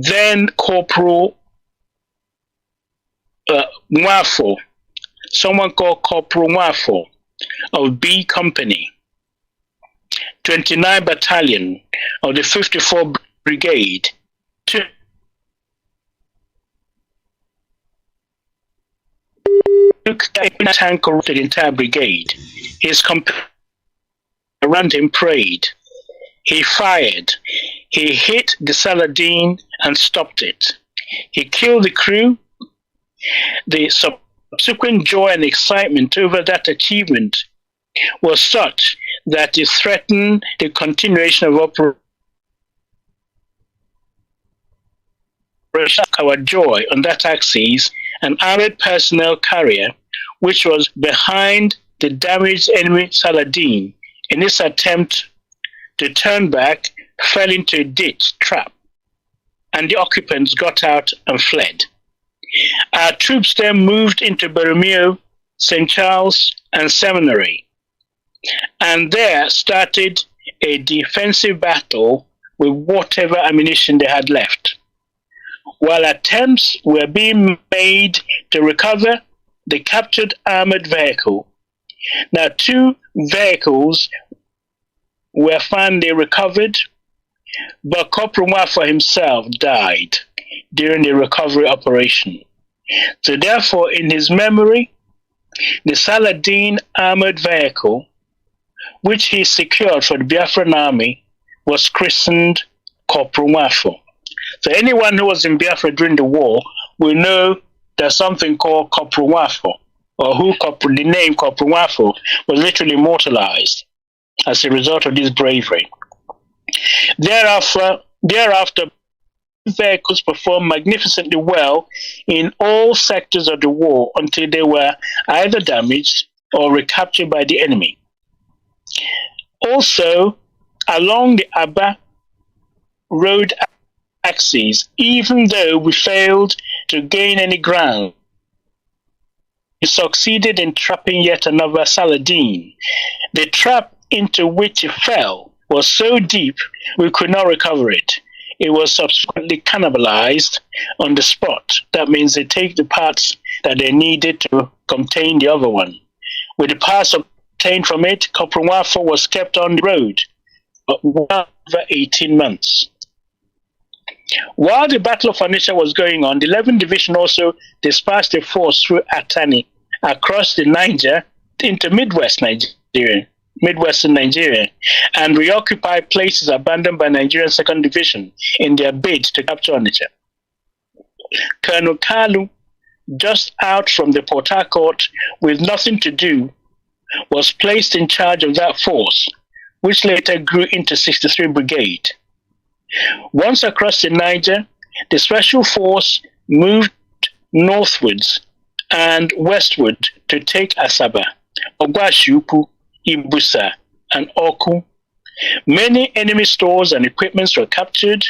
then Corporal Nwafo, someone called Corporal Nwafo of B Company, 29 Battalion of the 54 Brigade, took a tank of the entire brigade. His companions around him prayed. He fired. He hit the Saladin and stopped it. He killed the crew. The subsequent joy and excitement over that achievement was such that it threatened the continuation of operation. Our joy on that axis, an armored personnel carrier, which was behind the damaged enemy Saladin, in its attempt to turn back, fell into a ditch trap, and the occupants got out and fled. Our troops then moved into Borromeo, St. Charles, and Seminary, and there started a defensive battle with whatever ammunition they had left, while attempts were being made to recover the captured armored vehicle. Now, 2 vehicles were finally recovered, but Corporal Nwafo himself died during the recovery operation. So therefore, in his memory, the Saladin armored vehicle, which he secured for the Biafran army, was christened Corporal Nwafo. So anyone who was in Biafra during the war will know there's something called Corporal Nwafo, or the name Corporal Nwafo was literally immortalized as a result of this bravery. Thereafter, vehicles performed magnificently well in all sectors of the war until they were either damaged or recaptured by the enemy. Also, along the Aba road axis, even though we failed to gain any ground, we succeeded in trapping yet another Saladin. The trap into which it fell was so deep we could not recover it. It was subsequently cannibalized on the spot. That means they take the parts that they needed to contain the other one. With the parts obtained from it, Corporal Nwafo was kept on the road for over 18 months. While the Battle of Onitsha was going on, the 11th Division also dispatched a force through Atani across the Niger into Midwestern Nigeria, and reoccupied places abandoned by Nigerian 2nd Division in their bid to capture Onitsha. Colonel Kanu, just out from the Port Harcourt with nothing to do, was placed in charge of that force, which later grew into 63 Brigade. Once across the Niger, the special force moved northwards and westward to take Asaba, Ogwashiupu, Ibusa, and Oku. Many enemy stores and equipments were captured,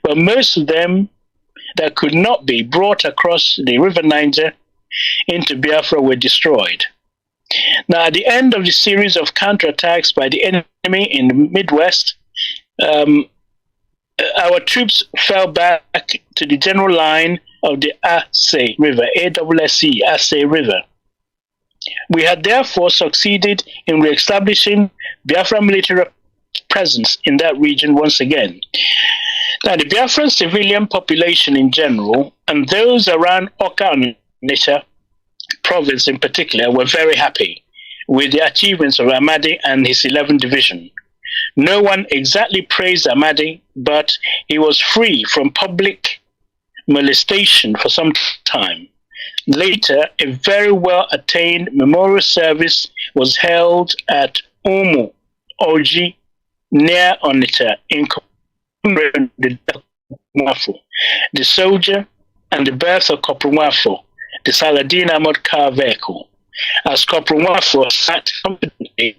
but most of them that could not be brought across the River Niger into Biafra were destroyed. Now, at the end of the series of counterattacks by the enemy in the Midwest, our troops fell back to the general line of the Ase River, ASSE, Ase River. We had therefore succeeded in re-establishing Biafra military presence in that region once again. Now, the Biafran civilian population in general, and those around Oka and Onitsha province in particular, were very happy with the achievements of Amadi and his 11th Division. No one exactly praised Amadi, but he was free from public molestation for some time. Later, a very well-attained memorial service was held at Umu Oji, near Onitsha, in commemoration of the death of Nwafo, the soldier, and the birth of Corporal Nwafo, the Saladin armored car vehicle. As Corporal Nwafo sat confidently,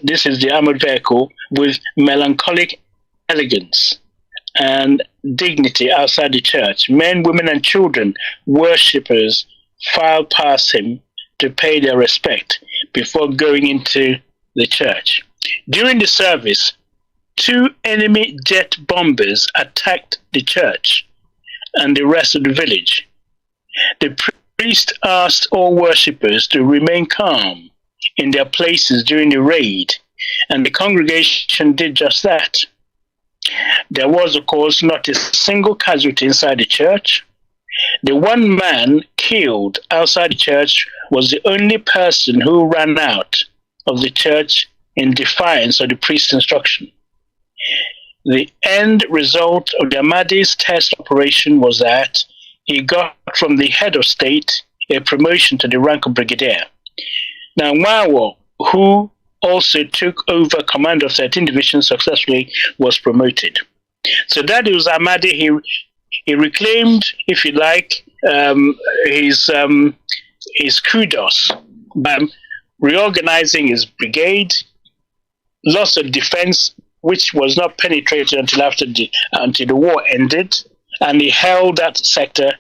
this is the armored vehicle, with melancholic elegance and dignity outside the church. Men, women, and children, worshippers, filed past him to pay their respect before going into the church. During the service, 2 enemy jet bombers attacked the church and the rest of the village. The priest asked all worshippers to remain calm in their places during the raid, and the congregation did just that. There was, of course, not a single casualty inside the church. The one man killed outside the church was the only person who ran out of the church in defiance of the priest's instruction. The end result of the Ahmadi's test operation was that he got from the head of state a promotion to the rank of brigadier. Now, Nwawa, who also took over command of 13 divisions successfully, was promoted. So that was Ahmadi. He reclaimed, if you like, his kudos by reorganizing his brigade, loss of defense, which was not penetrated until the war ended, and he held that sector.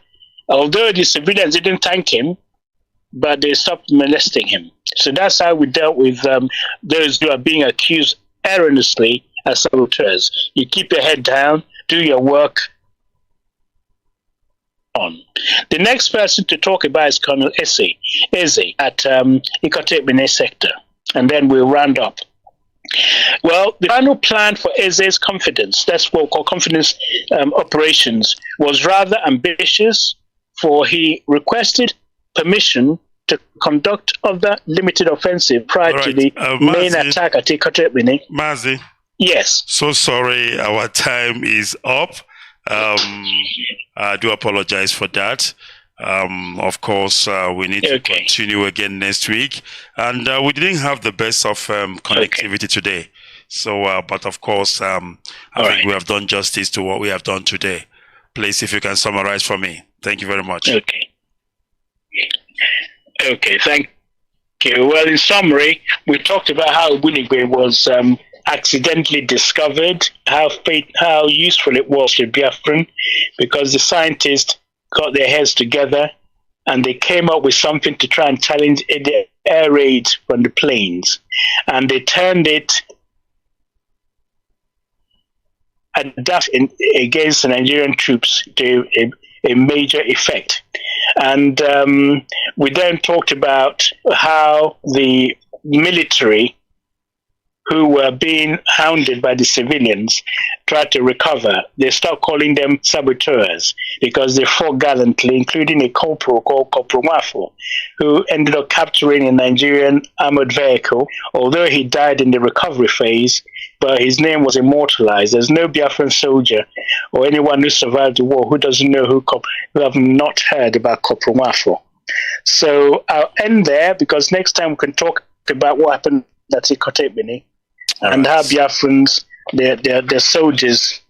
Although the civilians didn't thank him, but they stopped molesting him. So that's how we dealt with those who are being accused erroneously as saboteurs. You keep your head down, do your work. On. The next person to talk about is Colonel Eze at Ikotebene sector, and then we'll round up. Well, the final plan for Eze's confidence, that's what we call confidence operations, was rather ambitious, for he requested permission to conduct other limited offensive prior to the main attack at Ikotebene. Mazi. Yes. So sorry, our time is up. I do apologize for that. Of course, we need to continue again next week. And we didn't have the best of connectivity today. So, but of course, I think we have done justice to what we have done today. Please, if you can summarize for me. Thank you very much. Okay, thank you. Well, in summary, we talked about how Bunigwe was accidentally discovered, how useful it was to Biafran, because the scientists got their heads together and they came up with something to try and challenge the air raids from the planes, and they turned it against the Nigerian troops to a major effect. And we then talked about how the military, who were being hounded by the civilians, tried to recover. They stopped calling them saboteurs because they fought gallantly, including a corporal called Corporal Wafo, who ended up capturing a Nigerian armored vehicle, although he died in the recovery phase, but his name was immortalized. There's no Biafran soldier or anyone who survived the war who doesn't know who have not heard about Corporal Wafo. So I'll end there, because next time we can talk about what happened at Ikotebene and how Biafrans, their soldiers,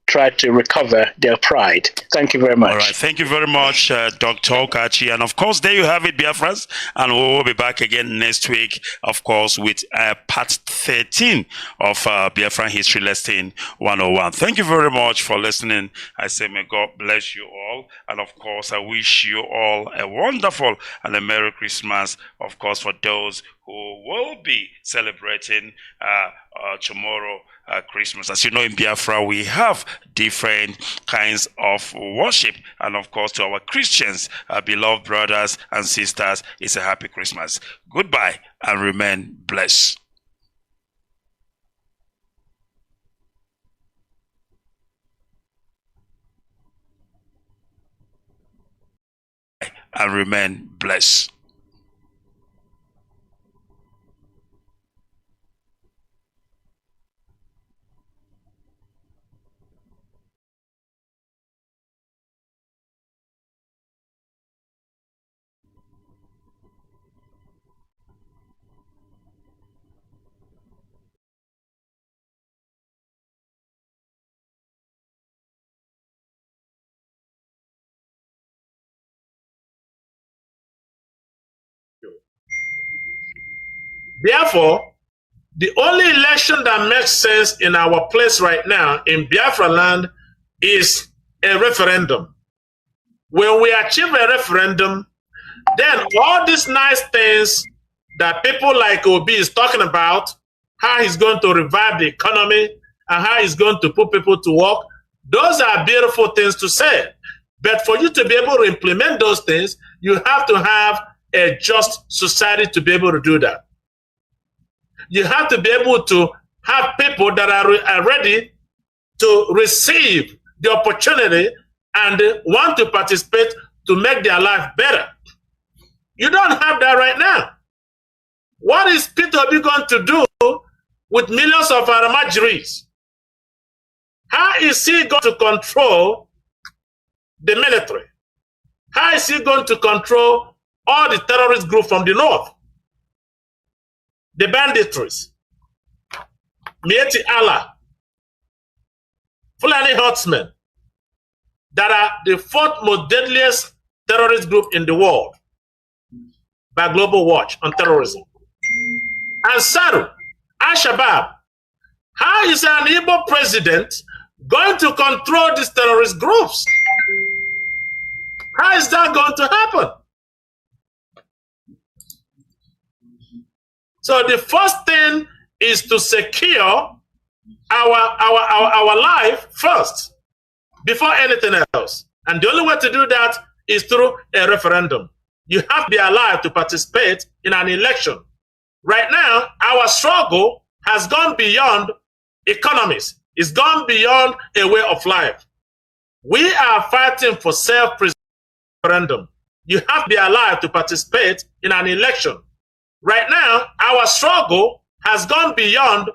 tried to recover their pride. Thank you very much. All right. Thank you very much, Dr. Okachi. And of course, there you have it, Biafrans. And we will be back again next week, of course, with part 13 of Biafran History Lesson 101. Thank you very much for listening. I say, may God bless you all. And of course, I wish you all a wonderful and a Merry Christmas, of course, for those who will be celebrating tomorrow Christmas. As you know, in Biafra, we have different kinds of worship. And of course, to our Christians, beloved brothers and sisters, it's a happy Christmas. Goodbye and remain blessed. And remain blessed. Therefore, the only election that makes sense in our place right now in Biafra land is a referendum. When we achieve a referendum, then all these nice things that people like Obi is talking about, how he's going to revive the economy and how it's going to put people to work. Those are beautiful things to say. But for you to be able to implement those things, you have to have a just society to be able to do that. You have to be able to have people that are ready to receive the opportunity and want to participate to make their life better. You don't have that right now. What is Peter Obi going to do with millions of Aramajiris? How is he going to control the military? How is he going to control all the terrorist groups from the north? The banditries, Mieti Allah, Fulani Herdsmen, that are the fourth most deadliest terrorist group in the world by Global Watch on terrorism. And Saru, Al-Shabaab. How is an Igbo president going to control these terrorist groups? How is that going to happen? So the first thing is to secure our life first, before anything else. And the only way to do that is through a referendum. You have to be alive to participate in an election. Right now, our struggle has gone beyond economies. It's gone beyond a way of life. We are fighting for self-referendum. You have to be alive to participate in an election. Right now, our struggle has gone beyond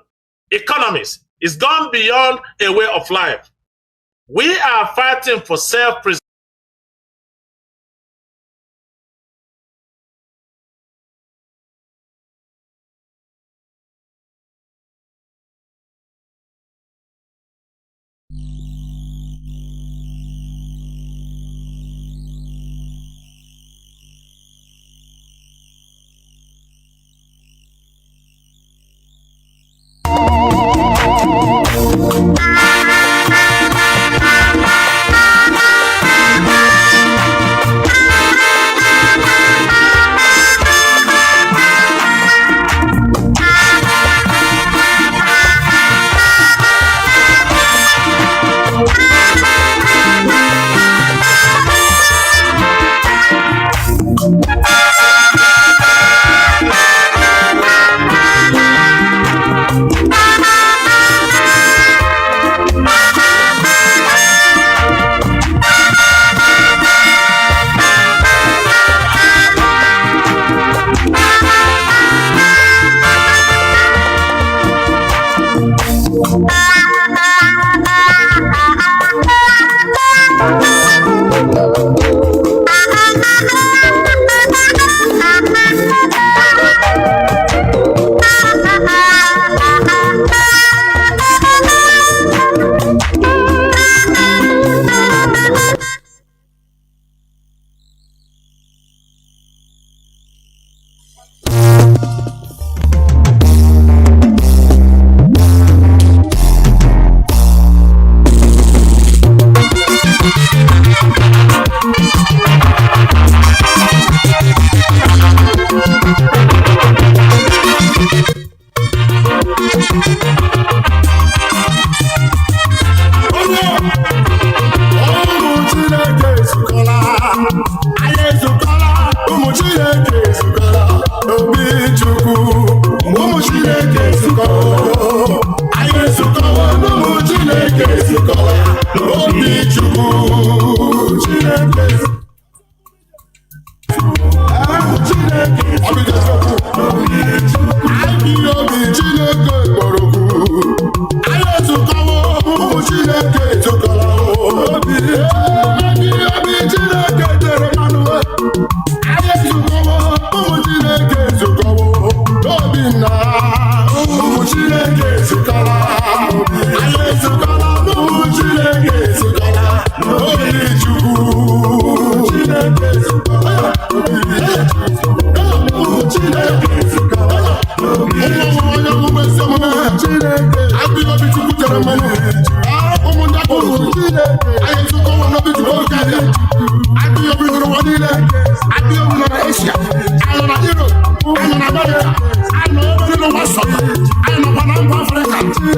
economies. It's gone beyond a way of life. We are fighting for self-preservation.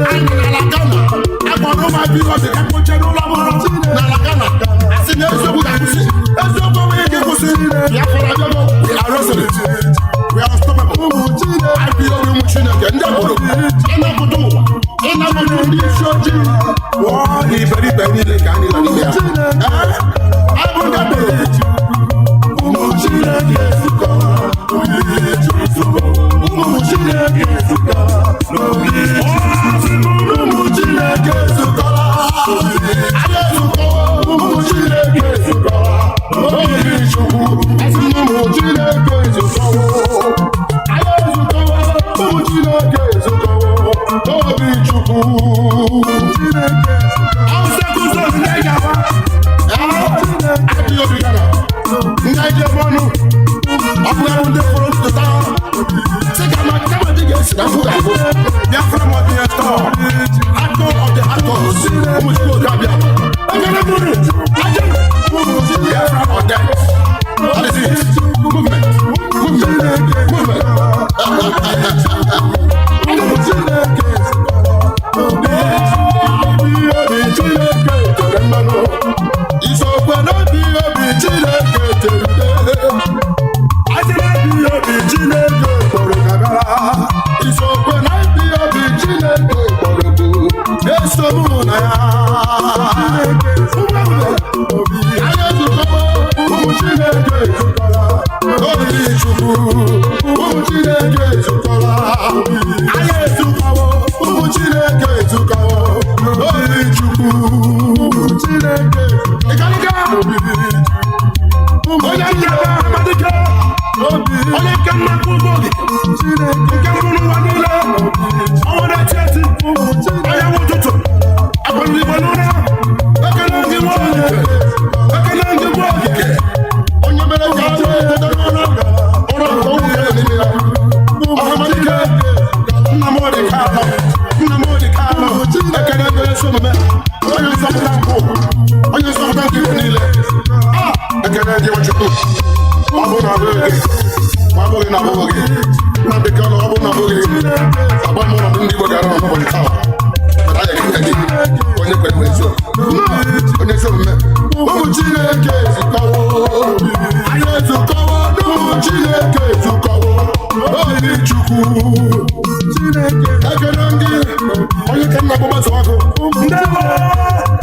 I'm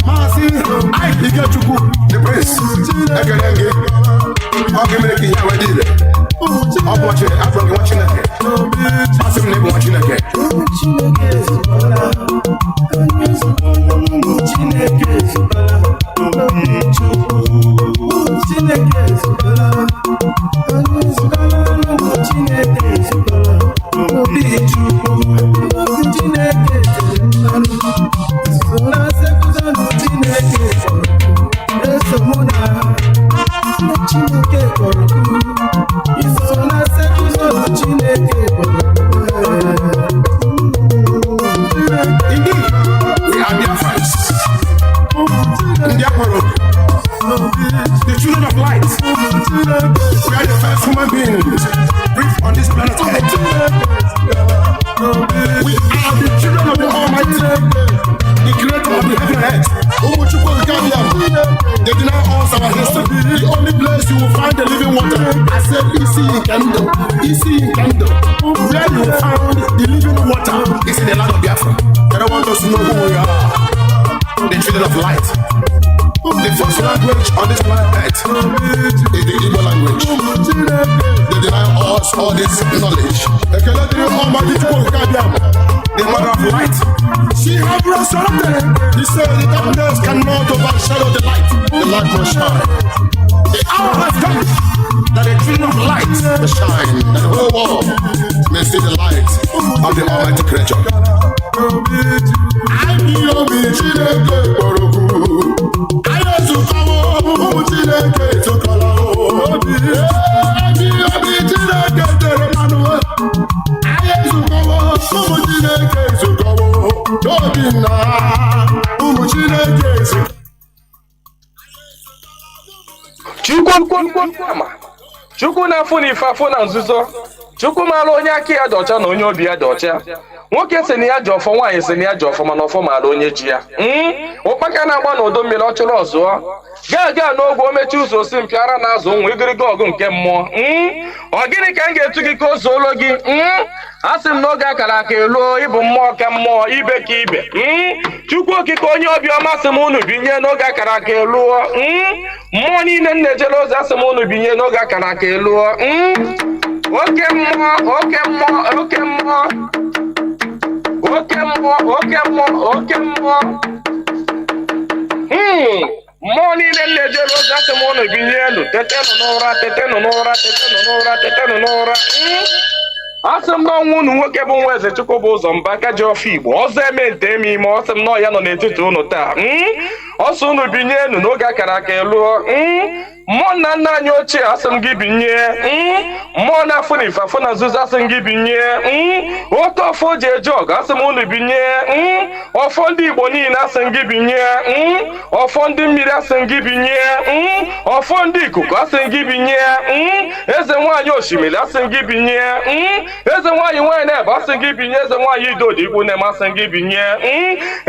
Mazi, the prince, the children of light. We are the first human beings breathed on this planet Earth. We are the children of the Almighty, the creator of the heaven and earth. They deny us our history. The only place you will find the living water, I said, easy in Kanu. Where you will find the living water is in the land of Biafra. They don't want us to know who we are. The children of light. The first language on this planet Earth is the Igbo language. They deny us all this knowledge. The mother of light, she has resurrected. He said the darkness cannot overshadow the light. The light must shine. The hour has come that the children of light will shine, that the whole world may see the light of the Almighty Creator. Chukwu na-afụ n'ife afụ na nzuzo. Chukwu mara onye aka ya dị ọcha na onye obi ya dị ọcha. nwoke si na ya ji ọfọ nwaanyị si na ya ji ọfọ mana ọfọ maara onye ji ya ụkpaka na-agba n'udo mmiri ọ chụrụ ọzụọ gaa n'ogwe o mechi ụzọ osi mpịara na azụ nwa igiriga ọgụ nke mmụọ ọ gịnị ka m ga-etu gị ka o zuolo gị asị m n'oge akara aka eluo ịbụ mmụọ ka mmụọ ibe ka ibe Chukwu okike onye obiọma sị m unu binye n'oge akara aka eluo mmụọ niile m na-ejere ozi asị m unu binye n'oge akara aka eluo oke mmụọ oke mmụọ oke mmụọ oke mmụọ oke mmụọ oke mmụọ mmụọ niile m na-ejere ozi asị m unu binye elu tetenụ n'ụra tetenụ n'ụra tetenụ n'ụra tetenụ n'ụra asị m n'ọnwa unu nwoke bụ nwa eze Chukwu bụ ụzọ mba aka ji ọfọ Igbo ọzọ eme nte eme ime ọ sị m nọ ya nọ n'etiti unu taa ọsọ unu binye enu n'oge akara aka eluo mmụọ nna nna anyị ochie asị m gị binye mmụọ na-afụ na ife afụ na nzuzo asị m gị binye oke ọfọ ji eje ọgụ asị m unu binye ọfọ ndị Igbo niile asị m gị binye ọfọ ndị mmiri asị m gị binye ọfọ ndị ikuku asị m gị binye eze nwaanyị osimiri asị m gị binye eze nwaanyị nwaanyị na-ebe asị m gị binye eze nwaanyị idodi igbu na-eme asị m gị binye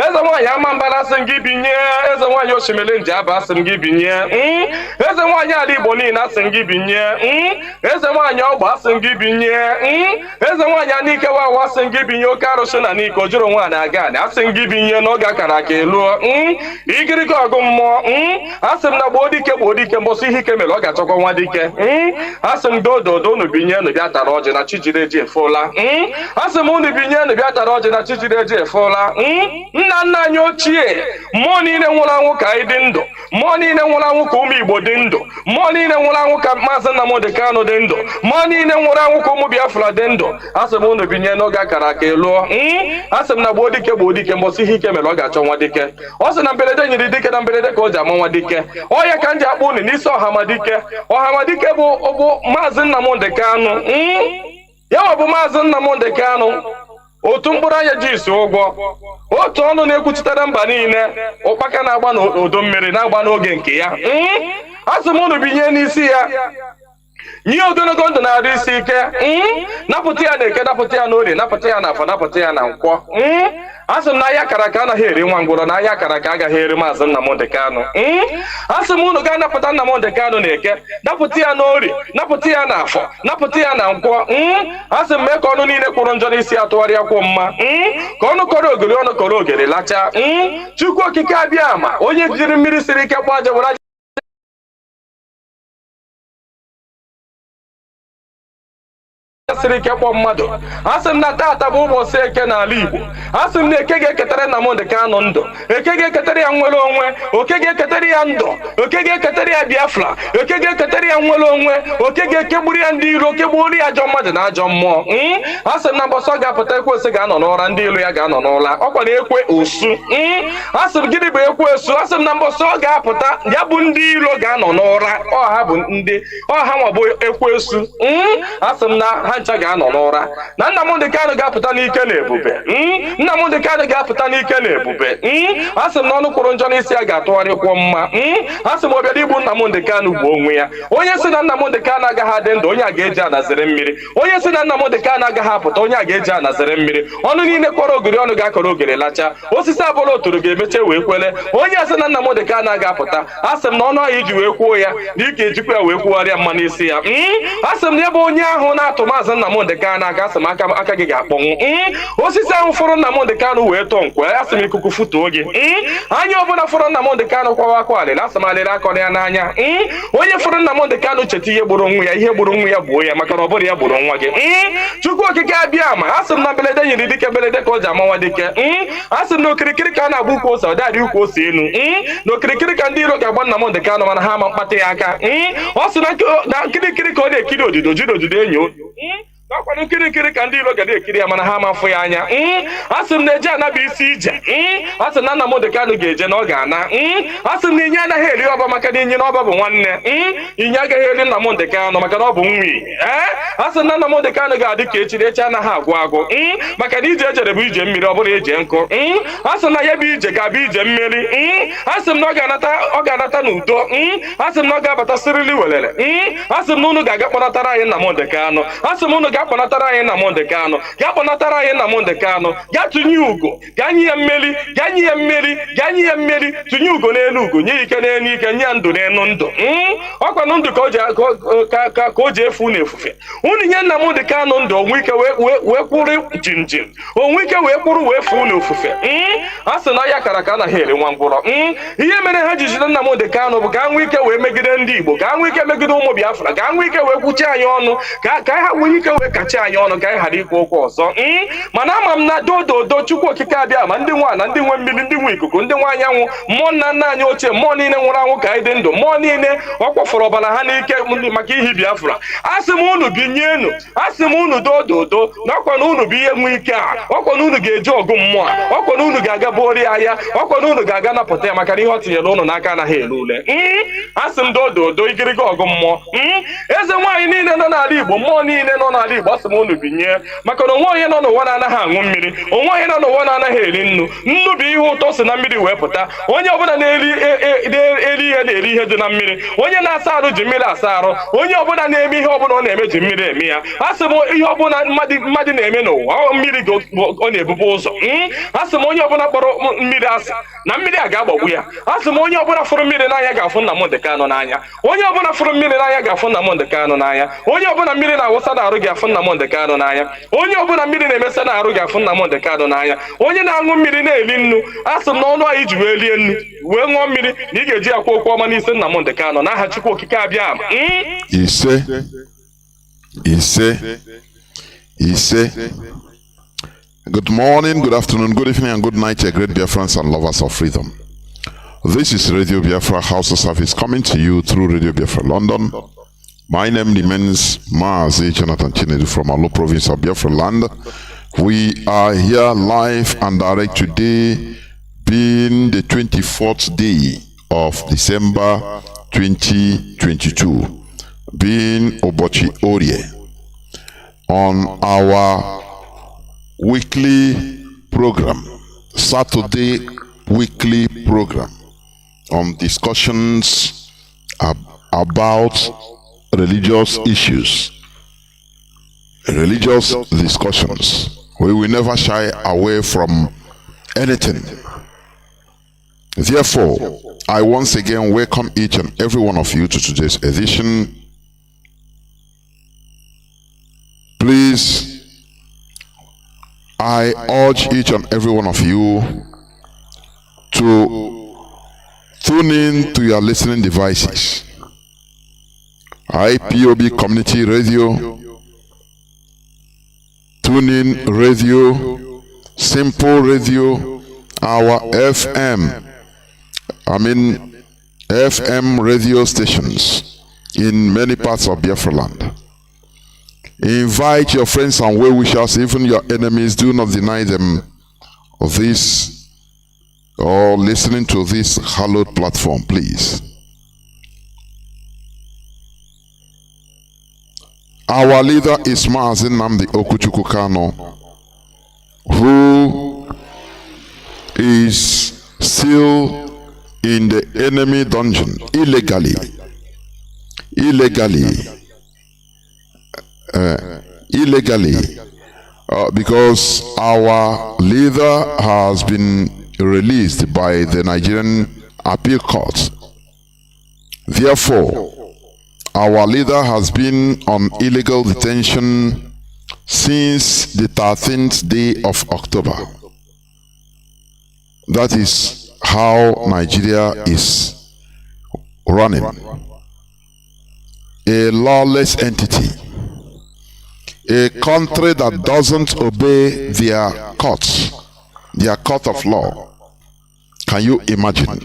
eze nwaanyị amambara asị m gị binye eze nwaanyị osimiri nji aba asị m gị binye eze nwaanyị ala Igbo niile asị m gị binye eze nwaanyị ọgba asị m gị binye eze nwaanyị anike wawa asị m gị binye oke arụsị na n'ike ojuru nwaanyị aga asị m gị binye n'oge akara aka eluo igiriga ọgụ mmụọ asị m na gboo dike mbọsị ihe ike mere ọ ga-achọkwa nwa dike asị m dododo unu binye unu bịa tara ọjị na chijiri eji efeụla asị m unu binye unu bịa tara ọjị na chijiri eji efeụla nna nna anyị ochie mmụọ niile nwụrụ anwụ ka anyị dị ndụ mmụọ niile nwụrụ anwụ ka ụmụ Igbo dị ndụ mmụọ niile nwụrụ anwụ ka Maazị Nnamdi Kanu dị ndụ mmụọ niile nwụrụ anwụ ka ụmụ Biafra dị ndụ asị m unu binye n'oge akara aka eluo asị m na gboo dike mbọsị ihe ike mere ọ ga-achọ nwa dike ọ sị na mberede nyiri dike na mberede ka o ji ama nwa dike ọya ka m ji akpọ unu n'isi ọhamadike bụ Maazị Nnamdi Kanu ya ọ bụ Maazị Nnamdi Kanu otu mkpụrụ anya ji isi ụgwọ otu ọnụ na-ekwuchitere mba niile ụkpaka na-agba n'udo mmiri na-agba n'oge nke ya asị m unu binye n'isi ya nye ogologo ndụ na-arụ isi ike napụta ya na eke napụta ya n'orie napụta ya na afọ napụta ya na nkwọ asị m na ahịa akara ka anaghị eri nwa ngwụrọ na ahịa akara ka agaghị eri Maazị Nnamdi Kanu asị m unu gaa napụta Nnamdi Kanu na eke napụta ya n'orie napụta ya na afọ napụta ya na nkwọ asị m mee ka ọnụ niile kwụrụ njọ n'isi atụgharịa kwụ mma ka ọnụ kọrọ ogiri ọnụ kọrọ ogiri lacha Chukwu okike abịa ama onye jiri mmiri siri ike kpọọ aja were siri ike kpọọ mmadụ asị m na taata bụ ụbọchị eke n'ala Igbo asị m na eke ga-eketara Nnamdi Kanu ndụ eke ga-eketara ya nwere onwe oke ga-eketara ya ndụ oke ga-eketara ya Biafra oke ga-eketara ya nwere onwe oke ga-ekegburu ya ndị iro kegburu ya ajọ mmadụ na ajọ mmụọ asị m na mbọsọ ọ ga-apụta ekwensu ga-anọ n'ụra ndị ilo ya ga-anọ n'ụra ọkwa na ekwe osu asị m gịnị bụ ekwe osu asị m na mbọsọ ọ ga-apụta ya bụ ndị ilo ga-anọ n'ụra ọha bụ ndị ọha nwa bụ ekwe osu asị m na ha ncha ga-anọ n'ụra na Nnamdi Kanu ga-apụta n'ike na ebube Nnamdi Kanu ga-apụta n'ike na ebube asị m na ọnụ kwụrụ njọ n'isi ya ga-atụgharịkwọ mma asị m ọbịara igbu Nnamdi Kanu bụ onwe ya onye si na Nnamdi Kanu agaghị adị ndụ onye a ga-eji anazere mmiri onye si na Nnamdi Kanu agaghị apụta onye a ga-eji anazere mmiri ọnụ niile kọrọ ogiri ọnụ ga-akọrọ ogiri lacha osisi abụrụ oturu ga-emeche wee kwele onye asị na Nnamdi Kanu aga-apụta asị m na ọnụ ahụ iji wee kwuo ya na ike ejikwa ya wee kwugharịa mma n'isi ya asị m na ebe onye ahụ na-atụ Maazị Nnamdi Kanu aka asị m aka gị ga-akpọnwụ osisi ahụ fụrụ Nnamdi Kanu wee tọọ nkwe asị m ikuku futuo gị anya ọbụla fụrụ Nnamdi Kanu kwawa akwa alịla asị m alịla akọrọ ya n'anya onye fụrụ Nnamdi Kanu cheta ihe gburu nwa ya ihe gburu nwa ya gbuo ya maka na ọ bụrụ ya gburu nwa gị Chukwu okike abịa ama asị m na mberede nyiri dike mberede ka o ji amanwa dike asị m na okirikiri ka a na-agba ukwu ose ọ dadị ukwu ose enu na okirikiri ka ndị iro ga-agba Nnamdi Kanu mana ha ama mkpata ya aka ọ sị na nkirikiri ka ọ na-ekiri odido jiri odido enyo n'ọkwanụ nkirikiri ka ndị iro ga na-ekiri ya mana ha amafụ ya anya asị m na-eje anaba isi ije asị na Nnamdi Kanu ga-eje na ọ ga-ana asị m na inye anaghị eri ọba maka na inye na ọba bụ nwanne inye agaghị eri Nnamdi Kanu maka na ọ bụ nwi asị na Nnamdi Kanu ga-adị ka echi anaghị agwụ agwụ maka na ije ejere bụ ije mmiri ọ bụrụ eje nkụ asị na ya bụ ije ga-abụ ije mmiri asị m na ọ ga-anata n'udo asị m na ọ ga-abata sirili welere asị m na unu ga-aga kpọnatara anyị Nnamdi Kanu asị m unu ga-akpọnatara anyị Nnamdi Kanu, ga-akpọnatara anyị Nnamdi Kanu, ga tụnye ugo, ga nye ya mmeri, ga nye ya mmeri, ga nye ya mmeri, tụnye ugo n'elu ugo, nye ike n'elu ike, nye ndụ n'elu ndụ. Ọkwanụ ndụ ka o ji efu na efufe. Unu nye Nnamdi Kanu ndụ onwe ike wee kwụrụ jinjin, onwe ike wee kwụrụ wee fu na ofufe. A sị na ya kara ka anaghị eri nwa mkpụrụ. Ihe mere ha ji jide Nnamdi Kanu bụ ka nwee ike wee megide ndị Igbo, ka nwee ike megide ụmụ Biafra, ka nwee ike wee kwuchi anyị ọnụ, ka ha nwee ike wee kachi anyị ọnụ, ka anyị ghara ikwu okwu ọzọ. Mana ama m na dododo Chukwu okike abịa ma ndị nwa na ndị nwe mmiri, ndị nwe ikuku, ndị nwe anyanwụ, mmụọ nna nna anyị ochie, mmụọ niile nwụrụ anwụ ka anyị dị ndụ, mmụọ niile ọ kpọfọrọ ọbara ha n'ike maka ihi Biafra. Asị m unu binyenu, asị m unu dododo na ọkwa na unu bụ ihe nwe ike a, ọkwa na unu ga-eji ọgụ mmụọ a, ọkwa na unu ga-aga bụori ahịa, ọkwa na unu ga-aga napụta ya maka na ihe ọ tinyere unu n'aka anaghị elu ule. Asị m dododo igiriga ọgụ mmụọ. Eze nwaanyị niile nọ n'ala Igbo, mmụọ niile nọ n'ala Igbo, asị m unu binye maka na onwe onye nọ n'ụwa na-anaghị aṅụ mmiri, onwe onye nọ n'ụwa na-anaghị eri nnu. Nnu bụ ihe ụtọ si na mmiri wee pụta. Onye ọbụla na-eri ihe na-eri ihe dị na mmiri. Onye na-asa arụ ji mmiri asa arụ. Onye ọbụla na-eme ihe ọbụla ọ na-eme ji mmiri eme ya. Asị m ihe ọbụla mmadụ na-eme n'ụwa mmiri ọ na-ebubu ụzọ. Asị m onye ọbụla kpọrọ mmiri asị na mmiri a ga-agbagbu ya. Asị m onye ọbụla fụrụ mmiri n'anya ga-afụ Nnamdi Kanu n'anya. Onye ọbụla fụrụ mmiri n'anya ga-afụ Nnamdi Kanu n'anya. Onye ọbụla mmiri na-awụsa n'arụ ga-afụ Nnamdi Kanu n'anya. Onye ọbụla mmiri na-emesa n'arụ ga-afụ Nnamdi Kanu n'anya. Onye na-aṅụ mmiri na-eli nnu, asị m na ọnụ anyị ji wee lie nnu wee ṅụọ mmiri na ị ga-eji akwa okwu ọma n'isi Nnamdi Kanu n'aha Chukwu okike abịa ama. Ise. Good morning, good afternoon, good evening, and good night, great Biafrans and lovers of freedom. This is Radio Biafra HAUSA-SERVICE coming to you through Radio Biafra London. My name remains Mazi Chinedu from Alo province of Biafra land. We are here live and direct today, being the 24th day of December 2022, being Obochi Orie, on our weekly program, Saturday weekly program on discussions about religious issues, religious discussions. We will never shy away from anything. Therefore, I once again welcome each and every one of you to today's edition. Please, I urge each and every one of you to tune in to your listening devices. IPOB Community Radio, TuneIn Radio, Simple Radio, our FM radio stations in many parts of Biafra land. Invite your friends and well-wishers, even your enemies. Do not deny them of this or listening to this hallowed platform, please. Our leader is Mazi Nnamdi Kanu, who is still in the enemy dungeon illegally, because our leader has been released by the Nigerian Appeal Court. Therefore, our leader has been on illegal detention since the 13th day of October. That is how Nigeria is running. A lawless entity. A country that doesn't obey their courts, their court of law. Can you imagine?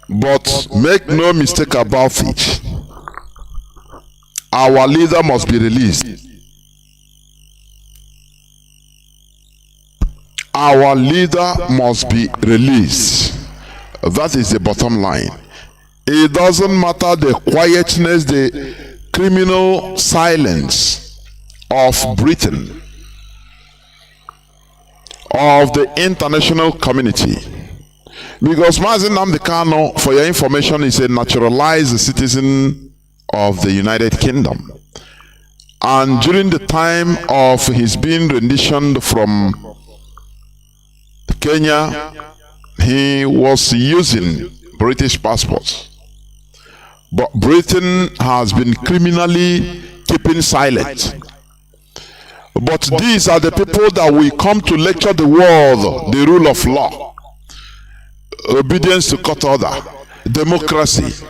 But make no mistake about it. Our leader must be released. Our leader must be released. That is the bottom line. It doesn't matter the quietness, the criminal silence of Britain, of the international community. Because Mazi Nnamdi Kanu, for your information, is a naturalized citizen of the United Kingdom. And during the time of his being renditioned from Kenya, he was using British passports. But Britain has been criminally keeping silent. But these are the people that will come to lecture the world the rule of law, obedience to court order, democracy.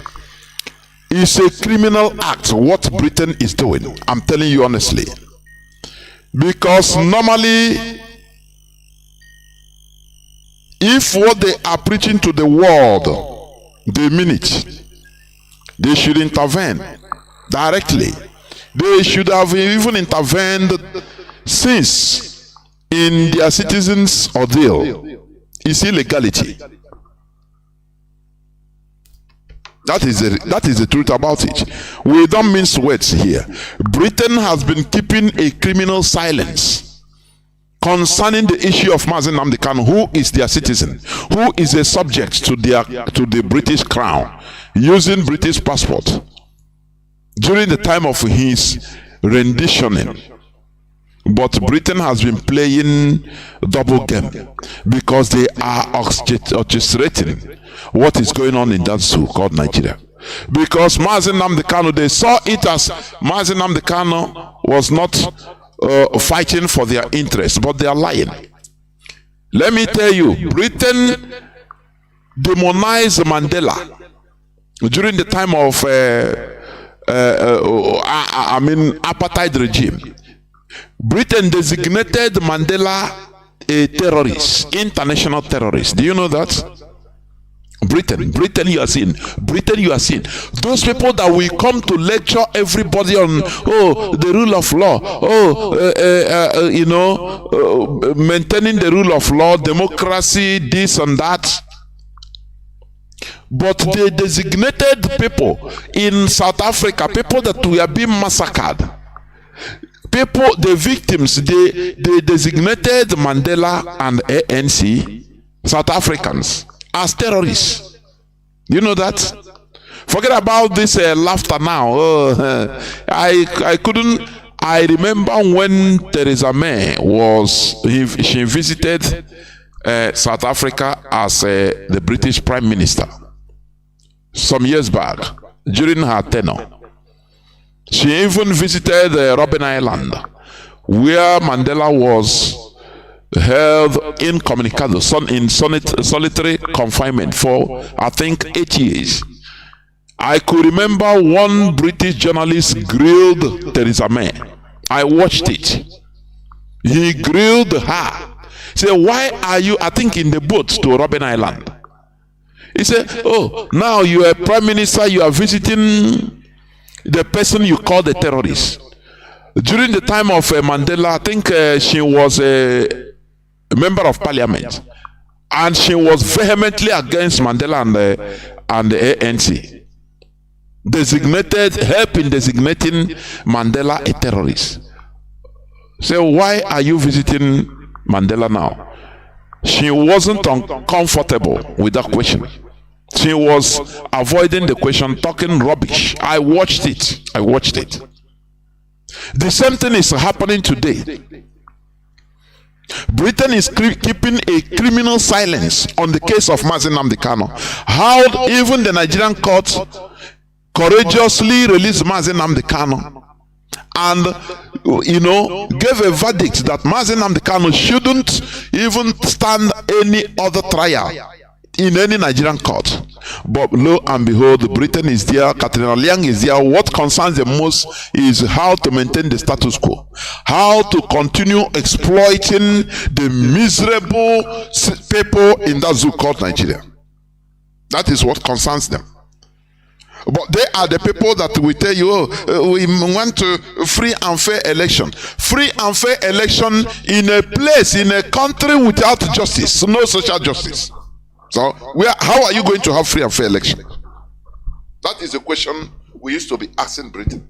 It's a criminal act what Britain is doing. I'm telling you honestly. Because normally, if what they are preaching to the world, they mean it, they should intervene directly. They should have even intervened since in their citizens' ordeal. It's illegality. That is the truth about it. We don't mince words here. Britain has been keeping a criminal silence concerning the issue of Mazi Nnamdi Kanu, who is their citizen, who is a subject to the British crown, using British passport during the time of his renditioning. But Britain has been playing double game because they are orchestrating what is going on in that zoo called Nigeria. Because Mazi Nnamdi Kanu, they saw it as Mazi Nnamdi Kanu was not fighting for their interests, but they are lying. Let me tell you, Britain demonized Mandela during the time of apartheid regime. Britain designated Mandela a terrorist, international terrorist. Do you know that? Britain, you are seeing. Britain, you are seeing. Those people that will come to lecture everybody on, the rule of law, maintaining the rule of law, democracy, this and that. But they designated people in South Africa, people that were being massacred. People, the victims, they designated Mandela and ANC, South Africans, as terrorists. You know that? Forget about this laughter now. I remember when Theresa May she visited South Africa as the British Prime Minister some years back during her tenure. She even visited Robben Island, where Mandela was held incommunicado, in solitary confinement for, I think, 8 years. I could remember one British journalist grilled Theresa May. I watched it. He grilled her. He said, why are you, I think, in the boat to Robben Island? He said, now you are Prime Minister, you are visiting the person you call the terrorist. During the time of Mandela, I think she was a member of parliament, and she was vehemently against Mandela and the ANC, helping designating Mandela a terrorist. So why are you visiting Mandela now? She wasn't uncomfortable with that question. She was avoiding the question, talking rubbish. I watched it. The same thing is happening today. Britain is keeping a criminal silence on the case of Mazi Nnamdi Kanu. How even the Nigerian court courageously released Mazi Nnamdi Kanu and gave a verdict that Mazi Nnamdi Kanu shouldn't even stand any other trial in any Nigerian court. But lo and behold, Britain is there, Katrina Liang is there. What concerns them most is how to maintain the status quo, how to continue exploiting the miserable people in that zoo called Nigeria. That is what concerns them. But they are the people that will tell you, we want to free and fair election. Free and fair election in a place, in a country without justice, no social justice. So, how are you going to have free and fair election? That is a question we used to be asking Britain.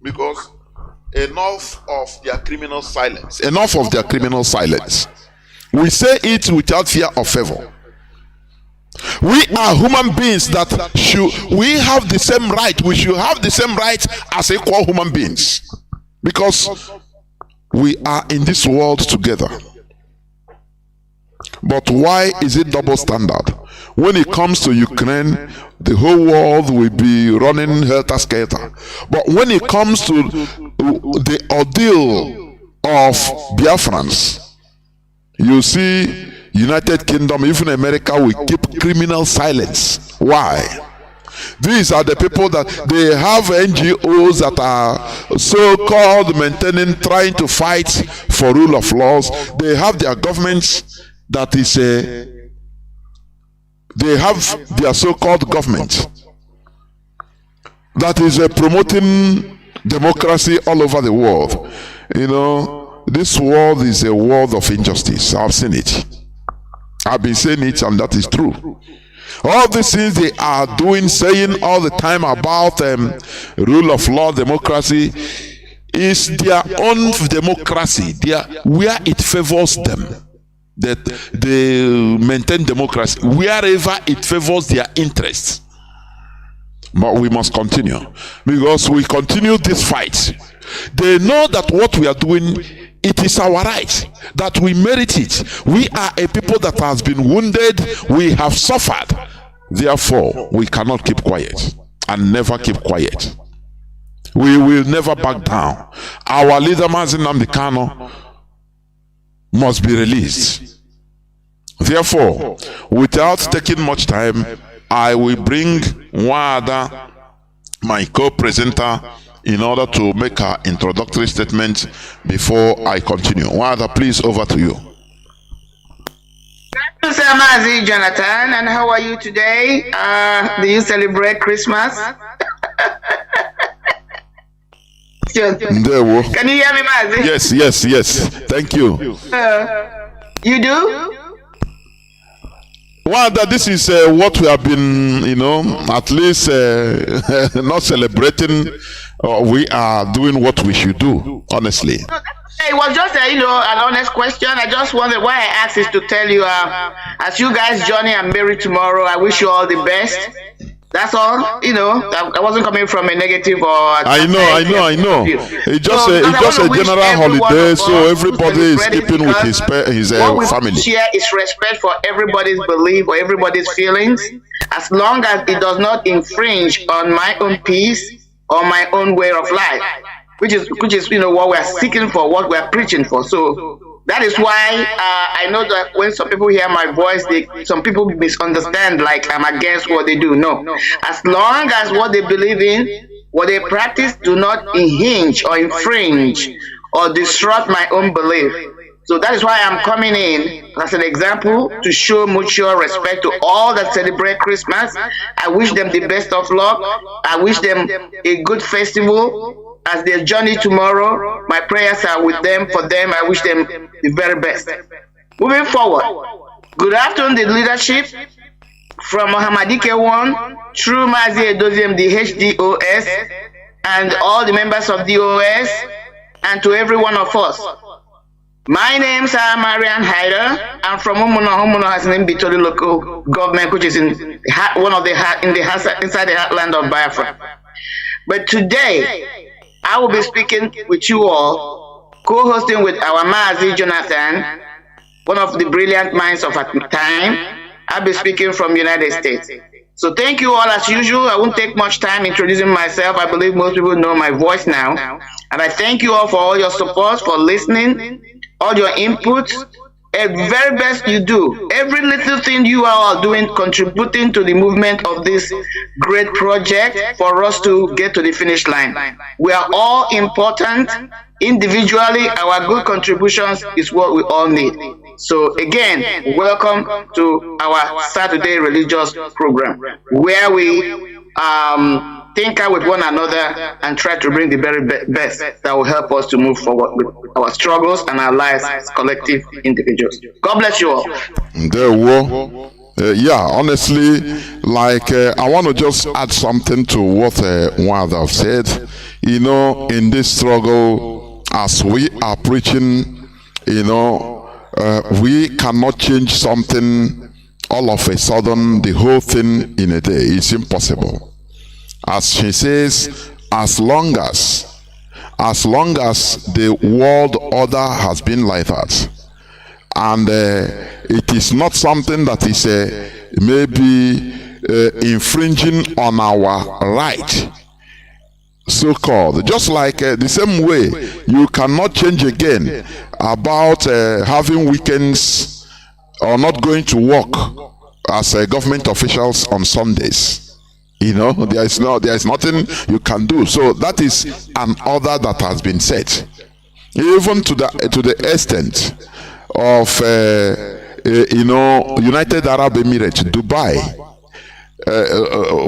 Because enough of their criminal silence. Enough of their criminal silence. We say it without fear or favor. We are human beings that we have the same right. We should have the same rights as equal human beings. Because we are in this world together. But why is it double standard? When it comes to Ukraine, the whole world will be running helter-skelter. But when it comes to the ordeal of Biafrans, you see United Kingdom, even America, will keep criminal silence. Why? These are the people that they have NGOs that are so-called maintaining, trying to fight for rule of laws. They have their governments that is they have their so-called government that is promoting democracy all over the world. You know, this world is a world of injustice. I've seen it. I've been saying it, and that is true. All these things they are doing, saying all the time about rule of law, democracy, is their own democracy, where it favors them. That they maintain democracy wherever it favors their interests. But we must continue, because we continue this fight. They know that what we are doing, it is our right, that we merit it. We are a people that has been wounded, we have suffered. Therefore, we cannot keep quiet, and never keep quiet. We will never back down. Our leader Mazi Nnamdi Kanu must be released. Therefore, without taking much time, I will bring Nwada, my co-presenter, in order to make her introductory statement before I continue. Nwada, please, over to you. Thank you, Sir Mazi, Jonathan, and how are you today? Do you celebrate Christmas? Can you hear me, Mazi? Yes. Thank you. You do? Well, this is what we have been, at least not celebrating. We are doing what we should do, honestly. It was just an honest question. I just wondered why I asked is to tell you, as you guys journey and marry tomorrow, I wish you all the best. That's all. I wasn't coming from a negative or. I know. It's just a general holiday, so everybody is keeping with his family. Share is respect for everybody's belief or everybody's feelings, as long as it does not infringe on my own peace or my own way of life, which is what we are seeking for, what we are preaching for. So that is why I know that when some people hear my voice, some people misunderstand like I'm against what they do. No. As long as what they believe in, what they practice do not hinge or infringe or disrupt my own belief. So that is why I'm coming in as an example to show mutual respect to all that celebrate Christmas. I wish them the best of luck. I wish them a good festival. As their journey tomorrow, my prayers are with them, for them. I wish them the very best. Moving forward, good afternoon, the leadership from Mohammadike 1 through Mazi Edoziem, the HDOS, and all the members of DOS, and to every one of us. My name is Marian Haider. I'm from Umuno has an Mbitoli local government, which is inside the heartland of Biafra. But today, I will be speaking with you all, co-hosting with our Mazi Jonathan, one of the brilliant minds of our time. I'll be speaking from the United States. So thank you all as usual. I won't take much time introducing myself. I believe most people know my voice now. And I thank you all for all your support, for listening, all your input, and very best you do. Every little thing you are doing, contributing to the movement of this great project for us to get to the finish line. We are all important. Individually, our good contributions is what we all need. So again, welcome to our Saturday religious program, where we tinker with one another and try to bring the very best that will help us to move forward with our struggles and our lives as collective individuals. God bless you all. Honestly, I want to just add something to what Nwada have said. In this struggle, as we are preaching, we cannot change something all of a sudden, the whole thing in a day. It's impossible. As she says, as long as as long as the world order has been like that, and it is not something that is maybe infringing on our right, so-called, just like the same way you cannot change again about having weekends or not going to work as government officials on Sundays. You know, there is nothing you can do. So that is an order that has been set, even to the extent of United Arab Emirates, Dubai.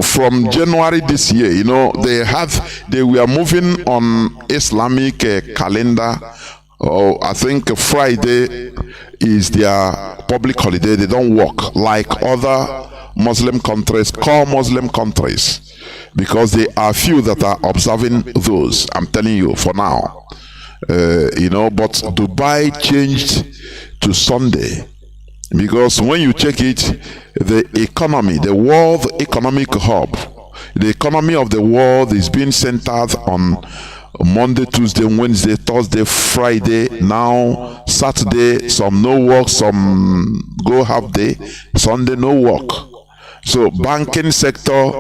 From January this year, they were moving on Islamic calendar. I think Friday is their public holiday. They don't work like other Muslim countries, core Muslim countries, because there are few that are observing those. I'm telling you for now, but Dubai changed to Sunday, because when you check it, the economy, the world economic hub, the economy of the world is being centered on Monday, Tuesday, Wednesday, Thursday, Friday, now Saturday, some no work, some go half day, Sunday no work. So banking sector,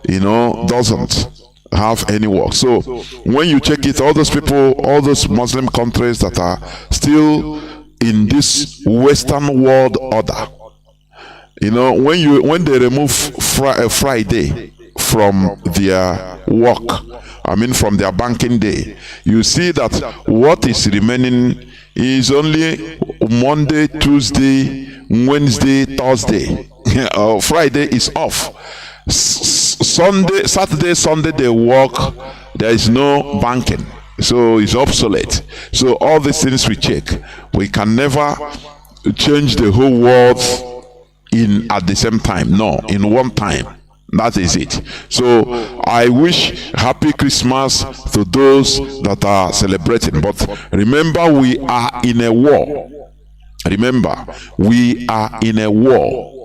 doesn't have any work. So when you check it, all those people, all those Muslim countries that are still in this Western world order, when they remove Friday from their work, from their banking day, you see that what is remaining is only Monday, Tuesday, Wednesday, Thursday. Friday is off. Saturday, Sunday they work. There is no banking, so it's obsolete. So all these things we check. We can never change the whole world at the same time. No, in one time. That is it. So I wish happy Christmas to those that are celebrating. But remember, we are in a war. Remember, we are in a war.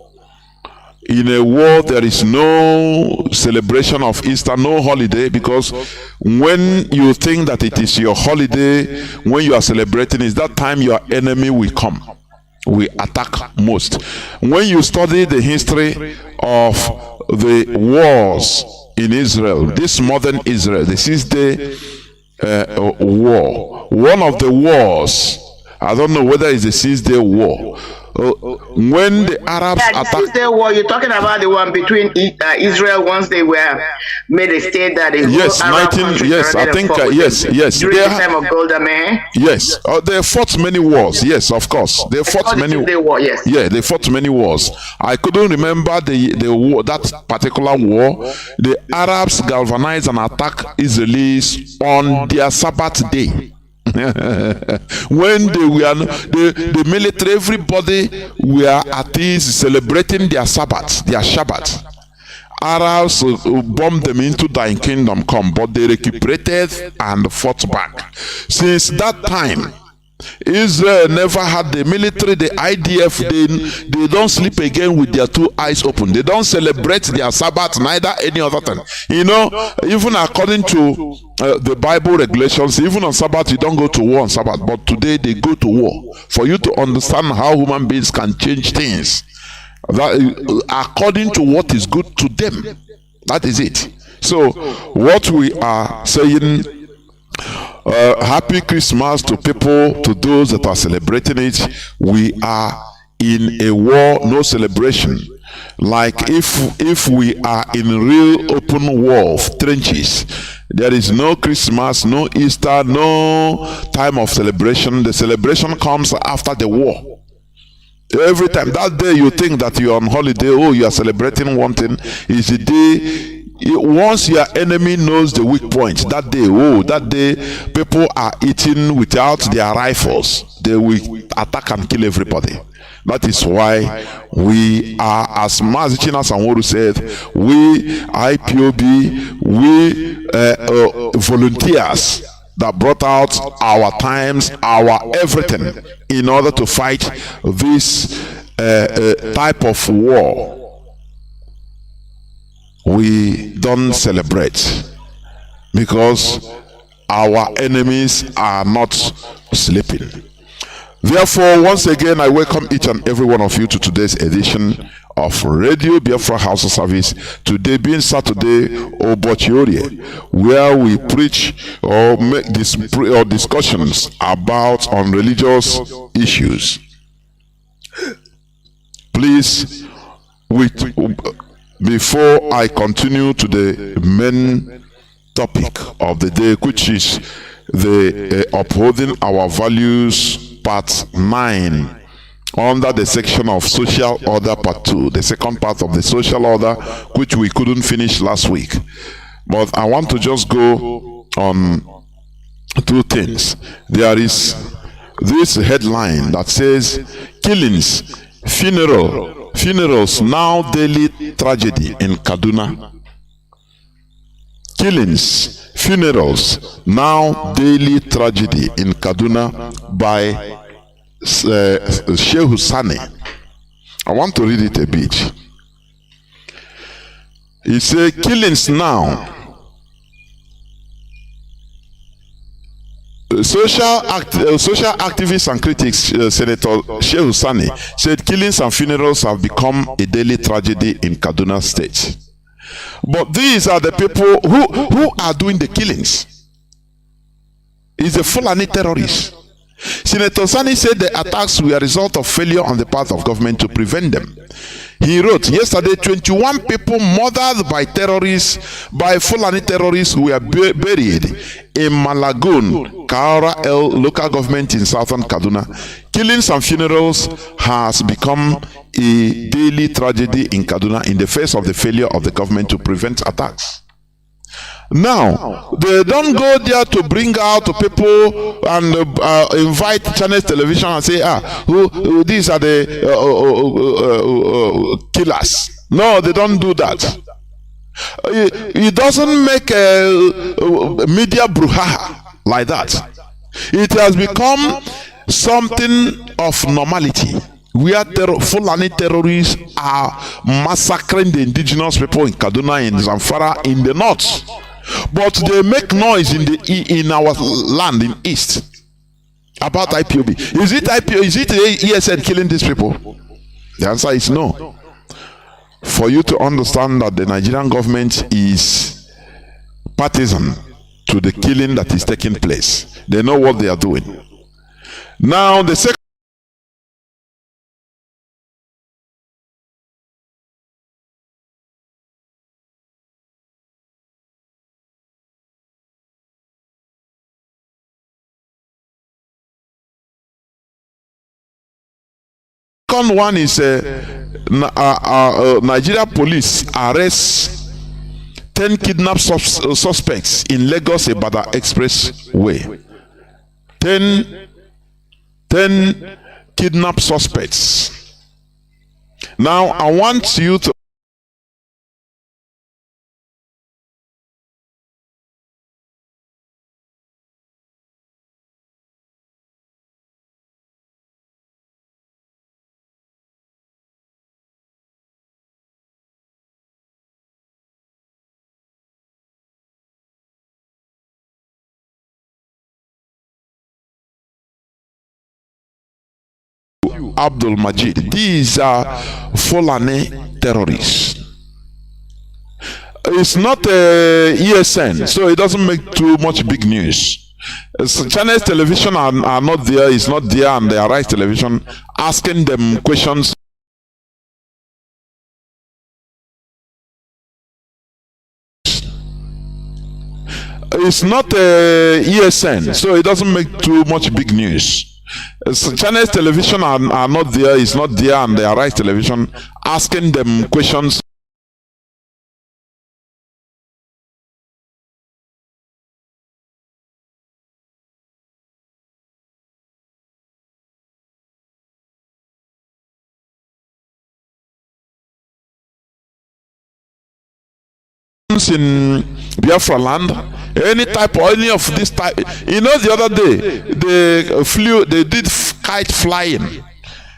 In a war, there is no celebration of Easter, no holiday, because when you think that it is your holiday, when you are celebrating, is that time your enemy will come. We attack most. When you study the history of the wars in Israel, this modern Israel, the 6-day war, one of the wars, I don't know whether it's a 6-day war. When the Arabs attacked, the war, you're talking about the one between Israel once they were made a state that is yes, I think yes. During the time of Golda Meir. Yes, they fought many wars. Yes, of course, they fought many. War, yes. Yeah, they fought many wars. I couldn't remember the war, that particular war. The Arabs galvanized and attacked Israelis on their Sabbath day. When they were the military, everybody were at ease celebrating their Sabbath, their Shabbat. Arabs bombed them into thine kingdom come, but they recuperated and fought back. Since that time, Israel never had the military, the IDF. They don't sleep again with their two eyes open. They don't celebrate their Sabbath, neither any other thing. Even according to the Bible regulations, even on Sabbath you don't go to war on Sabbath, but today they go to war. For you to understand how human beings can change things, that according to what is good to them, that is it. So what we are saying, happy Christmas to people, to those that are celebrating it. We are in a war, no celebration. Like if we are in real open war of trenches, there is no Christmas, no Easter, no time of celebration. The celebration comes after the war. Every time, that day you think that you are on holiday, you are celebrating one thing, is the day. Once your enemy knows the weak point, that day people are eating without their rifles. They will attack and kill everybody. That is why we are, as Mazi said, we IPOB, we volunteers that brought out our times, our everything in order to fight this type of war. We don't celebrate because our enemies are not sleeping. Therefore, once again, I welcome each and every one of you to today's edition of Radio Biafra Hausa Service. Today being Saturday, Obochiorie, where we preach or make discussions about on religious issues. Please, before I continue to the main topic of the day, which is the upholding our values, part 9, under the section of social order, part 2, the second part of the social order, which we couldn't finish last week. But I want to just go on two things. There is this headline that says, killings, funerals now daily tragedy in Kaduna. Killings, funerals now daily tragedy in Kaduna by Sheikh Husani. I want to read it a bit. He said, killings now. Social activists and critics, Senator Sheikh Husani, said killings and funerals have become a daily tragedy in Kaduna State. But these are the people who are doing the killings. It's the Fulani terrorists. Senator Husani said the attacks were a result of failure on the part of government to prevent them. He wrote, yesterday 21 people murdered by terrorists, by Fulani terrorists, were buried in Malagun, Kaura El local government in southern Kaduna. Killings and funerals has become a daily tragedy in Kaduna in the face of the failure of the government to prevent attacks. Now, they don't go there to bring out people and invite Chinese television and say, these are the killers. No, they don't do that. It doesn't make a media brouhaha like that. It has become something of normality, where Fulani terrorists are massacring the indigenous people in Kaduna, in Zamfara, in the north. But they make noise in our land in east about IPOB. Is it ESN killing these people? The answer is no. For you to understand that the Nigerian government is partisan to the killing that is taking place, they know what they are doing. Now the second one is Nigeria police arrests 10 kidnapped suspects in Lagos Ibadan Expressway. 10 kidnapped suspects. Now I want you to Abdul Majid. These are Fulani terrorists. It's not ESN, so it doesn't make too much big news. Chinese television are not there, it's not there, and they are right television asking them questions. It's not ESN, so it doesn't make too much big news. Chinese television are not there, it's not there, and they are right television asking them questions. In Biafra land, any type or any of this type. You know, the other day they did kite flying.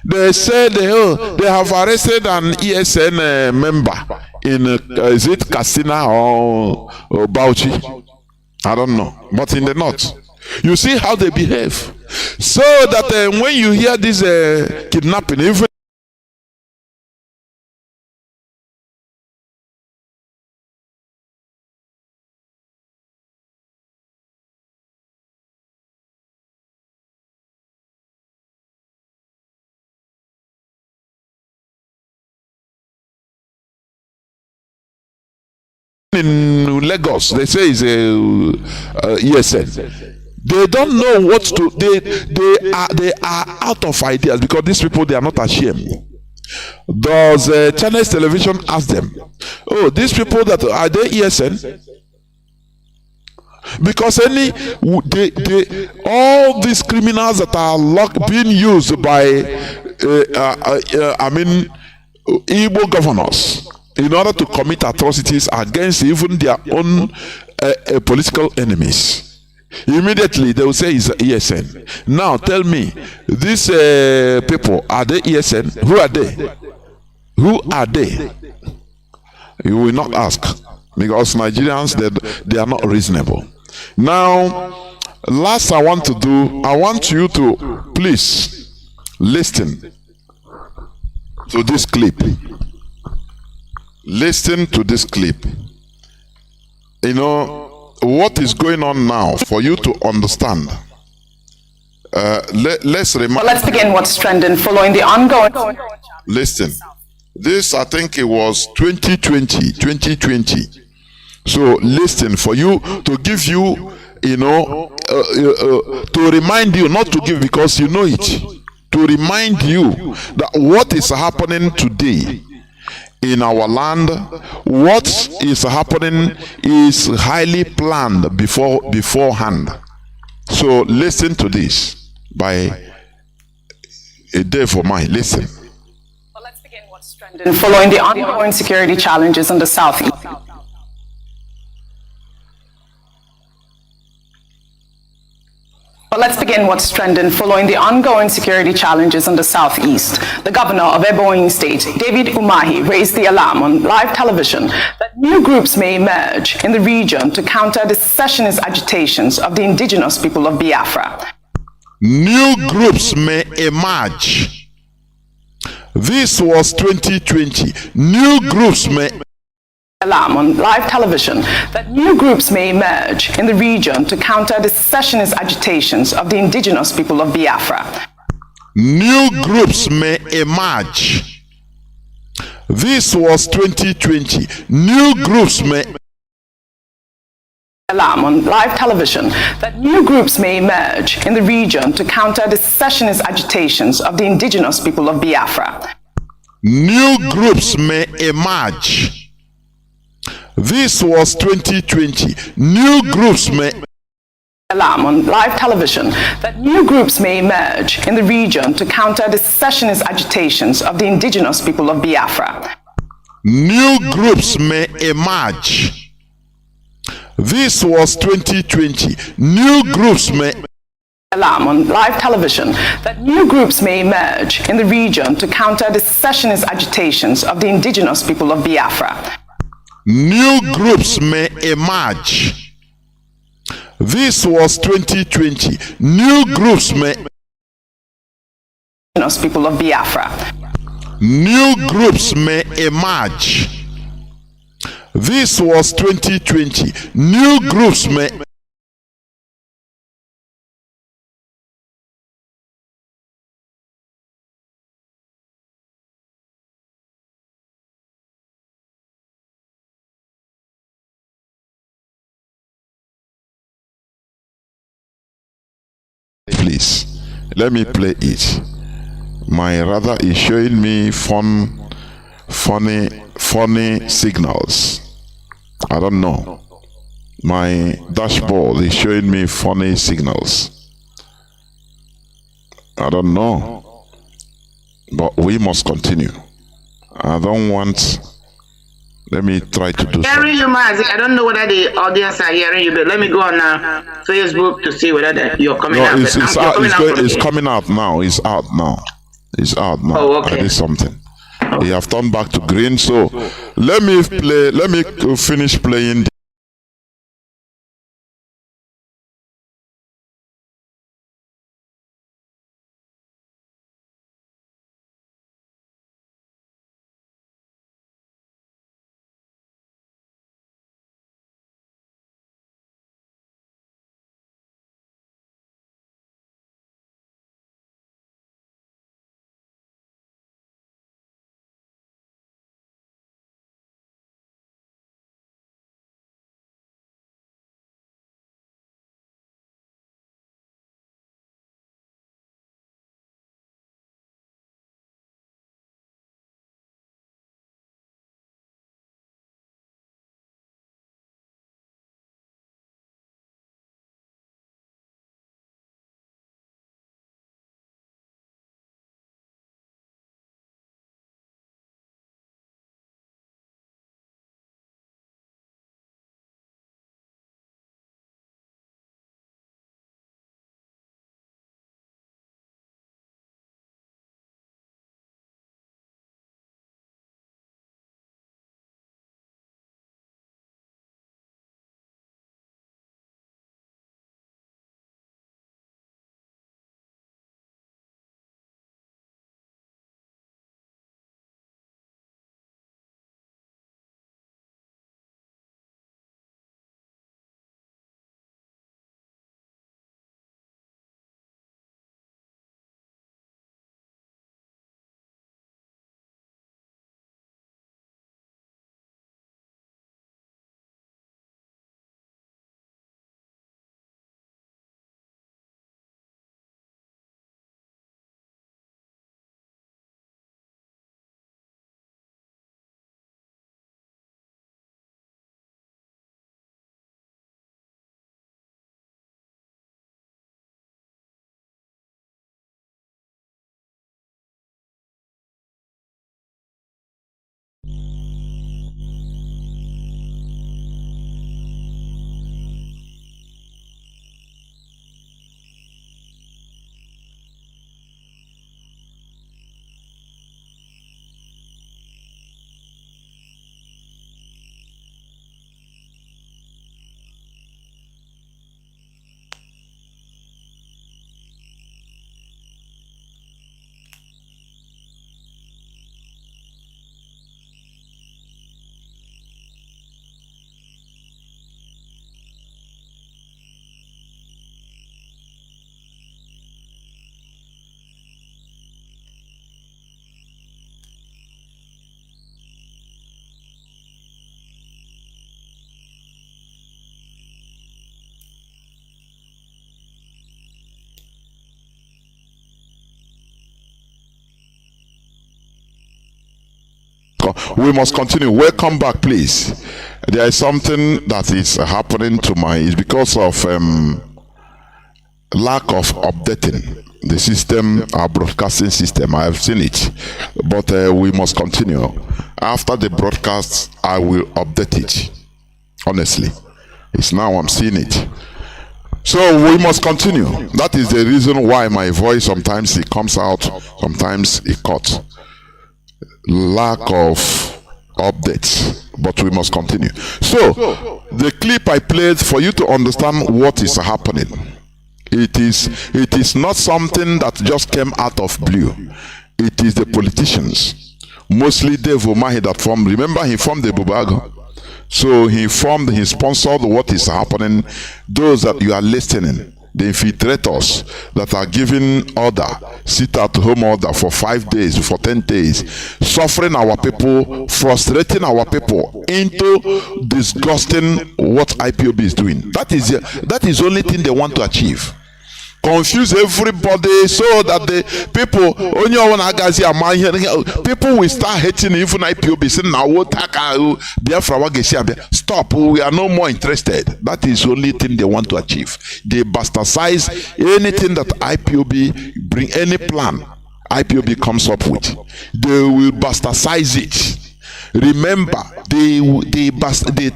They said they have arrested an ESN member in is it Katsina or Bauchi, I don't know. But in the north, you see how they behave. So that when you hear this kidnapping, even in Lagos, they say it's a ESN. They don't know what to. They are out of ideas because these people, they are not ashamed. Does Chinese television ask them, "Oh, these people that are they ESN?" Because all these criminals that are being used by Igbo governors in order to commit atrocities against even their own political enemies. Immediately they will say it's ESN. Now tell me, these people, are they ESN? Who are they? Who are they? You will not ask, because Nigerians, they are not reasonable. Now, last I want you to please listen to this clip. Listen to this clip. You know what is going on now, for you to understand. Let's begin what's trending following the ongoing. Listen, this I think it was 2020. So listen, for you, to give you, to remind you, not to give because you know it, to remind you that what is happening today in our land, what is happening is highly planned beforehand. So listen to this by a day for mine. Listen. Well, let's begin what's trending following the ongoing security challenges in the southeast. But let's begin what's trending following the ongoing security challenges in the southeast. The governor of Ebonyi State, David Umahi, raised the alarm on live television that new groups may emerge in the region to counter the secessionist agitations of the indigenous people of Biafra. New groups may emerge. This was 2020. New groups may alarm on live television that new groups may emerge in the region to counter the secessionist agitations of the indigenous people of Biafra. New groups may emerge. This was 2020. New groups may alarm on live television that new groups may emerge in the region to counter the secessionist agitations of the indigenous people of Biafra. New groups may emerge. This was 2020. New groups may alarm on live television that new groups may emerge in the region to counter the secessionist agitations of the indigenous people of Biafra. New groups may emerge. This was 2020. New groups may alarm on live television that new groups may emerge in the region to counter the secessionist agitations of the indigenous people of Biafra. New groups may emerge. This was 2020. New groups may people of Biafra. New groups may emerge. This was 2020. New groups may please let me play it. My radar is showing me funny signals. I don't know. My dashboard is showing me funny signals. I don't know. But we must continue. I don't want. Let me try to do hearing you, Mazi. I don't know whether the audience are hearing you, but let me go on Facebook to see whether you're coming out. It's coming out now. It's out now. It's out now. Oh, okay. I did something. We have turned back to green. So let me finish playing. we must continue. Welcome back, please. There is something that is happening to it's because of lack of updating the system, our broadcasting system. I have seen it, but we must continue. After the broadcast, I will update it. Honestly, it's now I'm seeing it. So we must continue. That is the reason why my voice sometimes it comes out, sometimes it cuts. Lack of updates, but we must continue. So the clip I played for you to understand what is happening. It is not something that just came out of blue. It is the politicians, mostly Dave Umahi, that formed. Remember, he formed the Bubago. So he sponsored what is happening. Those that you are listening, the infiltrators that are giving order, sit at home order for 5 days, for 10 days, suffering our people, frustrating our people into disgusting what IPOB is doing. That is the only thing they want to achieve. Confuse everybody so that the people will start hating even IPOB, saying now Biafra. Stop, we are no more interested. That is the only thing they want to achieve. They bastardize anything that IPOB bring, any plan IPOB comes up with. They will bastardize it. Remember, they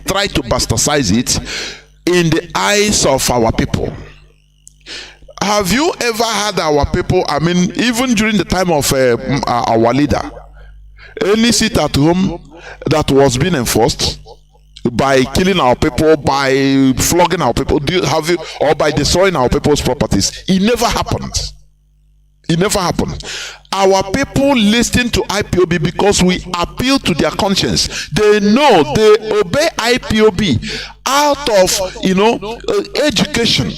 try to bastardize it in the eyes of our people. Have you ever had our people, I mean, even during the time of our leader, any sit at home that was being enforced by killing our people, by flogging our people, or by destroying our people's properties? It never happened. It never happened. Our people listen to IPOB because we appeal to their conscience. They know, they obey IPOB out of, education.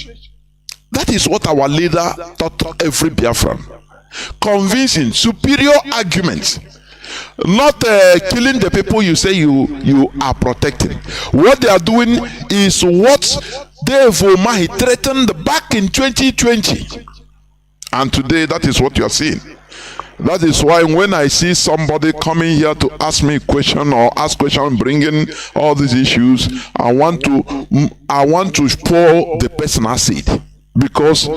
That is what our leader taught every Biafran. Convincing, superior arguments. Not killing the people you say you are protecting. What they are doing is what Dave Umahi threatened back in 2020. And today, that is what you are seeing. That is why when I see somebody coming here to ask me a question or ask question, bringing all these issues, I want to pour the person acid. Because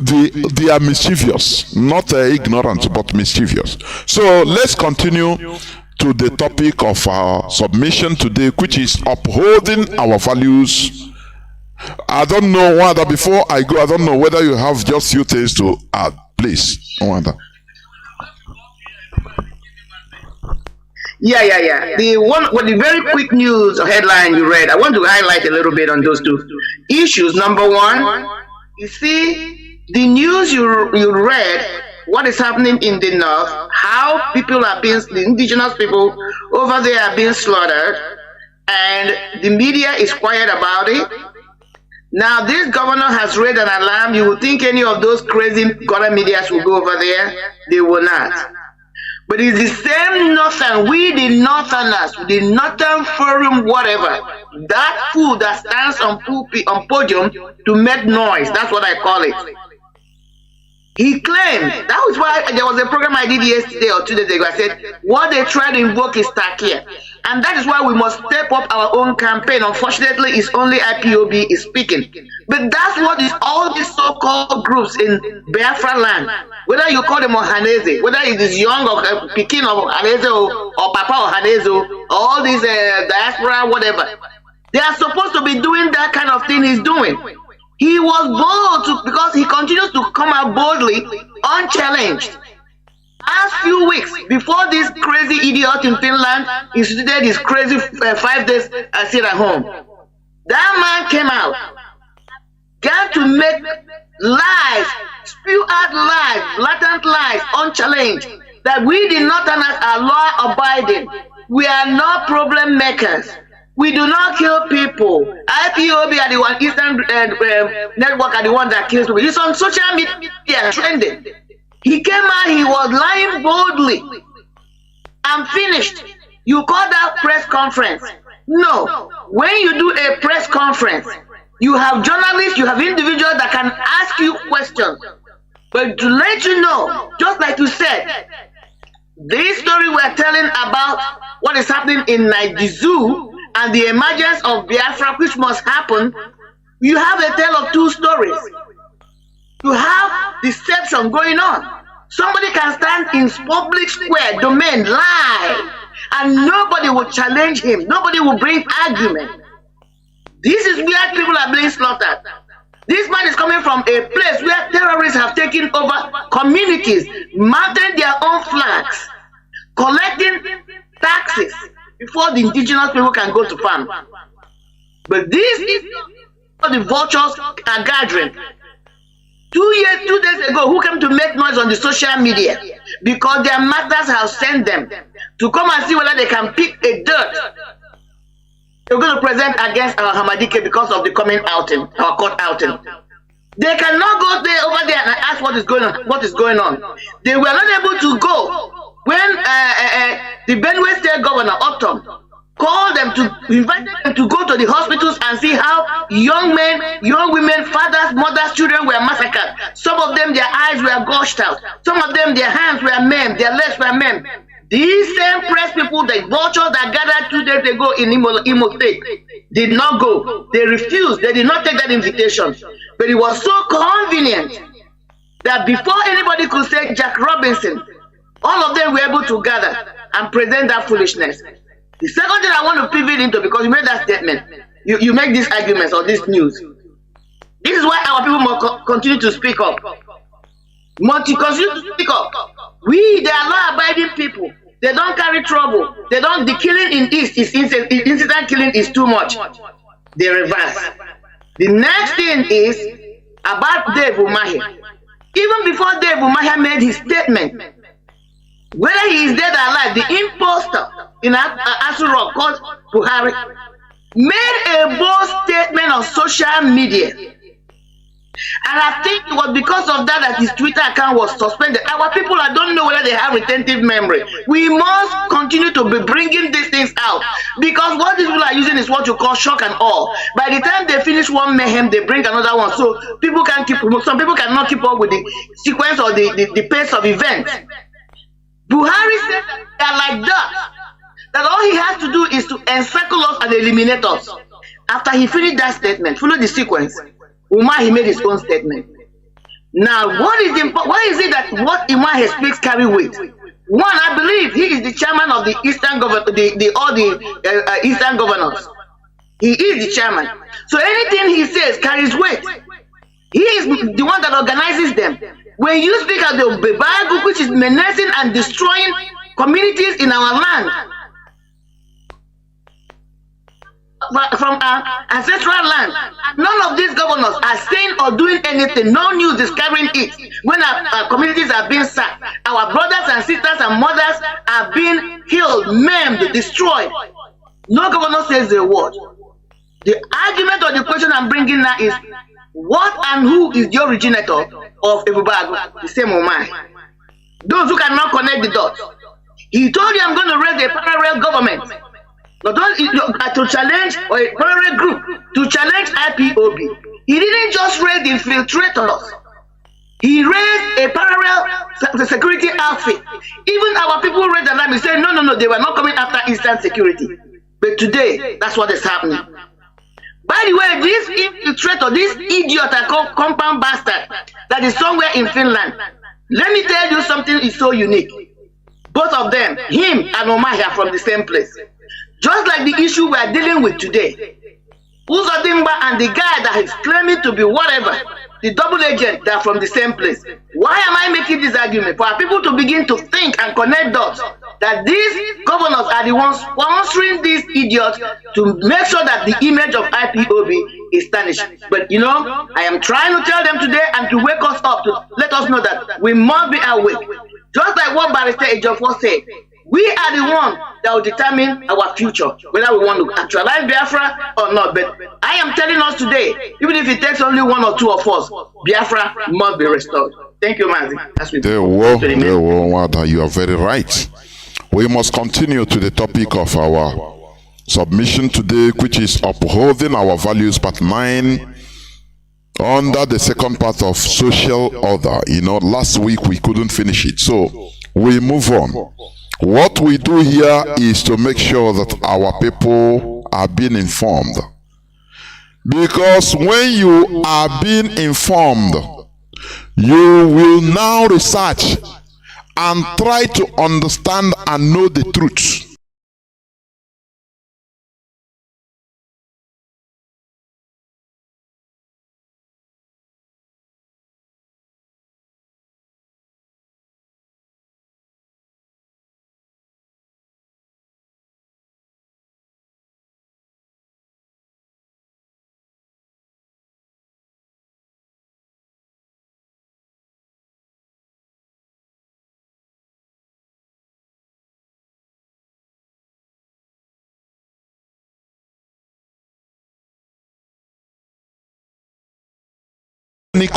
they are mischievous, not ignorant, but mischievous. So let's continue to the topic of our submission today, which is upholding our values. I don't know whether, before I go, I don't know whether you have just few things to add, please. Nwada. Yeah. The very quick news headline you read, I want to highlight a little bit on those two issues. Number one, you see, the news you read, what is happening in the north, how people are being, the indigenous people over there are being slaughtered, and the media is quiet about it. Now, this governor has raised an alarm. You would think any of those crazy government medias will go over there. They will not. But it's the same northern, we the northerners, the northern forum, whatever, that fool that stands on pulpit, on podium to make noise, that's what I call it. He claimed, that was why there was a program I did yesterday or 2 days ago. I said, what they try to invoke is Takia. And that is why we must step up our own campaign. Unfortunately, it's only IPOB is speaking. But that's what is all these so-called groups in Biafra land, whether you call them Ohanese, whether it is young or Pekin or Ohanese or Papa Ohanese, or all these diaspora, whatever. They are supposed to be doing that kind of thing he's doing. He was bold because he continues to come out boldly, unchallenged. Last few weeks, before this crazy idiot in Finland instituted his crazy 5 days sit at home, that man came out, got to make lies, spew out lies, blatant lies, unchallenged, that we the Northerners are law-abiding. We are not problem makers. We do not kill people. IPOB are the one, Eastern Network are the ones that kills people. It's on social media trending. He came out, he was lying boldly. I'm finished. You call that press conference. No. When you do a press conference, you have journalists, you have individuals that can ask you questions. But to let you know, just like you said, This story we're telling about what is happening in Nigeria and the emergence of Biafra, which must happen, you have a tale of two stories. You have deception going on. Somebody can stand in public square domain, lie, and nobody will challenge him. Nobody will bring argument. This is where people are being slaughtered. This man is coming from a place where terrorists have taken over communities, mounted their own flags, collecting taxes before the indigenous people can go to farm. But this is what the vultures are gathering. 2 days ago, who came to make noise on the social media because their masters have sent them to come and see whether they can pick a dirt they're going to present against our Hamadike because of the coming outing, our court outing. They cannot go there over there and ask what is going on. What is going on? They were not able to go when the Benue State Governor Upton called them to invite them to go to the hospitals and see how young men, young women, fathers, mothers, children were massacred. Some of them, their eyes were gushed out. Some of them, their hands were maimed, their legs were maimed. These same press people, the vultures that gathered 2 days ago in Imo State, did not go. They refused. They did not take that invitation. But it was so convenient that before anybody could say Jack Robinson, all of them were able to gather and present that foolishness. The second thing I want to pivot into, because you made that statement, you make these arguments or this news. This is why our people must continue to speak up. Must continue to speak up. They are law-abiding people. They don't carry trouble. They don't. The killing in East is incident killing is too much. They reverse. The next thing is about Dave Umahi. Even before Dave Umahi made his statement, whether he is dead or alive, the imposter in Asurok called Buhari made a bold statement on social media. And I think it was because of that his Twitter account was suspended. Our people, I don't know whether they have retentive memory. We must continue to be bringing these things out, because what these people are using is what you call shock and awe. By the time they finish one mayhem, they bring another one. So people can keep. Some people cannot keep up with the sequence or the pace of events. Buhari said they are like that. That all he has to do is to encircle us and eliminate us. After he finished that statement, follow the sequence. Umahi made his own statement. Now, why is it that what Umahi speaks carry weight? One, I believe he is the chairman of the Eastern Eastern governors. He is the chairman. So anything he says carries weight. He is the one that organizes them. When you speak of the Bible, which is menacing and destroying communities in our land, from our ancestral land, none of these governors are saying or doing anything. No news is carrying it. When our communities are being sacked, our brothers and sisters and mothers are being killed, maimed, destroyed. No governor says a word. The argument or the question I'm bringing now is, what and who is the originator of Ebubago? The same Omai. Those who cannot connect the dots. He told you, I'm going to raise a parallel government. Not only to challenge, or a parallel group to challenge IPOB. He didn't just raise the infiltrators. He raised a parallel security outfit. Even our people raised the alarm and said, no, they were not coming after Eastern security. But today, that's what is happening. By the way, this infiltrator, this idiot I call compound bastard that is somewhere in Finland, let me tell you something is so unique. Both of them, him and Omai, are from the same place. Just like the issue we are dealing with today. Uzodimba and the guy that is claiming to be whatever, the double agent, they are from the same place. Why am I making this argument? For our people to begin to think and connect dots, that these governors are the ones sponsoring these idiots to make sure that the image of IPOB is tarnished. But you know, I am trying to tell them today and to wake us up, to let us know that we must be awake. Just like what Barrister Ejiofor said, we are the ones that will determine our future, whether we want to actualize Biafra or not. But I am telling us today, even if it takes only one or two of us, Biafra must be restored. Thank you, Mazi. You are very right. We must continue to the topic of our submission today, which is upholding our values, part 9, under the second part of social order. You know, last week we couldn't finish it. So we move on. What we do here is to make sure that our people are being informed. Because when you are being informed, you will now research and try to understand and know the truth.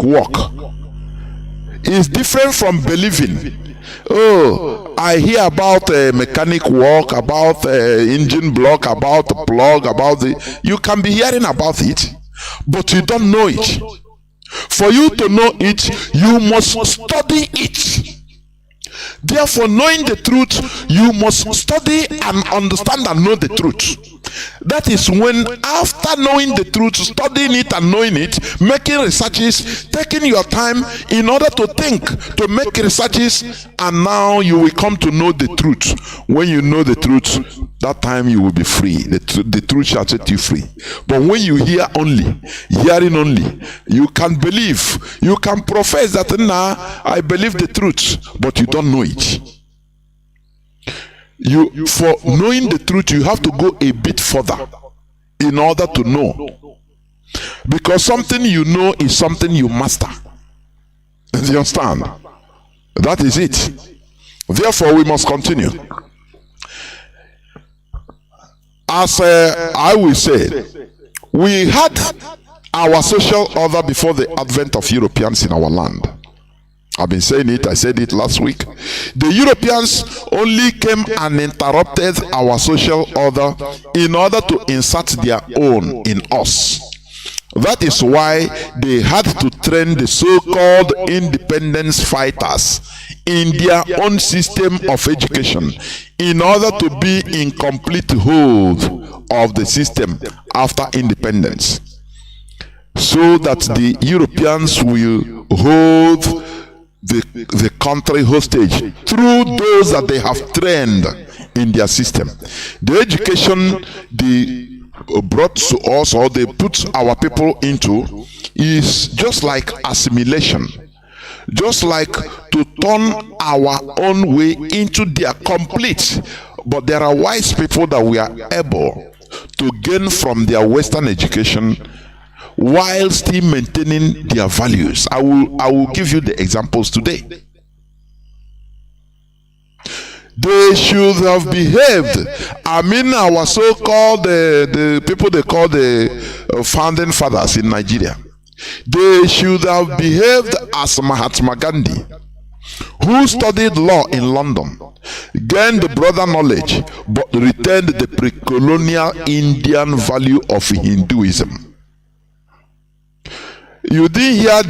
Work is different from believing. Oh, I hear about mechanic work, about engine block, about the plug, about the. You can be hearing about it, but you don't know it. For you to know it, you must study it. Therefore, knowing the truth, you must study and understand and know the truth. That is when, after knowing the truth, studying it and knowing it, making researches, taking your time in order to think, to make researches, and now you will come to know the truth. When you know the truth, that time you will be free. The truth shall set you free. But when you hear only, hearing only, you can believe, you can profess that, nah, I believe the truth, but you don't know it. For knowing the truth, you have to go a bit further in order to know. Because something you know is something you master. Do you understand? That is it. Therefore, we must continue. As I will say, we had our social order before the advent of Europeans in our land. I've been saying it, I said it last week. The Europeans only came and interrupted our social order in order to insert their own in us. That is why they had to train the so-called independence fighters in their own system of education in order to be in complete hold of the system after independence, so that the Europeans will hold the country hostage through those that they have trained in their system. The education they brought to us, or they put our people into, is just like assimilation, just like to turn our own way into their complete. But there are wise people that we are able to gain from their Western education while still maintaining their values. I will give you the examples today. They should have behaved. I mean, our so-called the people they call the founding fathers in Nigeria. They should have behaved as Mahatma Gandhi, who studied law in London, gained the broader knowledge, but retained the pre-colonial Indian value of Hinduism. You didn't hear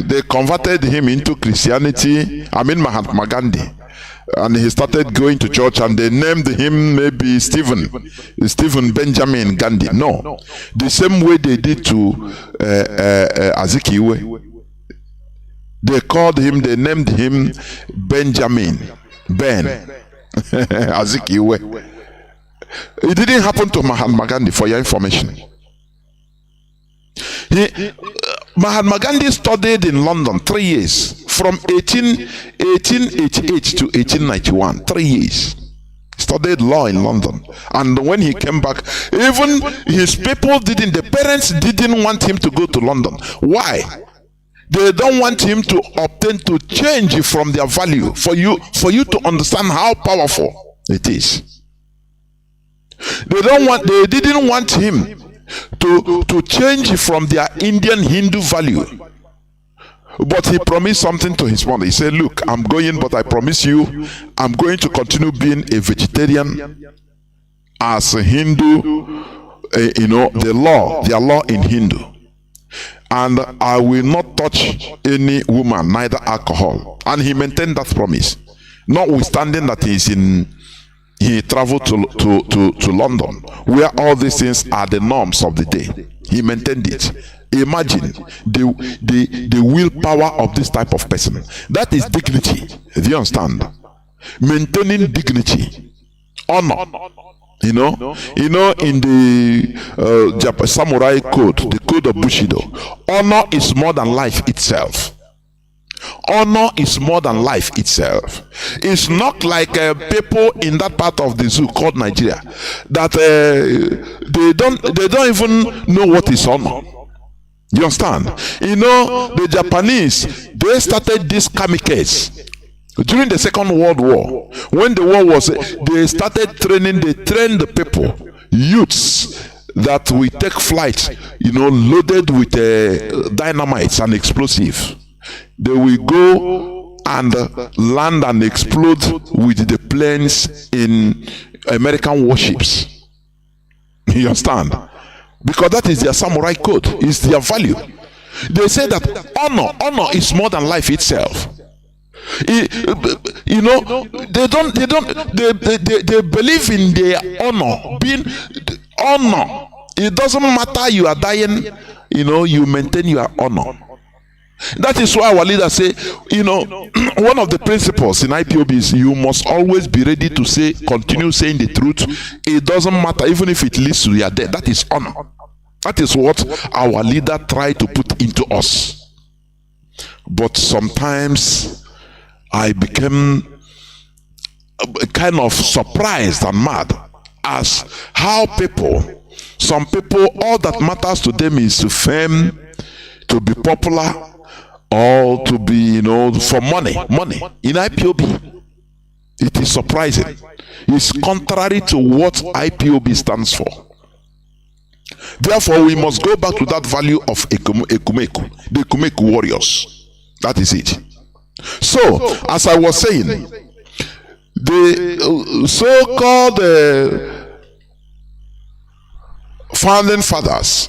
they converted him into Christianity. I mean, Mahatma Gandhi. And he started going to church, and they named him maybe Stephen Benjamin Gandhi. No. The same way they did to Azikiwe. They called him, they named him Benjamin. Ben. Azikiwe. It didn't happen to Mahatma Gandhi, for your information. Mahatma Gandhi studied in London 3 years, from 1888 to 1891. 3 years. Studied law in London. And when he came back, even his people the parents didn't want him to go to London. Why? They don't want him to obtain, to change from their value, for you to understand how powerful it is. They didn't want him to change from their Indian Hindu value. But he promised something to his mother. He said, look, I'm going, but I promise you, I'm going to continue being a vegetarian as a Hindu, their law in Hindu. and I will not touch any woman, neither alcohol. And he maintained that promise, notwithstanding that he traveled to London, where all these things are the norms of the day. He maintained it. Imagine the willpower of this type of person. That is dignity. Do you understand? Maintaining dignity, honor. In the samurai code, the code of Bushido, honor is more than life itself. Honor is more than life itself. It's not like people in that part of the zoo called Nigeria that they don't even know what is honor. You understand? The Japanese, they started this kamikaze during the Second World War. When the war was, they started training. They trained the people, youths, that will take flight, loaded with dynamites and explosives. They will go and land and explode with the planes in American warships. You understand? Because that is their samurai code, is their value. They say that honor is more than life itself. They believe in their honor, being honor. It doesn't matter you are dying, you maintain your honor. That is why our leaders say, one of the principles in IPOB is you must always be ready to continue saying the truth. It doesn't matter, even if it leads to your death. That is honor. That is what our leader tried to put into us. But sometimes I became kind of surprised and mad as how some people, all that matters to them is to fame, to be popular, or to be, for money in IPOB. It is surprising. It's contrary to what IPOB stands for. Therefore, we must go back to that value of the Ekumeku warriors. That is it. So, as I was saying, the so-called founding fathers,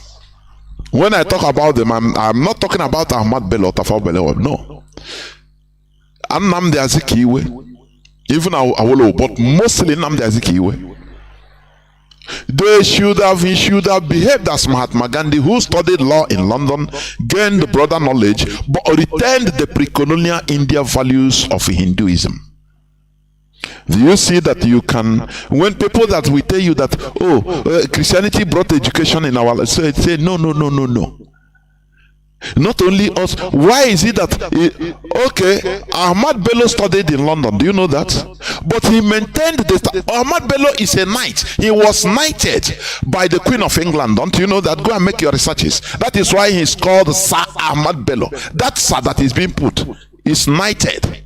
when I talk about them, I'm not talking about Ahmad Bello, Tafawa Balewa, no. Nnamdi Azikiwe, even Awolowo, but mostly Nnamdi Azikiwe. He should have behaved as Mahatma Gandhi, who studied law in London, gained broader knowledge, but retained the pre-colonial India values of Hinduism. Do you see that you can, when people that will tell you that, Christianity brought education in our life, so say, no. Not only us. Why is it that Ahmad Bello studied in London? Do you know that? But he maintained Ahmad Bello is a knight. He was knighted by the Queen of England. Don't you know that? Go and make your researches. That is why he's called Sir Ahmad Bello. That Sir that is being put is knighted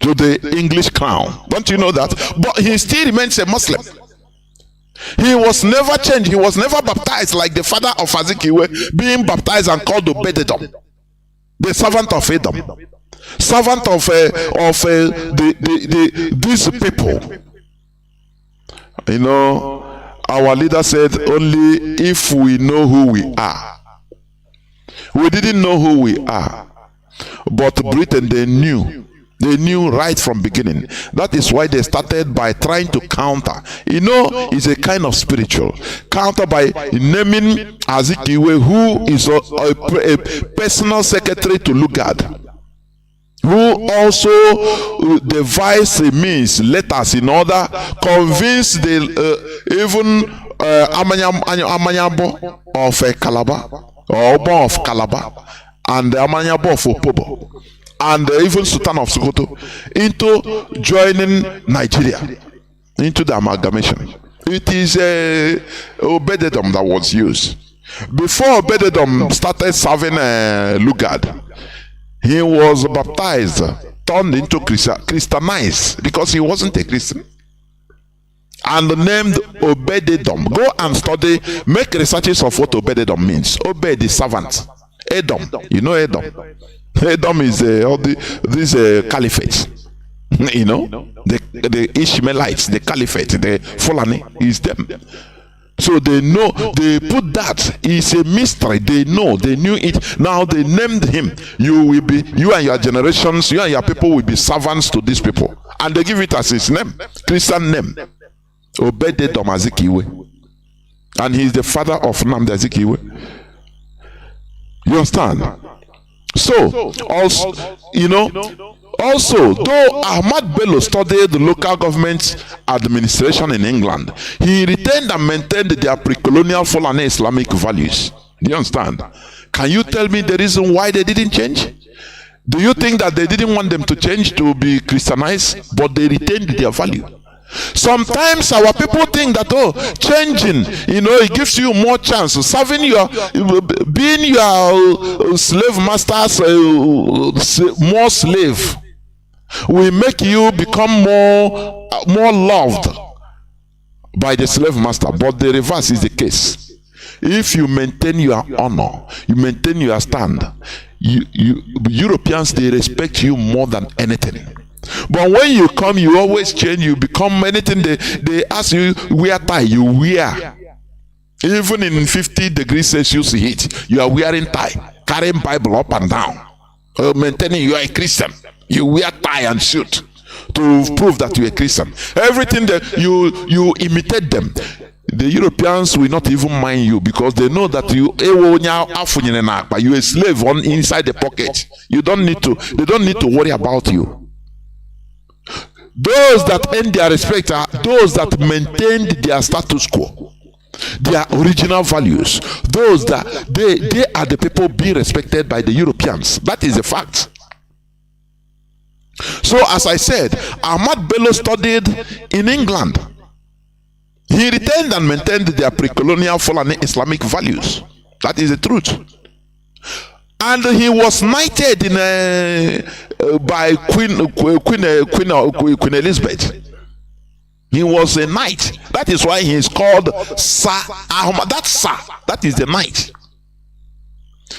to the English crown. Don't you know that? But he still remains a Muslim. He was never changed. He was never baptized like the father of Azikiwe, being baptized and called Obededom, the servant of Edom, servant of these people. Our leader said, only if we know who we are. We didn't know who we are, but Britain, they knew. They knew right from beginning. That is why they started by trying to counter. It's a kind of spiritual counter by naming Azikiwe, who is a personal secretary to Lugard, who also devised a means, letters in order, convince the even Amanyabo of Calabar, or Oba of Calabar, and the Amanyabo of Opobo, and even Sultan of Sokoto, into joining Nigeria, into the amalgamation. It is Obededom that was used. Before Obededom started serving Lugard, he was baptized, turned into Christianized, because he wasn't a Christian, and named Obededom. Go and study, make researches of what Obededom means. Obed is servant. Edom, Edom. Edom is all these caliphates, the Ishmaelites, the caliphate, the Fulani is them. So they know, they put that. It's a mystery. They know, they knew it. Now they named him. You will be, you and your generations, you and your people will be servants to these people. And they give it as his name, Christian name. Obede Domazikiwe. And he's the father of Nnamdi Azikiwe. You understand? So, also, you know, also, though Ahmad Bello studied the local government administration in England, he retained and maintained their pre-colonial Fulani Islamic values. Do you understand? Can you tell me the reason why they didn't change? Do you think that they didn't want them to change to be Christianized, but they retained their value? Sometimes our people think that, oh, changing, you know, it gives you more chance. Serving your, being your slave masters, more slave, will make you become more loved by the slave master. But the reverse is the case. If you maintain your honor, you maintain your stand, Europeans, they respect you more than anything. But when you come, you always change. You become anything. They ask you wear tie, you wear. Even in 50 degrees Celsius heat, you are wearing tie, carrying Bible up and down, maintaining you are a Christian. You wear tie and suit to prove that you are a Christian. Everything that you imitate them. The Europeans will not even mind you because they know that you a slave on inside the pocket. You don't need to. They don't need to worry about you. Those that earn their respect are those that maintained their status quo, their original values. Those that they are the people being respected by the Europeans. That is a fact. So as I said, Ahmad Bello studied in England. He retained and maintained their pre-colonial Fulani Islamic values. That is the truth. And he was knighted by Queen Elizabeth. He was a knight. That is why he is called Sir Ahmad. That's Sir. That is the knight.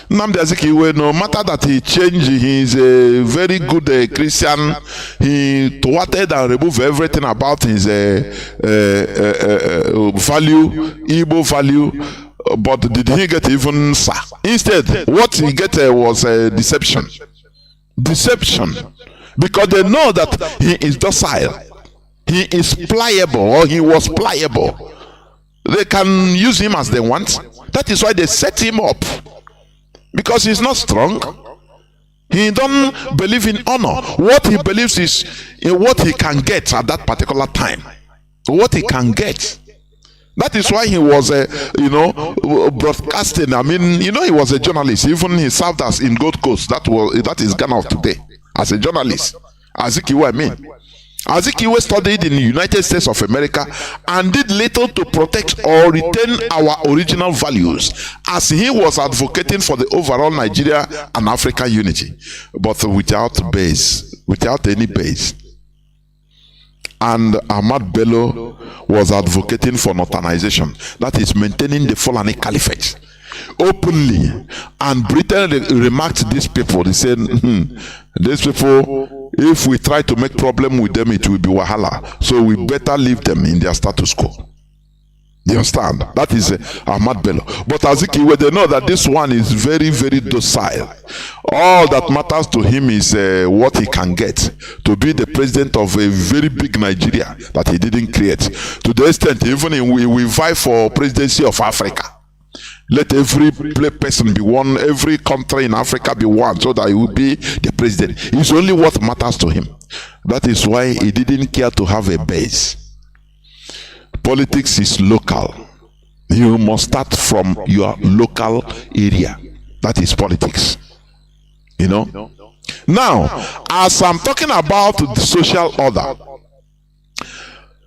Nnamdi Azikiwe, no matter that he changed, he is a very good Christian. He thwarted and removed everything about his value, Igbo value. But did he get even Sir? Instead, what he get was a deception. Deception. Because they know that he is docile. He is pliable, or he was pliable. They can use him as they want. That is why they set him up. Because he's not strong. He don't believe in honor. What he believes is in what he can get at that particular time. What he can get. That is why he was, broadcasting. I mean, he was a journalist. Even he served as in Gold Coast. That is Ghana of today. As a journalist. Azikiwe, I mean. Azikiwe studied in the United States of America and did little to protect or retain our original values, as he was advocating for the overall Nigeria and African unity, but without any base. And Ahmad Bello was advocating for northernization, that is maintaining the Fulani Caliphate openly. And Britain remarked these people. They said, these people, if we try to make problem with them, it will be wahala. So we better leave them in their status quo. You understand? That is Ahmad Bello. But Azikiwe, they know that this one is very, very docile. All that matters to him is what he can get to be the president of a very big Nigeria that he didn't create. To the extent, even we vie for presidency of Africa. Let every person be one, every country in Africa be one, so that he will be the president. It's only what matters to him. That is why he didn't care to have a base. Politics is local. You must start from your local area. That is politics. Now, as I'm talking about the social order,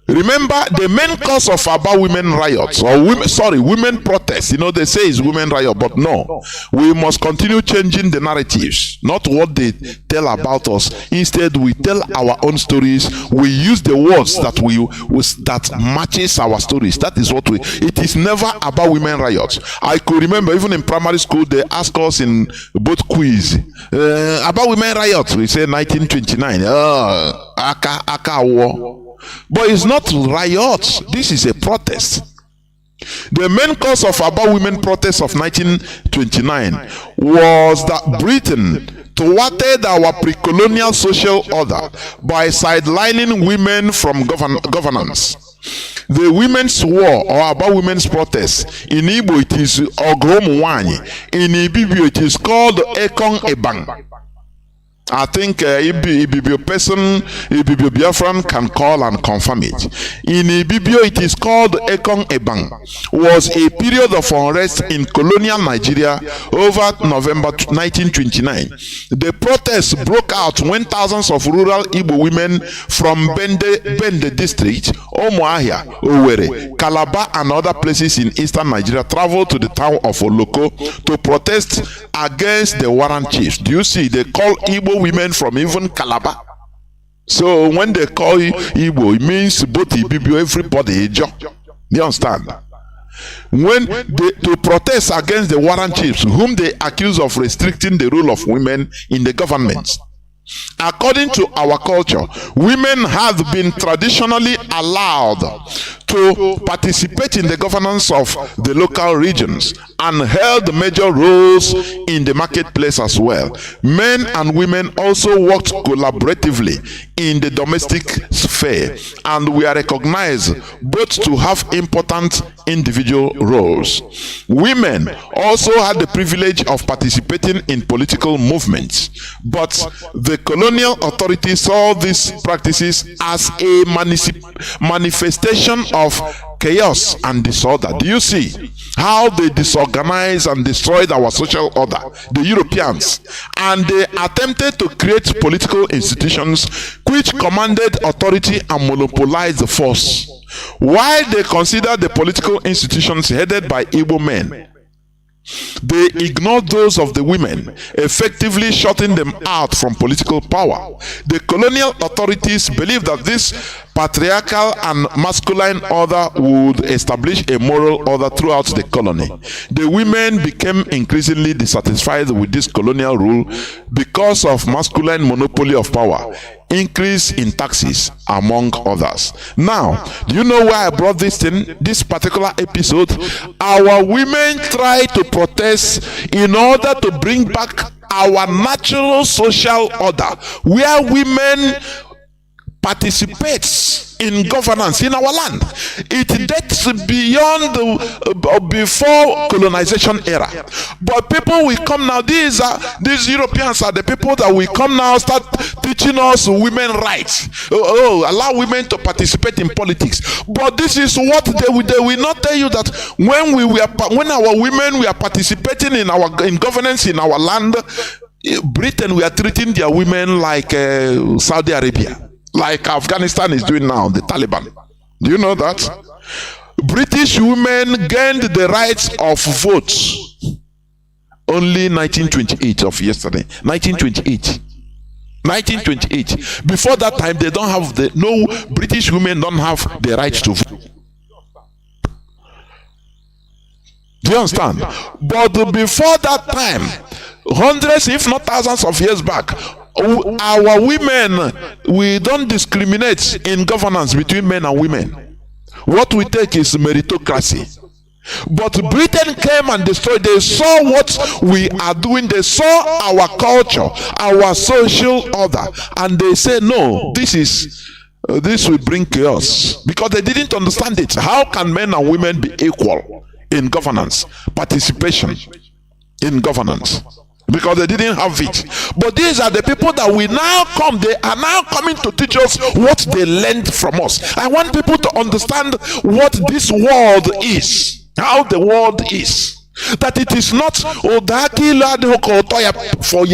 remember the main cause of about women riots or women protests. They say it's women riot, but no, we must continue changing the narratives, not what they tell about us. Instead, we tell our own stories. We use the words that matches our stories. That is what it is never about women riots. I could remember even in primary school, they asked us in both quiz about women riots. We say 1929. Aka war. But it's not riots. This is a protest. The main cause of Aba women protests of 1929 was that Britain thwarted our pre-colonial social order by sidelining women from governance. The women's war or Aba women's protest, in Igbo it is Ogrom Wanyi, in Ibibio it is called Ekong Ebang. I think Ibibio Biafran can call and confirm it. In Ibibio, it is called Ekong Ebang. Was a period of unrest in colonial Nigeria over November 1929. The protests broke out when thousands of rural Igbo women from Bende district, Omoahia, Owerri, Calabar, and other places in eastern Nigeria traveled to the town of Oloko to protest against the warrant chiefs. Do you see? They call Igbo women from even Calabar. So when they call Igbo, it means both Ibibio, everybody. Do you understand? When to protest against the warrant chiefs, whom they accuse of restricting the role of women in the government. According to our culture, women have been traditionally allowed to participate in the governance of the local regions and held major roles in the marketplace as well. Men and women also worked collaboratively in the domestic sphere, and we are recognized both to have important individual roles. Women also had the privilege of participating in political movements, but the colonial authorities saw these practices as a manifestation of chaos and disorder. Do you see how they disorganized and destroyed our social order, the Europeans? And they attempted to create political institutions which commanded authority and monopolized the force. While they considered the political institutions headed by Igbo men, they ignored those of the women, effectively shutting them out from political power. The colonial authorities believed that this patriarchal and masculine order would establish a moral order throughout the colony. The women became increasingly dissatisfied with this colonial rule because of masculine monopoly of power, increase in taxes, among others. Now, do you know why I brought this in this particular episode? Our women try to protest in order to bring back our natural social order, where women participates in governance in our land. It dates beyond the before colonization era. But people will come now, these Europeans are the people that will come now start teaching us women rights. Allow women to participate in politics. But this is what they will not tell you, that when our women were participating in governance in our land, Britain were treating their women like Saudi Arabia, like Afghanistan is doing now, the Taliban. Do you know that? British women gained the rights of vote only 1928 of yesterday. 1928. Before that time, they don't have no British women don't have the right to vote. Do you understand? But before that time, hundreds, if not thousands of years back, our women, we don't discriminate in governance between men and women. What we take is meritocracy. But Britain came and destroyed. They saw what we are doing. They saw our culture, our social order, and they say, no, this will bring chaos, because they didn't understand it. How can men and women be equal in governance, participation in governance? Because they didn't have it. But these are the people that we now come. They are now coming to teach us what they learned from us. I want people to understand what this world is, how the world is. That it is not for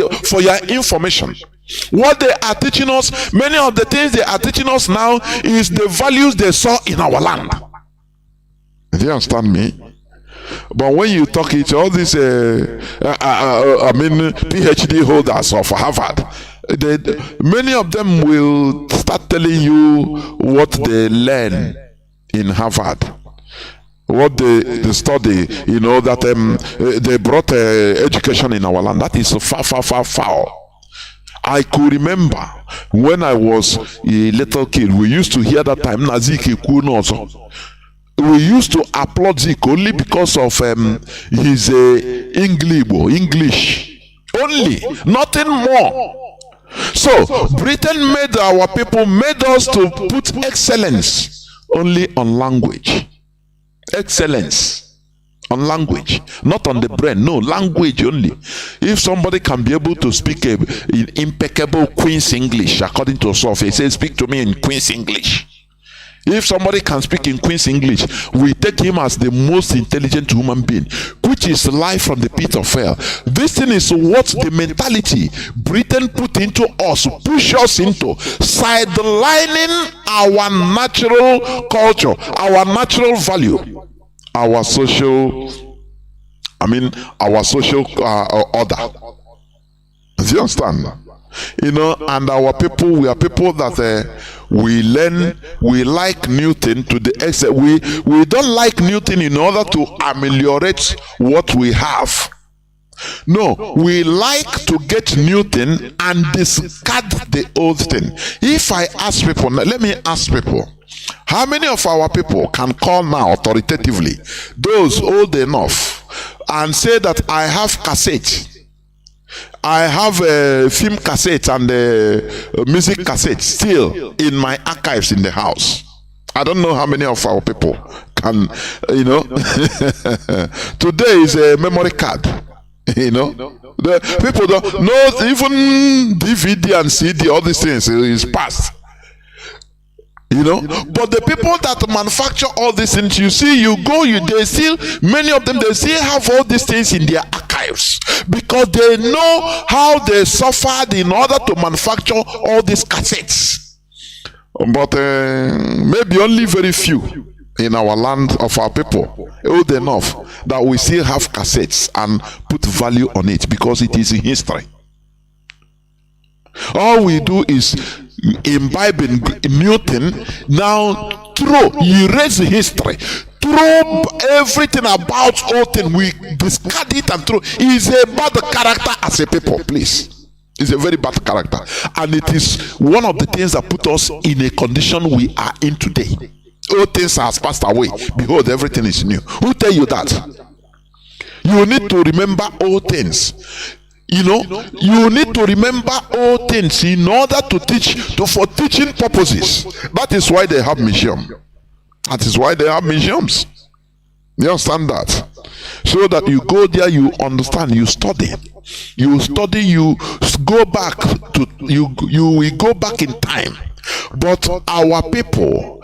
your information. What they are teaching us, many of the things they are teaching us now, is the values they saw in our land. Do you understand me? But when you talk it, all these PhD holders of Harvard, many of them will start telling you what they learn in Harvard, what they study, that they brought education in our land. That is far. I could remember when I was a little kid, we used to hear that time Nazi Kikuno also. we used to applaud Zik only because of his English. Only, nothing more. So Britain made our people, made us to put excellence only on language. Excellence on language, not on the brain. No, language only. If somebody can be able to speak in impeccable Queen's English, according to Sof, he says, speak to me in Queen's English. If somebody can speak in Queen's English, we take him as the most intelligent human being, which is life from the pit of hell. This thing is what the mentality Britain put into us, push us into, sidelining our natural culture, our natural value, our social order. Do you understand? You know, and our people, we are people that we learn, we like new thing to the extent we don't like new thing in order to ameliorate what we have. No, we like to get new thing and discard the old thing. If I ask people, let me ask people, how many of our people can call now authoritatively those old enough and say that I have cassette, I have a film cassette and a music cassette still in my archives in the house? I don't know how many of our people can, you know. Today is a memory card, you know. The people don't know, even DVD and CD, all these things is past. You know, but the people that manufacture all these things, you see, they still, many of them, they still have all these things in their archives because they know how they suffered in order to manufacture all these cassettes. But maybe only very few in our land of our people old enough that we still have cassettes and put value on it because it is in history. All we do is imbibe in Newton, now erase history, throw everything about old thing, we discard it and throw. It's a bad character as a people, please. It's a very bad character, and it is one of the things that put us in a condition we are in today. Old things has passed away, behold, everything is new. Who tell you that? You need to remember old things. You know, you need to remember all things in order to teach, for teaching purposes. That is why they have museums. That is why they have museums. You understand that? So that you go there, you understand, you study. You study, you go back to, you will go back in time. But our people,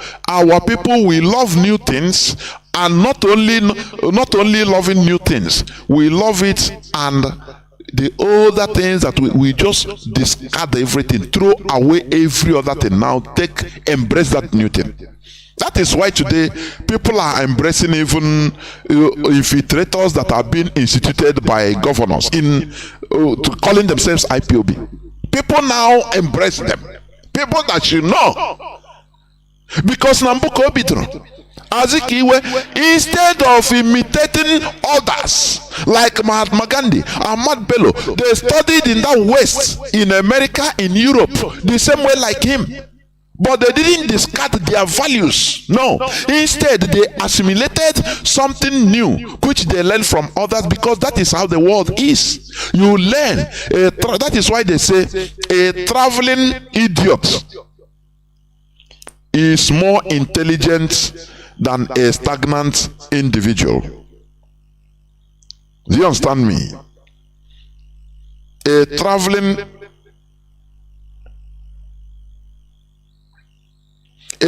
we love new things, and not only loving new things, we love it, and the older things that we just discard everything, throw away every other thing, now embrace that new thing. That is why today people are embracing even infiltrators that are being instituted by governors calling themselves IPOB. People now embrace them. People that you know, because Nambuko Obitro, Azikiwe, instead of imitating others like Mahatma Gandhi, Ahmad Bello, they studied in that West, in America, in Europe, the same way like him. But they didn't discard their values. No. Instead, they assimilated something new, which they learned from others, because that is how the world is. You learn. That is why they say a traveling idiot is more intelligent than a stagnant individual. Do you understand me? A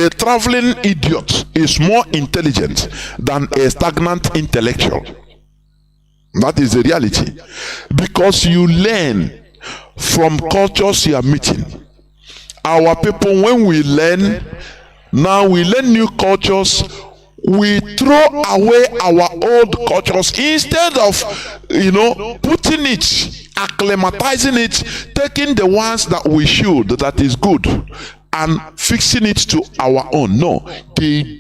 traveling idiot is more intelligent than a stagnant intellectual. That is the reality. Because you learn from cultures you are meeting. Our people, when we learn, now we learn new cultures, we throw away our old cultures instead of, putting it, acclimatizing it, taking the ones that we should, that is good, and fixing it to our own. No, they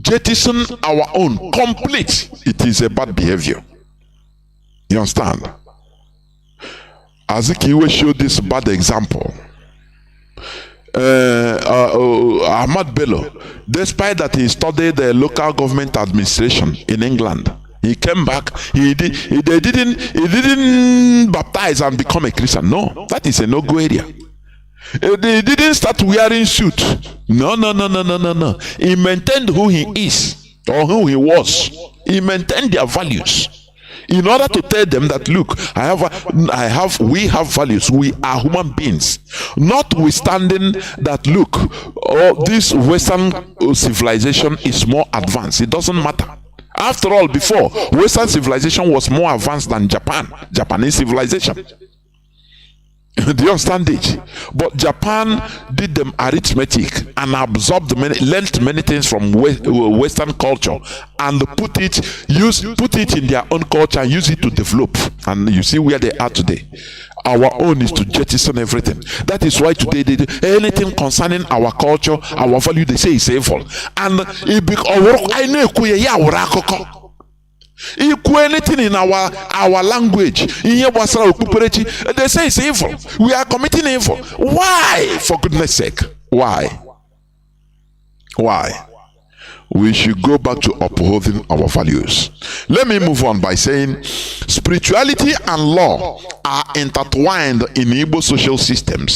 jettison our own complete. It is a bad behavior. You understand? Azikiwe showed this bad example. Ahmad Bello, despite that he studied the local government administration in England, he came back. He didn't baptize and become a Christian. No, that is a no-go area. They didn't start wearing suit. No. He maintained who he is or who he was. He maintained their values in order to tell them that, look, we have values. We are human beings. Notwithstanding that, look, this Western civilization is more advanced. It doesn't matter. After all, before, Western civilization was more advanced than Japanese civilization. Do you understand it? But Japan did them arithmetic and absorbed learned many things from Western culture and put it in their own culture and use it to develop. And you see where they are today. Our own is to jettison everything. That is why today anything concerning our culture, our value, they say is evil. And anything in our language, they say it's evil. We are committing evil. Why? For goodness sake. Why? We should go back to upholding our values. Let me move on by saying spirituality and law are intertwined in Igbo social system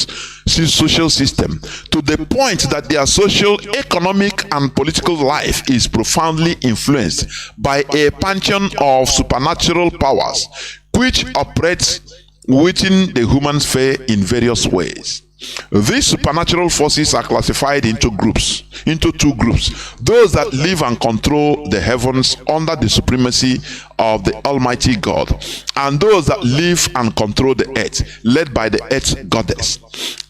to the point that their social, economic, and political life is profoundly influenced by a pantheon of supernatural powers which operates within the human sphere in various ways. These supernatural forces are classified into two groups. Those that live and control the heavens under the supremacy of the Almighty God, and those that live and control the earth, led by the earth goddess.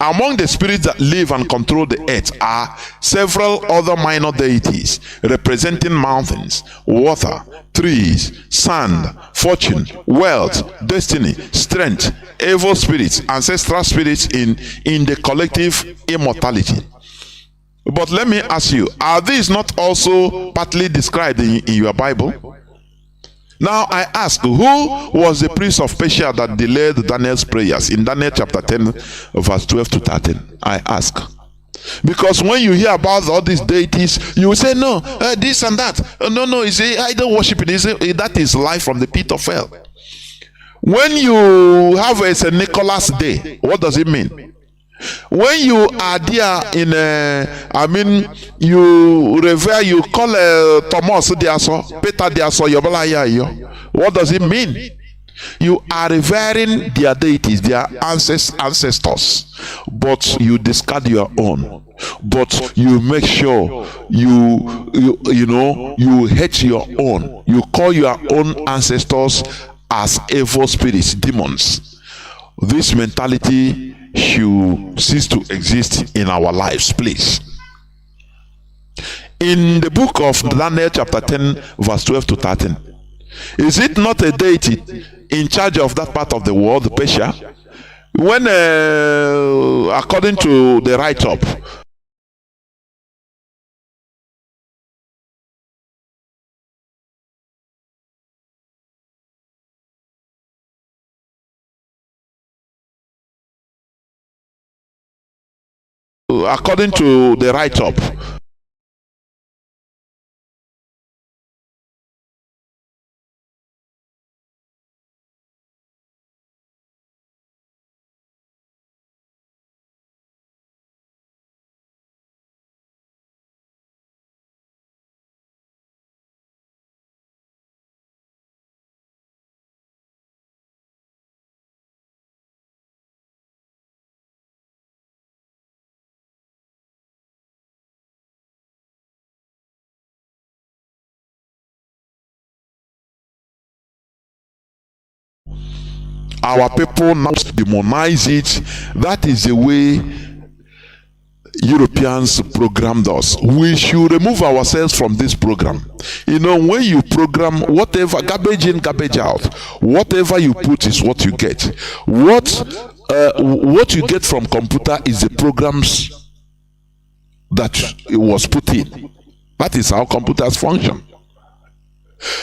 Among the spirits that live and control the earth are several other minor deities representing mountains, water, trees, sand, fortune, wealth, destiny, strength, evil spirits, ancestral spirits in the collective immortality. But let me ask you, are these not also partly described in your Bible? Now I ask, who was the prince of Persia that delayed Daniel's prayers in Daniel chapter 10 verse 12 to 13? I ask. Because when you hear about all these deities, you will say, no, this and that. No, you say, I don't worship it. That is life from the pit of hell. When you have a St. Nicholas Day, what does it mean? When you are there in you revere, you call Thomas Diaso, Peter Diaso, what does it mean? You are revering their deities, their ancestors, but you discard your own. But you make sure you hate your own. You call your own ancestors as evil spirits, demons. This mentality should cease to exist in our lives, please. In the book of Daniel chapter 10 verse 12 to 13, is it not a deity in charge of that part of the world, Persia? When according to the write-up, our people now demonize it. That is the way Europeans programmed us. We should remove ourselves from this program. When you program, whatever, garbage in, garbage out, whatever you put is what you get. What you get from computer is the programs that it was put in. That is how computers function.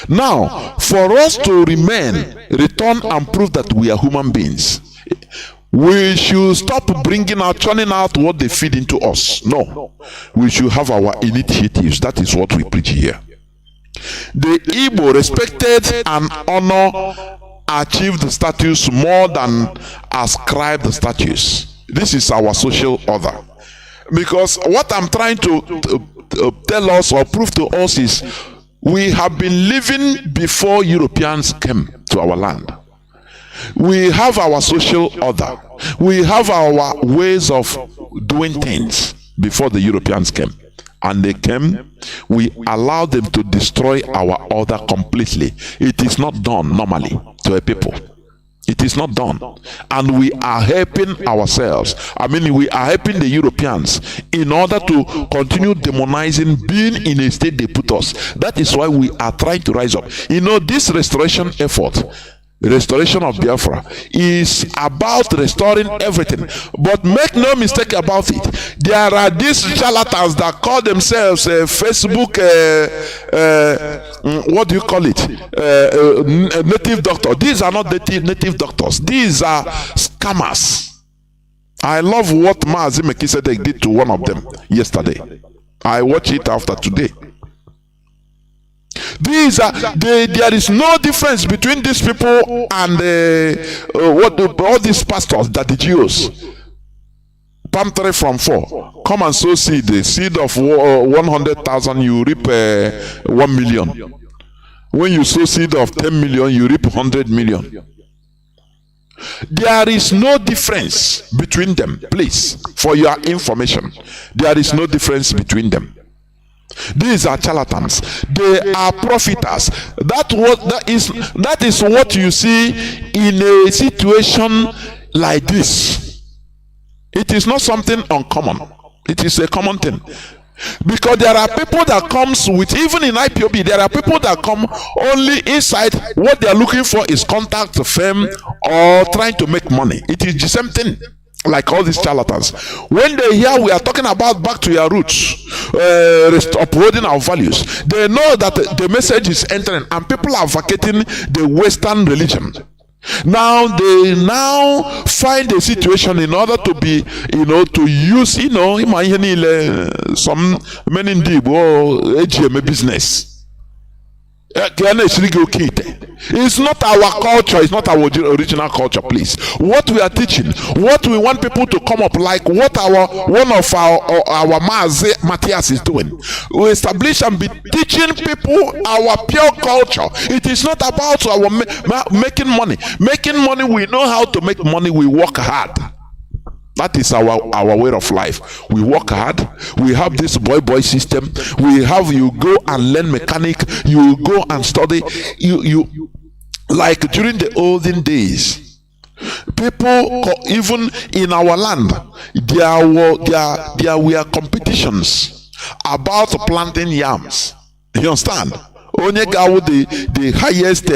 Now, for us to return and prove that we are human beings, We should stop churning out what they feed into us. No. We should have our initiatives. That is what we preach here. The Igbo respected and honor achieved the status more than ascribed the status. This is our social order. Because what I'm trying to tell us or prove to us is we have been living before Europeans came to our land. We have our social order. We have our ways of doing things before the Europeans came. And they came, we allowed them to destroy our order completely. It is not done normally to a people. It is not done. And we are helping ourselves. I mean, we are helping the Europeans in order to continue demonizing being in a state they put us. That is why we are trying to rise up. You know, this restoration effort, restoration of Biafra, is about restoring everything. But make no mistake about it, there are these charlatans that call themselves Facebook what do you call it, native doctor. These are not native doctors. These are scammers. I love what Mazi did to one of them yesterday. I watched it after today. These are there is no difference between these people and all these pastors that the Jews. Palm 3 from 4. Come and sow seed. The seed of 100,000, you reap 1 million. When you sow seed of 10 million, you reap 100 million. There is no difference between them. Please, for your information, there is no difference between them. These are charlatans. They are profiters. That is what you see in a situation like this. It is not something uncommon. It is a common thing. Because there are people that comes with, even in IPOB, there are people that come only inside. What they are looking for is contact, fame, or trying to make money. It is the same thing. Like all these charlatans, when they hear we are talking about back to your roots, upholding our values, they know that the message is entering, and people are vacating the Western religion. Now they find a situation in order to be, to use, some men in the AGM business. It's not our culture, it's not our original culture, please. What we are teaching, what we want people to come up, like what one of our Mazi Matthias is doing. We establish and be teaching people our pure culture. It is not about our making money. Making money, we know how to make money, we work hard. That is our way of life. We work hard. We have this boy system. We have, you go and learn mechanic. You go and study. You like during the olden days, people, even in our land, there were competitions about planting yams. You understand? Onyega with the highest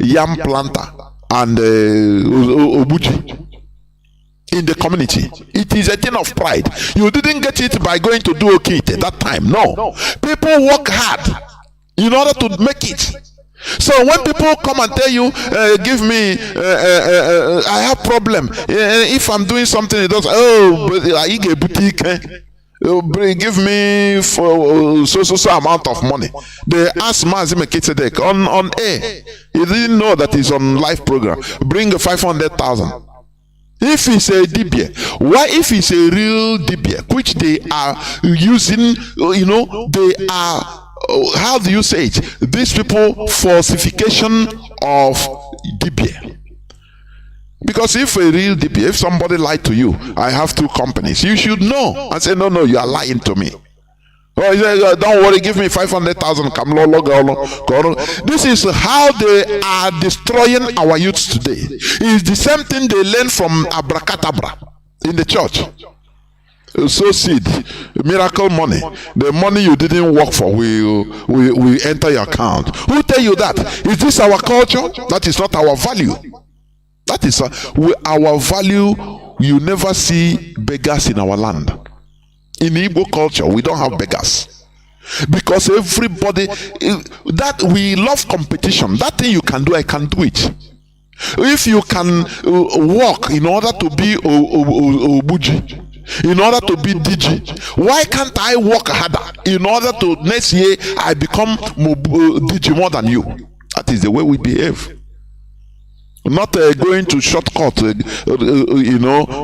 yam planter and Obuji in the community. It is a thing of pride. You didn't get it by going to do okay at that time. No. People work hard in order to make it. So when people come and tell you, give me, I have problem. If I'm doing something, it does. But I get boutique. Give me for so amount of money. They asked Mazi Mekitzedek on air. He didn't know that he's on live program. Bring 500,000. If it's a dibia, why if it's a real dibia, which they are using, they are, how do you say it? These people falsification of dibia. Because if a real dibia, if somebody lied to you, I have 2 companies, you should know and say, no, you are lying to me. Oh, don't worry, give me 500,000. This is how they are destroying our youths today. It's the same thing they learn from abracadabra in the church. Sow seed, miracle money. The money you didn't work for will enter your account. Who tell you that? Is this our culture? That is not our value. That is our value. You never see beggars in our land. In Igbo culture, we don't have beggars. Because everybody, that we love competition. That thing you can do, I can do it. If you can walk in order to be Obuji, in order to be DG, why can't I work harder in order to next year I become DG more than you? That is the way we behave. Not going to shortcut,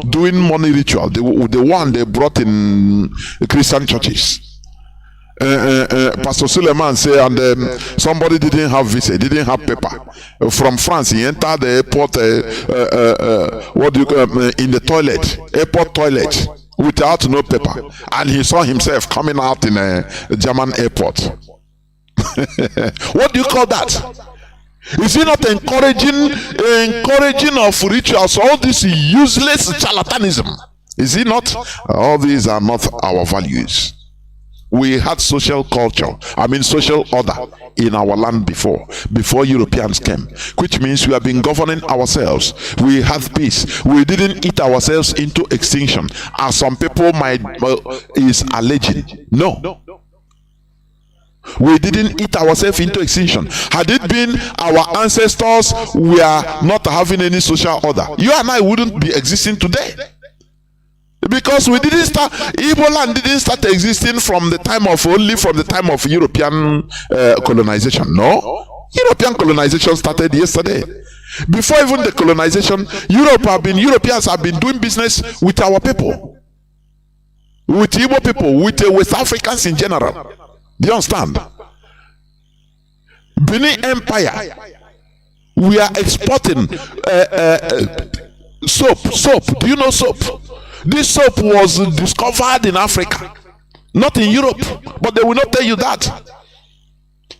doing money ritual. The one they brought in Christian churches. Pastor Suleiman said, and somebody didn't have visa, didn't have paper. From France, he entered the airport, in the toilet, airport toilet, without no paper. And he saw himself coming out in a German airport. What do you call that? Is he not encouraging of rituals, all this useless charlatanism? Is he not? All these are not our values. We had social culture, social order in our land before Europeans came, which means we have been governing ourselves. We had peace. We didn't eat ourselves into extinction, as some people might is alleging. No. We didn't eat ourselves into extinction. Had it been our ancestors were not having any social order, you and I wouldn't be existing today. Because we didn't start, Igbo land didn't start existing from the time of European colonization. No, European colonization started yesterday. Before even the colonization, Europeans have been doing business with our people, with Igbo people, with West Africans in general. Do you understand? Benin Empire, we are exporting soap. Do you know soap? This soap was discovered in Africa, not in Europe, but they will not tell you that.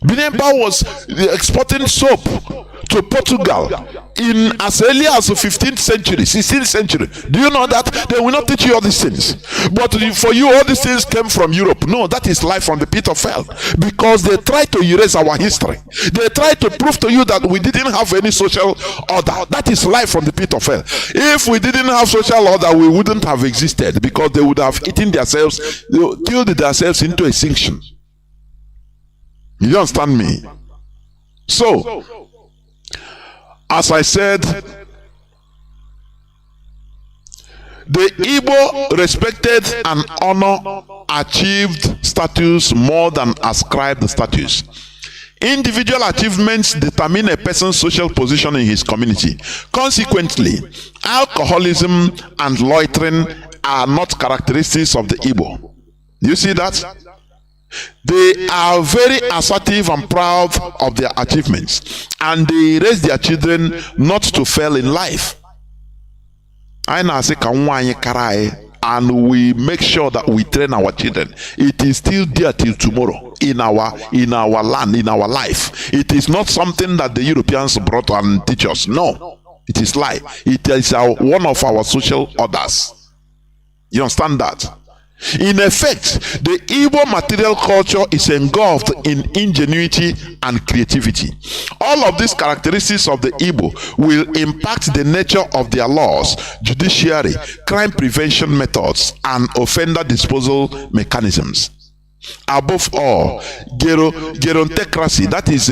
Benin Empire was exporting soap to Portugal in as early as the 15th century, 16th century. Do you know that? They will not teach you all these things. But for you, all these things came from Europe. No, that is life from the pit of hell. Because they try to erase our history. They try to prove to you that we didn't have any social order. That is life from the pit of hell. If we didn't have social order, we wouldn't have existed, because they would have eaten themselves, killed themselves into extinction. You understand me? So, as I said, the Igbo respected and honor achieved status more than ascribed status. Individual achievements determine a person's social position in his community. Consequently, alcoholism and loitering are not characteristics of the Igbo. You see that? They are very assertive and proud of their achievements, and they raise their children not to fail in life. And we make sure that we train our children. It is still there till tomorrow in our land, in our life. It is not something that the Europeans brought and teach us. No, it is life. It is one of our social orders. You understand that? In effect, the Igbo material culture is engulfed in ingenuity and creativity. All of these characteristics of the Igbo will impact the nature of their laws, judiciary, crime prevention methods, and offender disposal mechanisms. Above all, gerontocracy, that is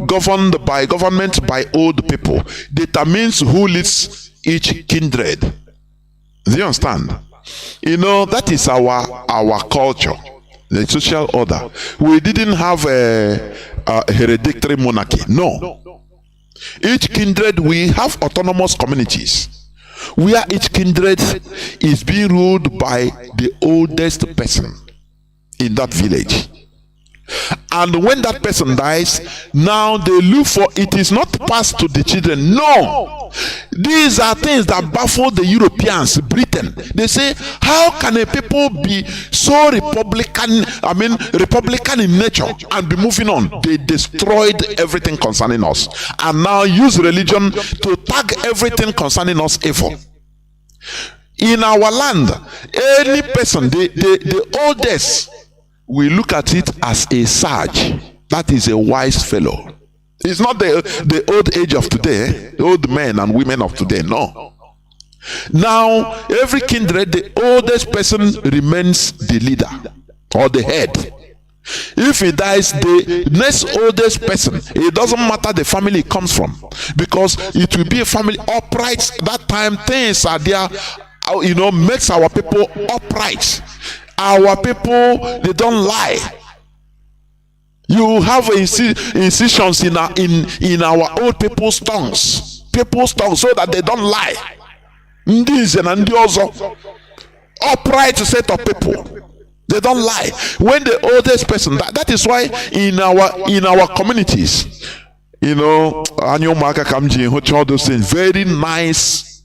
governed by government by old people, determines who leads each kindred. Do you understand? You know, that is our culture, the social order. We didn't have a hereditary monarchy. No. Each kindred, we have autonomous communities where each kindred is being ruled by the oldest person in that village. And when that person dies, now they look for, it is not passed to the children. No, these are things that baffle the Europeans, Britain. They say, how can a people be so Republican in nature and be moving on? They destroyed everything concerning us, and now use religion to tag everything concerning us evil. In our land, any person, the oldest, we look at it as a sage. That is a wise fellow. It's not the old age of today, old men and women of today. No. Now, every kindred, the oldest person remains the leader or the head. If he dies, the next oldest person, it doesn't matter the family it comes from, because it will be a family upright. That time things are there, makes our people upright. Our people, they don't lie. You have incisions in our old people's tongues, so that they don't lie. Upright set of people. They don't lie. When the oldest person, that is why in our communities, annual marker kamji, all those things, very nice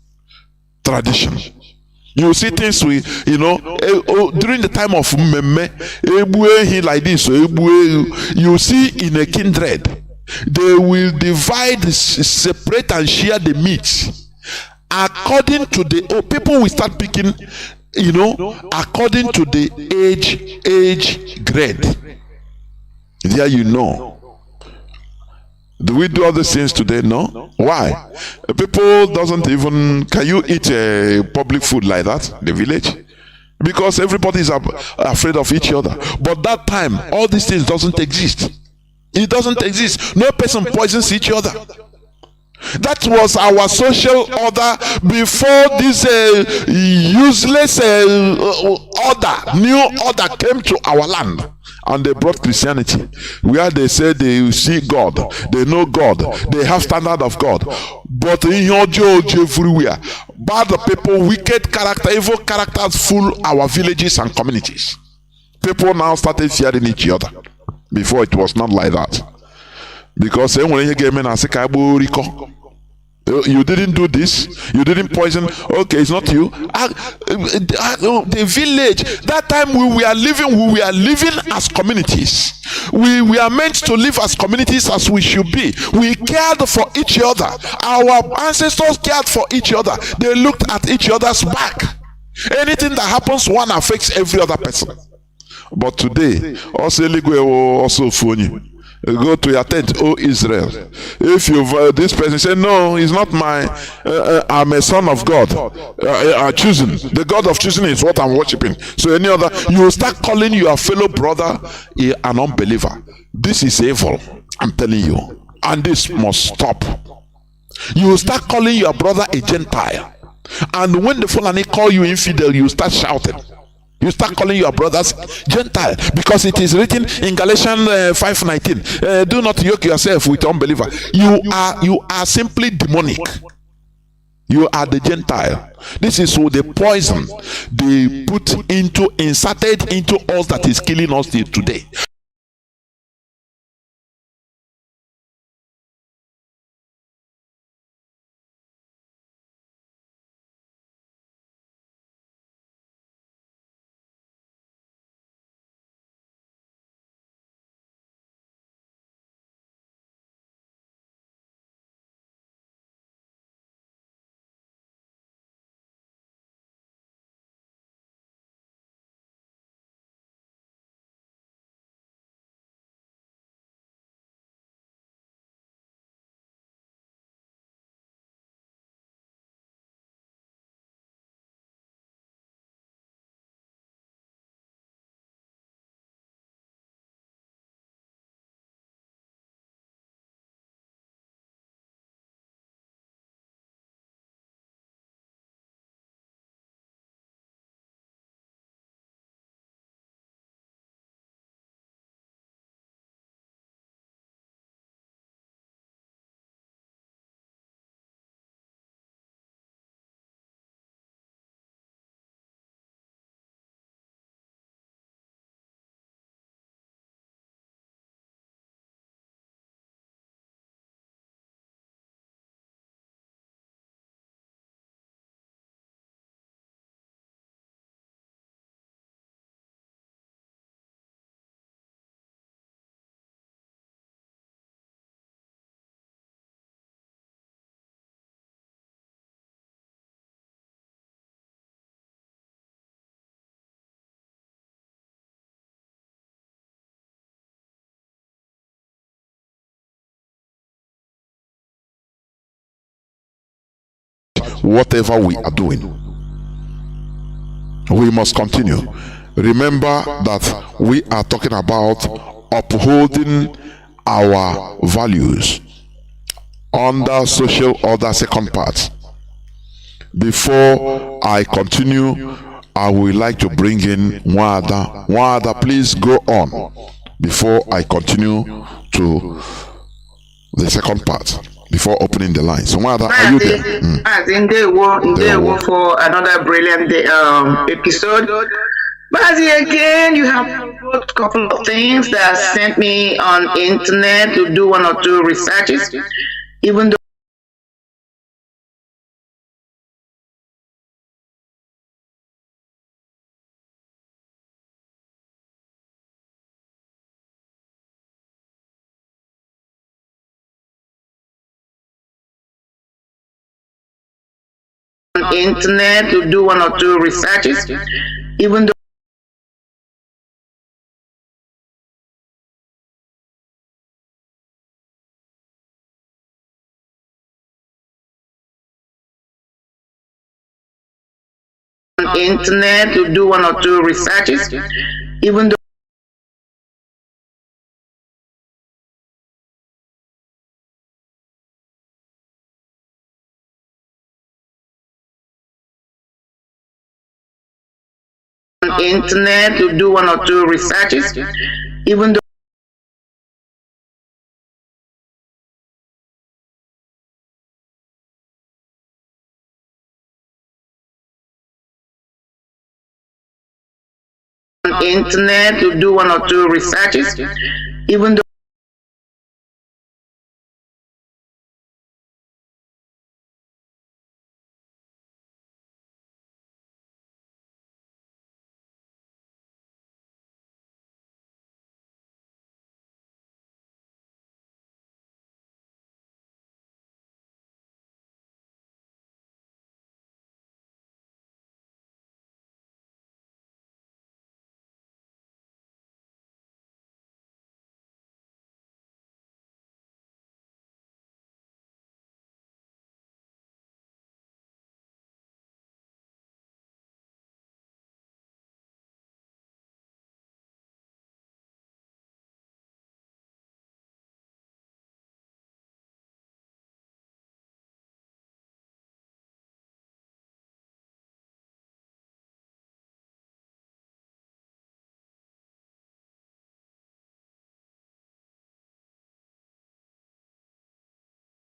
tradition. You see things during the time of Meme, like this, you see in a kindred, they will divide, separate and share the meat. According to the people will start picking, according to the age grade. There do we do other things today? No. Why? People doesn't even. Can you eat public food like that? The village, because everybody is afraid of each other. But that time, all these things doesn't exist. It doesn't exist. No person poisons each other. That was our social order before this useless new order came to our land. And they brought Christianity, where they said they see God, they know God, they have standard of God. But in your everywhere, bad people, wicked character, evil characters fool our villages and communities. People now started fearing each other. Before it was not like that. Because when you get men, I say, you didn't do this, you didn't poison. Okay, it's not you. The village, that time we were living as communities. We are meant to live as communities as we should be. We cared for each other. Our ancestors cared for each other. They looked at each other's back. Anything that happens, one affects every other person. But today, also phone. Go to your tent, O Israel. If you this person say, no, he's not I'm a son of God. Choosing. The God of choosing is what I'm worshiping. So any other, you will start calling your fellow brother an unbeliever. This is evil, I'm telling you. And this must stop. You will start calling your brother a Gentile. And when the Fulani call you infidel, you start shouting. You start calling your brothers Gentile, because it is written in Galatians 5:19. Do not yoke yourself with unbeliever. You are simply demonic. You are the Gentile. This is what the poison they inserted into us that is killing us till today. Whatever we are doing, we must continue. remember that we are talking about upholding our values under social order second part. Before I continue, I would like to bring in Nwada. Nwada, please go on before I continue to the second part, before opening the line. So Nwada, are you there? I think they were for another brilliant episode. Mazi, again, you have a couple of things that sent me on internet to do one or two researches, even though on internet to do one or two researches, even though on internet to do one or two researches, even though on internet to do one or two researches, even though on internet to do one or two researches, even though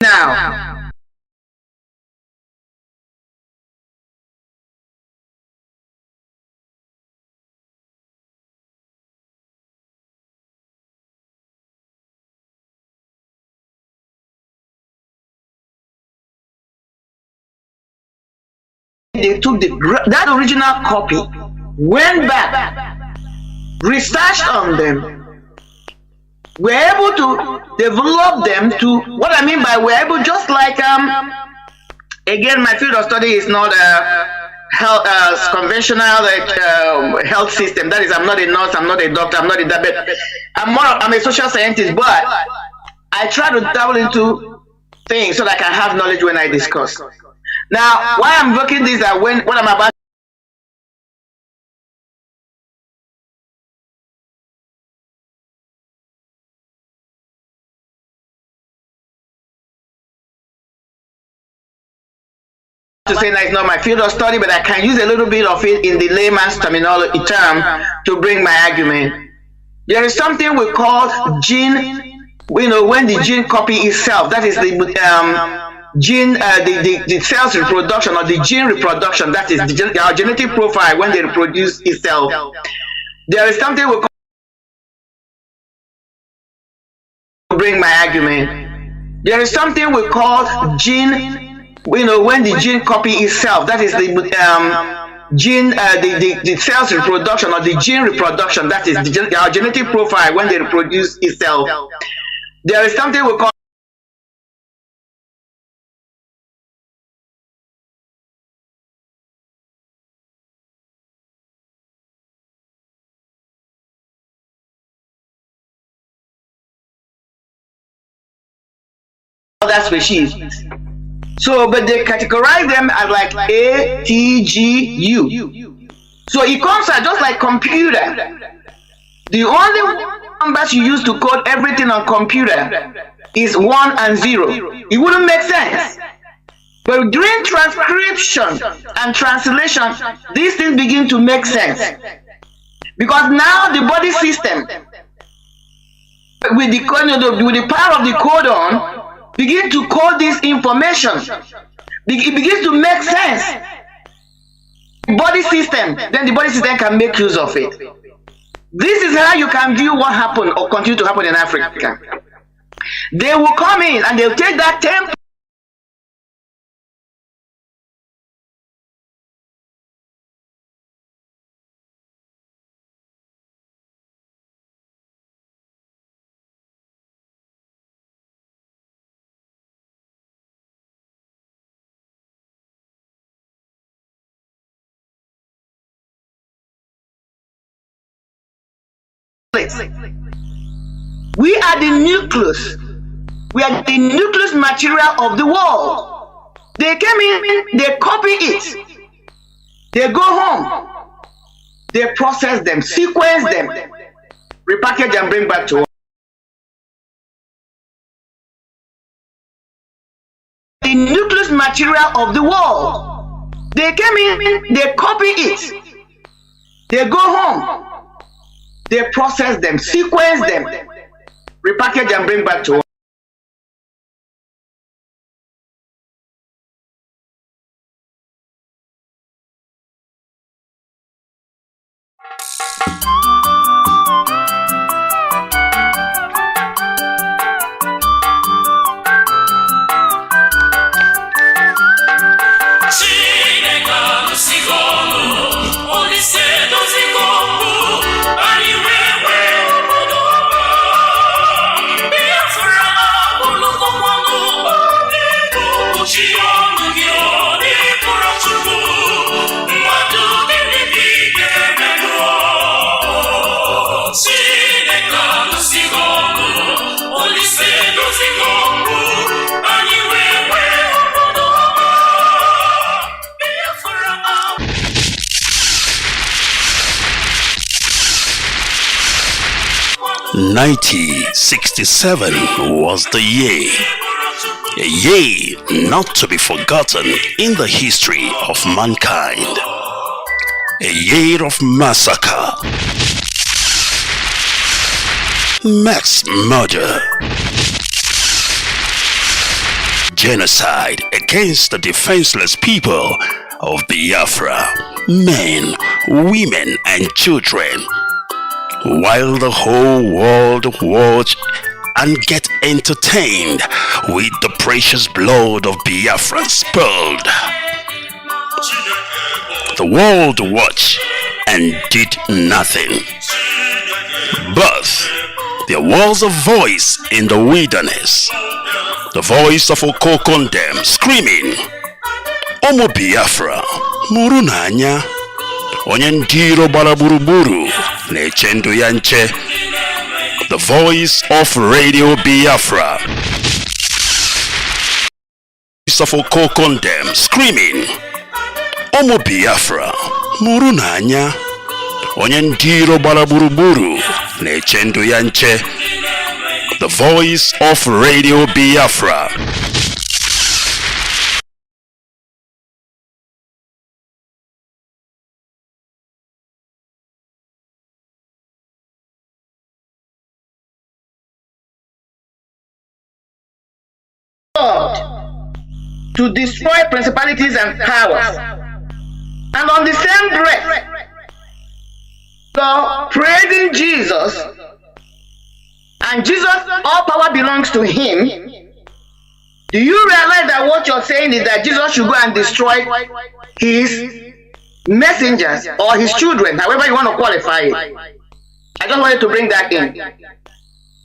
now they took that original copy, went back, researched on them, were able to develop them to what I mean by we're able, just like again, my field of study is not health conventional health system. That is, I'm not a nurse, I'm not a doctor, I'm not a diabetic. I'm a social scientist, but I try to dabble into things so that I can have knowledge when I discuss. Now, why I'm working this that when what I'm about to say that it's not my field of study, but I can use a little bit of it in the layman's terminology term to bring my argument. There is something we call gene, when the gene copy itself, that is the gene, the cell's reproduction or the gene reproduction, that is our genetic profile when they reproduce itself. There is something we call to bring my argument. There is something we call gene, when the gene copy itself, that is the gene, the cell's reproduction or the gene reproduction, that is our genetic profile when they reproduce itself. There is something we call other species. So, but they categorize them as like A, T, G, U. So it comes out just like computer. The only numbers you use to code everything on computer is 1 and 0. It wouldn't make sense. But during transcription and translation, these things begin to make sense. Because now the body system, with the power of the codon, begin to code this information. It begins to make sense. Body system, then the body system can make use of it. This is how you can view what happened or continue to happen in Africa. They will come in and they'll take that temple. We are the nucleus. We are the nucleus material of the world. They came in, they copy it. They go home. They process them, sequence them, repackage and bring back to us. The nucleus material of the world. They came in, they copy it. They go home. They process them, sequence them, repackage and bring back to us. '67 was the year, a year not to be forgotten in the history of mankind, a year of massacre, mass murder, genocide against the defenseless people of Biafra, men, women and children, while the whole world watch and get entertained with the precious blood of Biafra spilled. The world watched and did nothing. But there was a voice in the wilderness, the voice of Okokondem screaming, Omo Biafra, muru n'anya, onye ndiro gbara gburugburu na-eche ndụ ya nche. The voice of Radio Biafra, voice of Okokondem screaming, Omo Biafra, muru n'anya, onye ndiro gbara gburugburu na-eche ndụ ya nche. The voice of Radio Biafra. To destroy principalities and powers, and on the same breath, so praising Jesus, and Jesus, all power belongs to him. Do you realize that what you're saying is that Jesus should go and destroy his messengers or his children, however you want to qualify it? I just wanted to bring that in,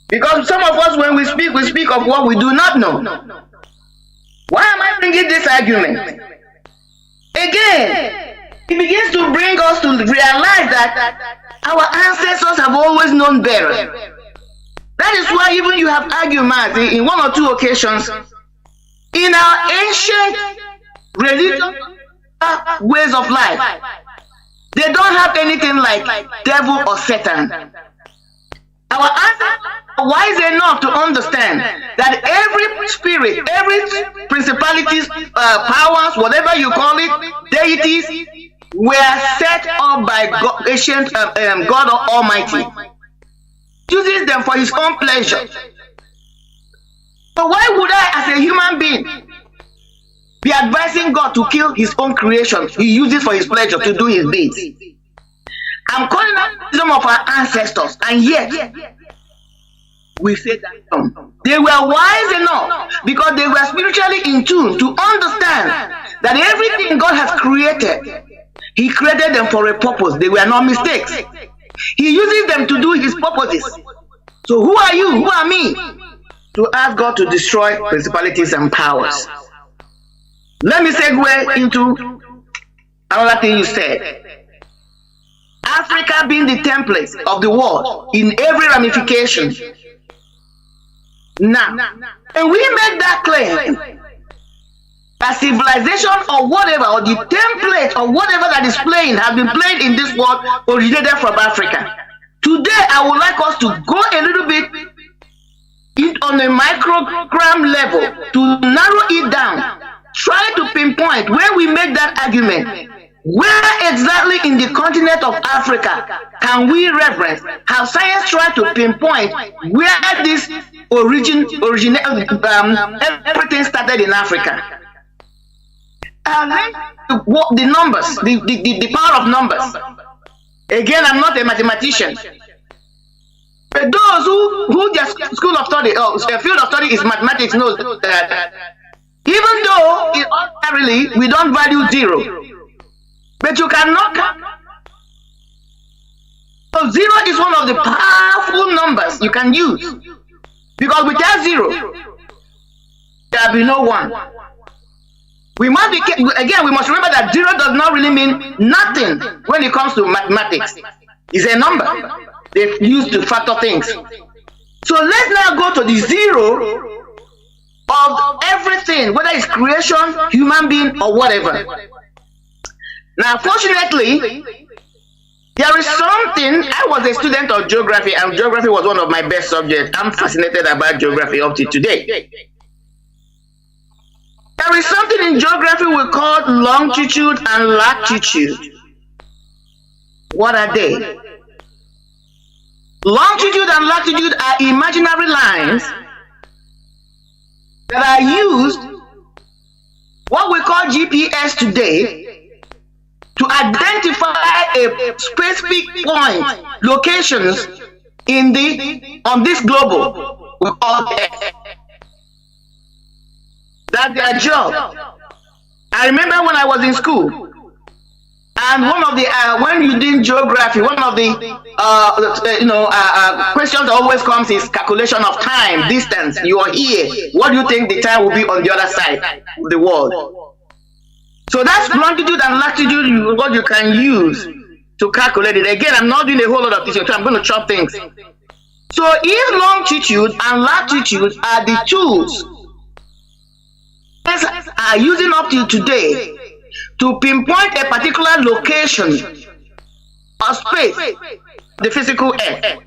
because some of us, when we speak of what we do not know. Why am I bringing this argument? Again, it begins to bring us to realize that our ancestors have always known better. That is why even you have arguments in one or two occasions in our ancient religious ways of life. They don't have anything like devil or Satan. Our ancestors are wise enough to understand that every spirit, every principalities, powers, whatever you call it, deities, were set up by God, ancient God Almighty. Uses them for his own pleasure. So why would I, as a human being, be advising God to kill his own creation he uses for his pleasure to do his deeds? I'm calling out some of our ancestors, and yet we say that they were wise enough because they were spiritually in tune to understand that everything God has created, he created them for a purpose. They were not mistakes. He uses them to do his purposes. So who are you? Who are me? To ask God to destroy principalities and powers. Let me segue into another thing you said. Africa being the template of the world in every ramification. Now, and we make that claim that civilization or whatever, or the template or whatever that is playing, has been played in this world, originated from Africa. Today, I would like us to go a little bit on a microgram level to narrow it down, try to pinpoint where we make that argument. Where exactly in the continent of Africa can we reference how science tried to pinpoint where this everything started in Africa? And then the numbers, the power of numbers. Again, I'm not a mathematician. But those who their school of study, their field of study is mathematics, knows that even though ordinarily we don't value zero, but you cannot count. So zero is one of the powerful numbers you can use, because without zero, there will be no one. We must be, again, we must remember that zero does not really mean nothing when it comes to mathematics. It's a number they use to factor things. So let's now go to the zero of everything, whether it's creation, human being, or whatever. Now, fortunately, there is something. I was a student of geography, and geography was one of my best subjects. I'm fascinated about geography up to today. There is something in geography we call longitude and latitude. What are they? Longitude and latitude are imaginary lines that are used, what we call GPS today, to identify a specific point, locations on this globe we call Earth. That's their job. I remember when I was in school, and one of the when you did geography, one of the questions always comes is calculation of time, distance. You are here. What do you think the time will be on the other side of the world? So that's longitude and latitude, what you can use to calculate it. Again, I'm not doing a whole lot of this, so I'm going to chop things. So if longitude and latitude are the tools are using up till today to pinpoint a particular location or space, the physical Earth,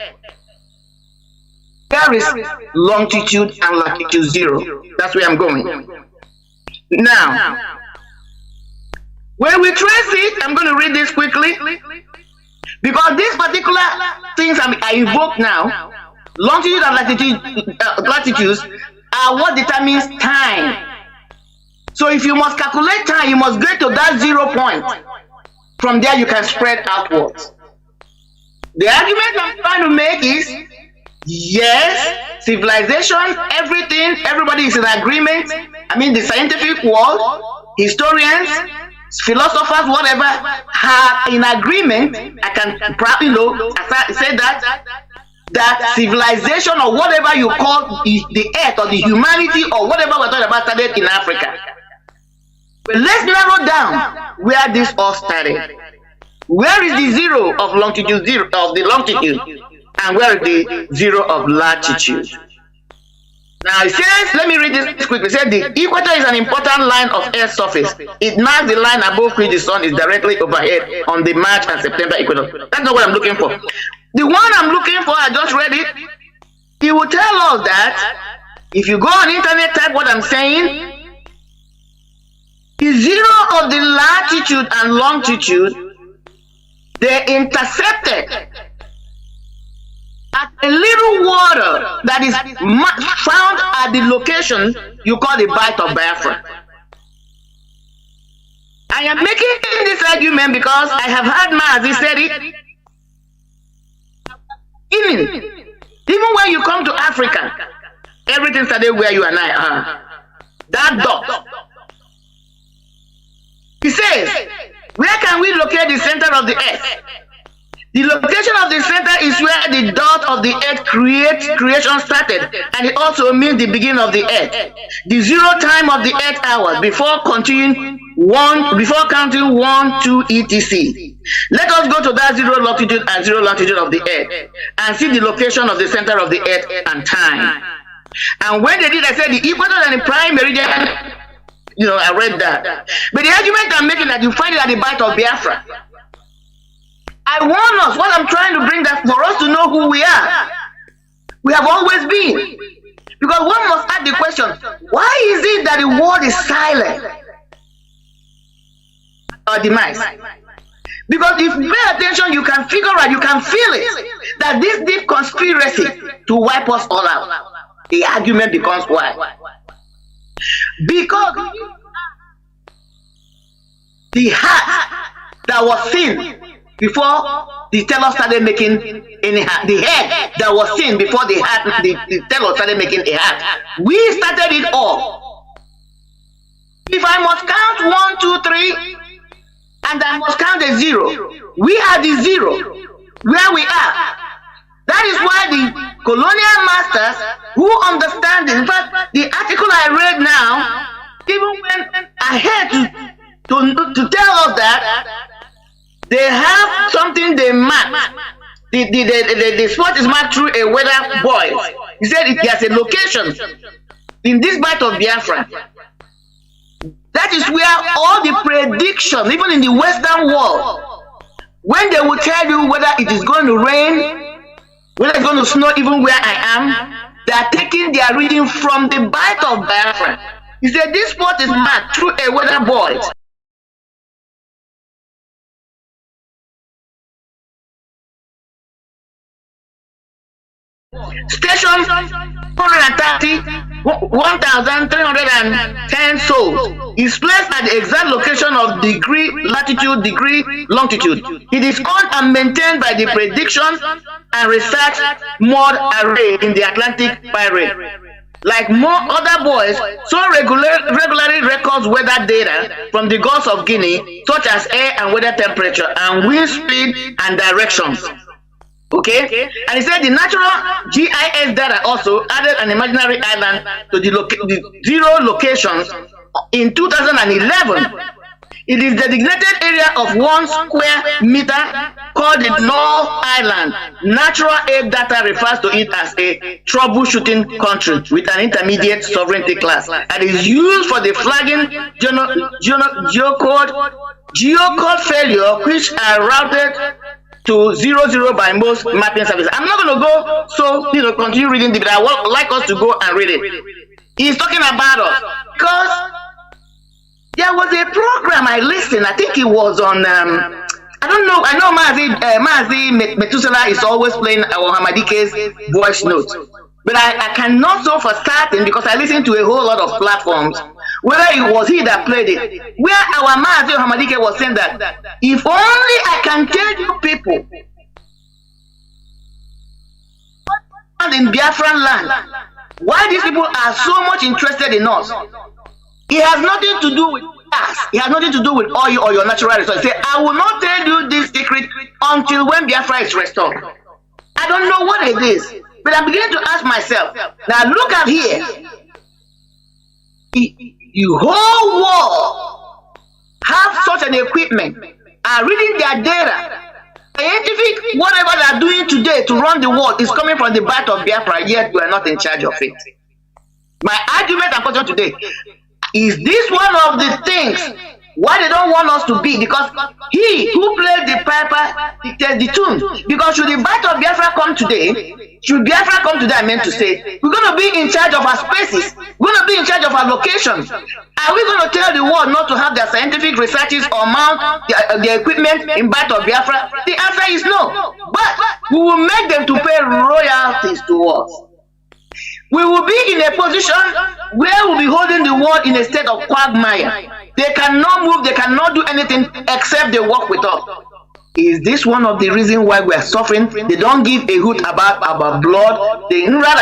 there is longitude and latitude zero. That's where I'm going. Now, when we trace it, I'm going to read this quickly, because these particular things I invoke now, longitude and latitudes, are what determines time. So if you must calculate time, you must get to that 0 point. From there, you can spread outwards. The argument I'm trying to make is, yes, civilization, everything, everybody is in agreement. I mean, the scientific world, historians, philosophers, whatever, are in agreement. I can probably say that civilization, or whatever you call the earth or the humanity or whatever we're talking about, started in Africa. But let's narrow down where this all started. Where is the zero of longitude, and where is the zero of latitude? Now it says, let me read this quickly. Said the equator is an important line of Earth's surface. It marks the line above which the sun is directly overhead on the March and September equator. That's not what I'm looking for. The one I'm looking for, I just read it. It will tell us that if you go on internet, type what I'm saying, the zero of the latitude and longitude, they intercepted at a little water that is found at the location you call the Bight of Biafra. I am making this argument because I have heard Mazi said it. Even when you come to Africa, everything started where you and I are. That dot. He says, where can we locate the center of the earth? The location of the center is where the dot of the earth creation started, and it also means the beginning of the earth. The zero time of the earth hours before counting 1, 2, etc. Let us go to that zero latitude and zero longitude of the earth and see the location of the center of the earth and time. And when they did, I said the equator and the prime meridian. I read that. But the argument I'm making that you find it at the Bight of Biafra. I warn us, what I'm trying to bring that for us to know who we are. We have always been. Because one must ask the question, why is it that the world is silent? Our demise. Because if you pay attention, you can figure out, you can feel it, that this deep conspiracy to wipe us all out, the argument becomes why. Because the heart that was seen before the teller started making any heart, the head that was seen before the heart, the teller started making a heart. We started it all. If I must count 1, 2, 3, and I must count a 0, we are the 0 where we are. That is why the colonial masters who understand it, in fact, the article I read now, even when I had to tell us that they have something they mark. The spot is marked through a weather buoy. He said there's a location in this part of Biafra. That is where all the predictions, even in the Western world, when they will tell you whether it is going to rain, whether it's going to snow, even where I am, they are taking their reading from the Bight of Biafra. He said this spot is marked through a weather buoy. Station 130, 1,310 souls is placed at the exact location of degree, latitude, degree, longitude. It is owned and maintained by the Prediction and Research Mod Array in the Atlantic Pirate. Like more other boys, so regularly records weather data from the Gulf of Guinea, such as air and weather temperature and wind speed and directions. Okay, and he said the natural GIS data also added an imaginary island to the 0 locations in 2011. It is the designated area of 1 square meter called the Null Island. Natural aid data refers to it as a troubleshooting country with an intermediate sovereignty class and is used for the flagging geocode failure, which are routed to 00 by most mapping services. I'm not going to go, so continue reading it, but I would like us to go and read it. He's talking about us because there was a program I listened. I think it was on. I don't know. I know Mazi Methuselah is always playing our Hamadike's voice notes, but I cannot know for certain because I listened to a whole lot of platforms. Whether it was he that played it, where our Mazi Hamadike was saying that if only I can tell you people in Biafran land why these people are so much interested in us. It has nothing to do with us. It has nothing to do with oil or your natural resources. Say, I will not tell you this secret until when Biafra is restored. I don't know what it is, but I'm beginning to ask myself. Now look at here. The whole world have such an equipment, are reading their data. Scientific, whatever they are doing today to run the world is coming from the Bight of Biafra, yet we are not in charge of it. My argument and question today, is this one of the things why they don't want us to be? Because he who played the piper dictates the tune. Because should the bite of Biafra come today, I meant to say, we're going to be in charge of our spaces. We're going to be in charge of our locations. Are we going to tell the world not to have their scientific researches or mount their equipment in bite of Biafra? The answer is no. But we will make them to pay royalties to us. We will be in a position where we'll be holding the world in a state of quagmire. They cannot move, they cannot do anything except they work with us. Is this one of the reasons why we are suffering? They don't give a hoot about our blood. They're encouraging,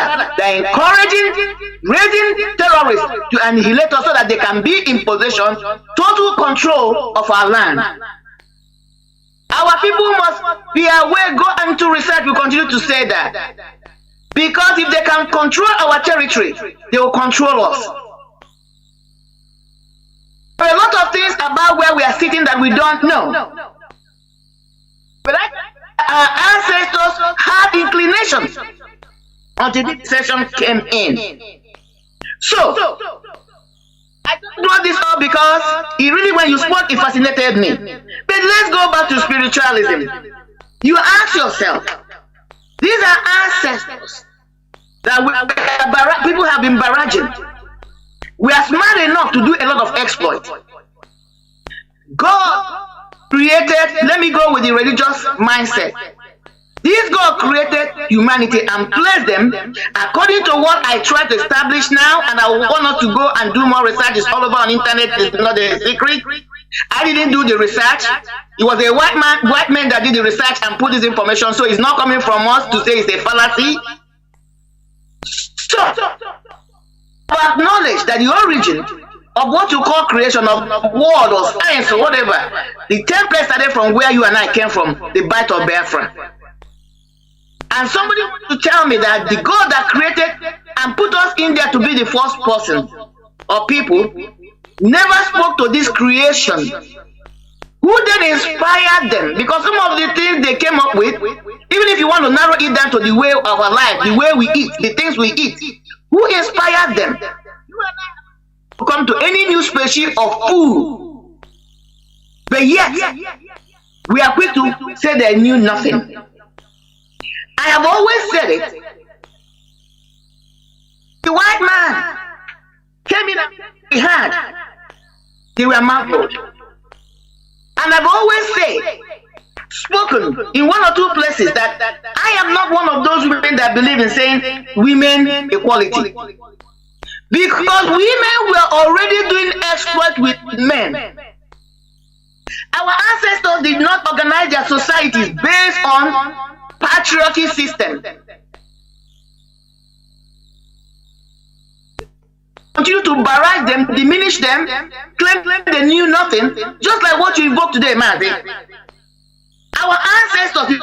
raising terrorists to annihilate us so that they can be in possession, total control of our land. Our people must be aware, go into research. We continue to say that. Because if they can control our territory, they will control us. There are a lot of things about where we are sitting that we don't know. But our ancestors had inclinations until this session came in. So, I brought this up because it really, when you spoke, it fascinated me. But let's go back to spiritualism. You ask yourself, these are ancestors that people have been barraging. We are smart enough to do a lot of exploit. God created, let me go with the religious mindset. This God created humanity and placed them according to what I try to establish now, and I want us to go and do more research. It's all over on internet, it's not a secret. I didn't do the research. It was a white man that did the research and put this information, so it's not coming from us to say it's a fallacy. So, acknowledge that the origin of what you call creation of world or science or whatever, the template started from where you and I came from, the bite of Biafra. And somebody wants to tell me that the God that created and put us in there to be the first person or people never spoke to this creation. Who then inspired them? Because some of the things they came up with, even if you want to narrow it down to the way of our life, the way we eat, the things we eat, who inspired them? To come to any new species of food. But yet, we are quick to say they knew nothing. I have always said it. The white man came in and he had. They were marveled. And I've always said, spoken in one or two places, that I am not one of those women that believe in saying women equality. Because women were already doing exploit with men. Our ancestors did not organize their societies based on patriarchy system. Continue to barrage them, diminish them, claim they knew nothing, just like what you invoked today, Mazi. Our ancestors,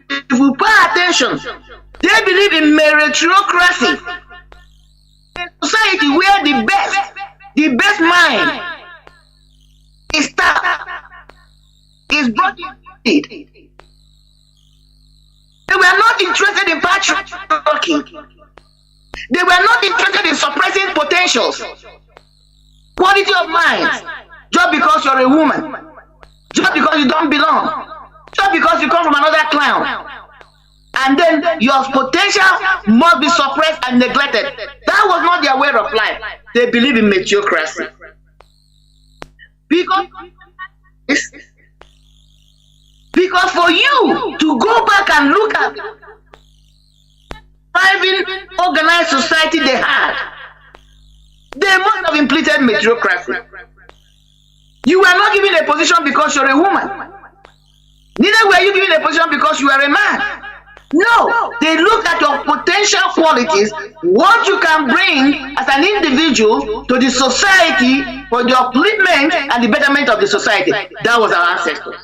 if we pay attention, they believe in meritocracy. In society where the best mind is tapped, is brought in. They were not interested in patriarchy. They were not interested in suppressing potentials, quality of mind, just because you're a woman, just because you don't belong, just because you come from another clan. And then your potential must be suppressed and neglected. That was not their way of life. They believe in meritocracy. Because for you to go back and look at thriving organized society they had, they must have implemented meritocracy. You were not given a position because you're a woman. Neither were you given a position because you are a man. No, they look at your potential qualities, what you can bring as an individual to the society for the upliftment and the betterment of the society. That was our ancestors.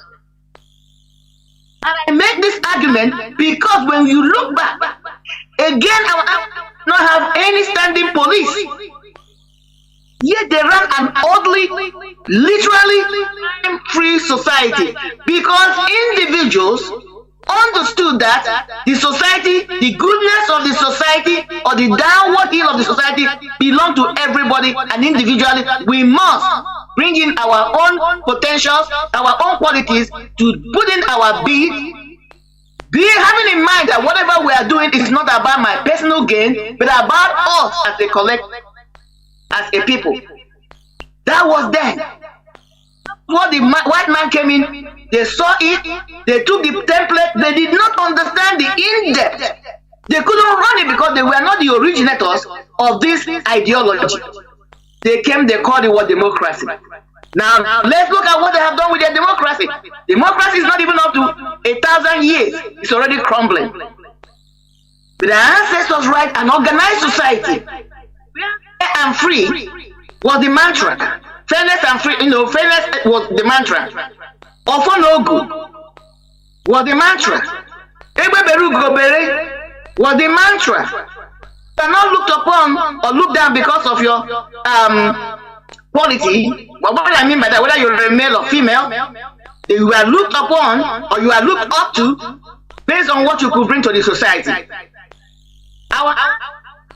And I make this argument because when you look back, again, our ancestors do not have any standing police. Yet they ran an orderly, literally crime-free society because individuals understood that the society, the goodness of the society, or the downward hill of the society belong to everybody, and individually we must bring in our own potentials, our own qualities to put in our bid, having in mind that whatever we are doing is not about my personal gain, but about us as a collective, as a people. That was then. What the white man came in, they saw it, they took the template, they did not understand the in-depth. They couldn't run it because they were not the originators of this ideology. They came, they called it what democracy. Now let's look at what they have done with their democracy. Democracy is not even up to 1,000 years. It's already crumbling. But our ancestors write an organized society. Fair and free was the mantra. Fairness and free, fairness was the mantra. Ofonogu was the mantra. Ebeberugobere was the mantra. You are not looked upon or looked down because of your quality. But what I mean by that, whether you're a male or female, you are looked upon or you are looked up to based on what you could bring to the society. Our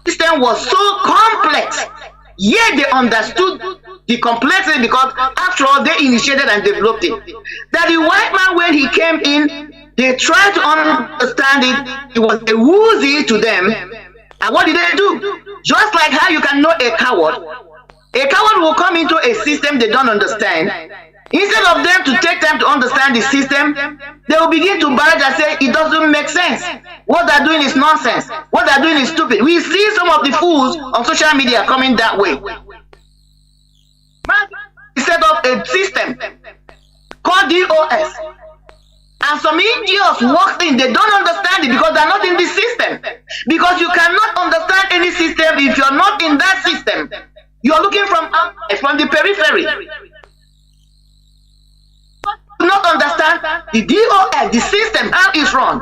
system was so complex, yet they understood the complexity because after all they initiated and developed it. That the white man, when he came in, they tried to understand it. It was a woozy to them. And what did they do? Just like how you can know a coward will come into a system they don't understand. Instead of them to take time to understand the system, they will begin to barrage and say it doesn't make sense. What they're doing is nonsense. What they're doing is stupid. We see some of the fools on social media coming that way. He set up a system called DOS. And some idiots walked in, they don't understand it because they're not in the system. Because you cannot understand any system if you're not in that system. You're looking from the periphery. Do not understand the DOS, the system, how it's run.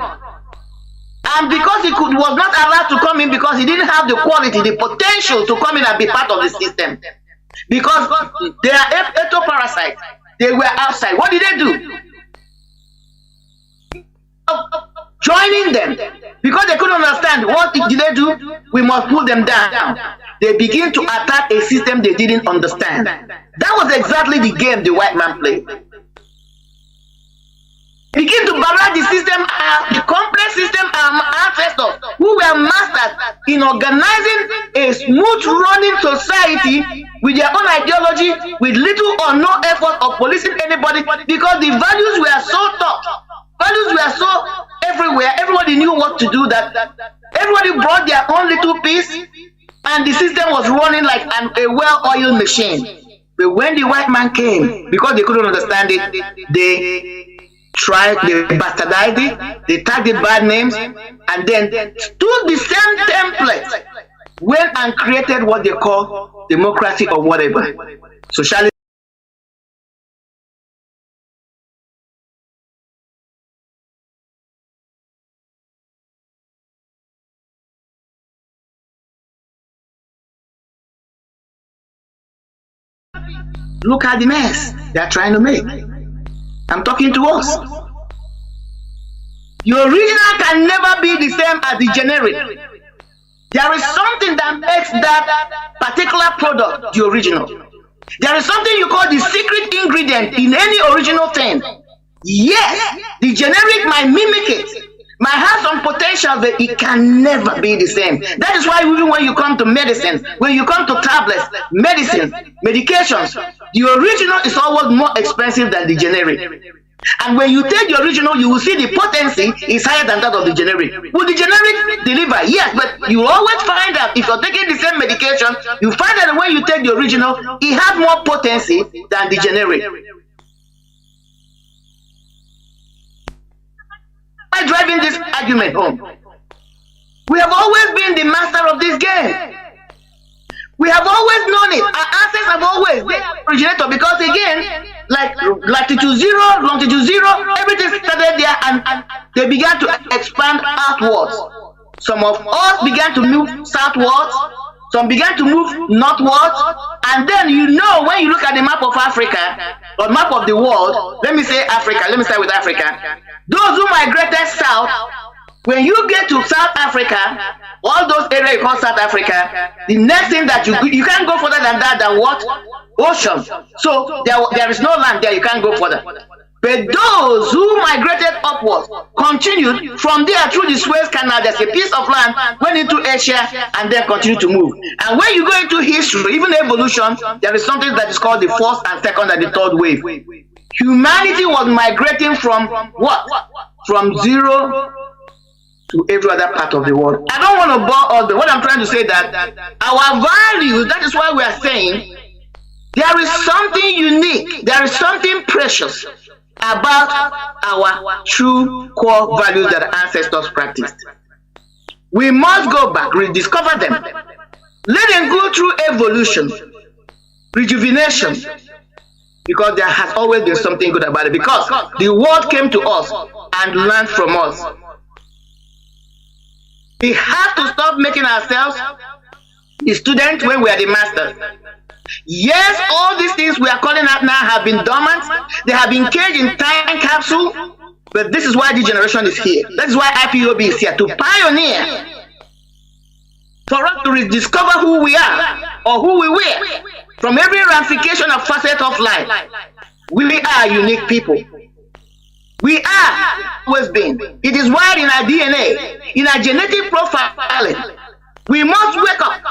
And because he was not allowed to come in because he didn't have the quality, the potential to come in and be part of the system. Because they are ectoparasites. They were outside. What did they do? Joining them. Because they couldn't understand what did they do? We must pull them down. They begin to attack a system they didn't understand. That was exactly the game the white man played. Begin to barrage the system, the complex system, ancestors who were masters in organizing a smooth running society with their own ideology, with little or no effort of policing anybody, because the values were so taught. Values were so everywhere. Everybody knew what to do. That everybody brought their own little piece, and the system was running like a well-oiled machine. But when the white man came, because they couldn't understand it, they tried, they bastardized it, they tagged it bad names, and then took the same template, went and created what they call democracy or whatever. Socialism. Look at the mess they are trying to make. I'm talking to us. Your original can never be the same as the generic. There is something that makes that particular product the original. There is something you call the secret ingredient in any original thing. Yes, the generic might mimic it, might have some potential, but it can never be the same. That is why even when you come to medicine, when you come to tablets, medicine, medications, the original is always more expensive than the generic. And when you take the original, you will see the potency is higher than that of the generic. Will the generic deliver? Yes, but you always find out if you're taking the same medication, you find that when you take the original, it has more potency than the generic. Why driving this argument home? We have always been the master of this game. We have always known it. Our ancestors have always been originator, because again, like latitude zero, longitude zero, everything started there and they began to expand outwards. Some of us began to move southwards, some began to move northwards, and then you know when you look at the map of Africa or map of the world, let me say Africa, let me start with Africa. Those who migrated south, when you get to South Africa, all those areas you call South Africa, the next thing that you can't go further than that, than what? Ocean. So there is no land there, you can't go further. But those who migrated upwards continued from there through the Suez Canal. There's a piece of land, went into Asia, and then continued to move. And when you go into history, even evolution, there is something that is called the first and second and the third wave. Humanity was migrating from what? From zero to every other part of the world. I don't want to bore all the. What I'm trying to say that our values, that is why we are saying there is something unique, there is something precious about our true core values that our ancestors practiced. We must go back, rediscover them. Let them go through evolution, rejuvenation, because there has always been something good about it, because the world came to us and learned from us. We have to stop making ourselves the students when we are the masters. Yes, all these things we are calling out now have been dormant. They have been caged in time capsule. But this is why this generation is here. That is why IPOB is here, to pioneer, for us to rediscover who we are or who we were. From every ramification of facet of life, we are unique people. We are always been. It is wired in our DNA, in our genetic profiling. We must wake up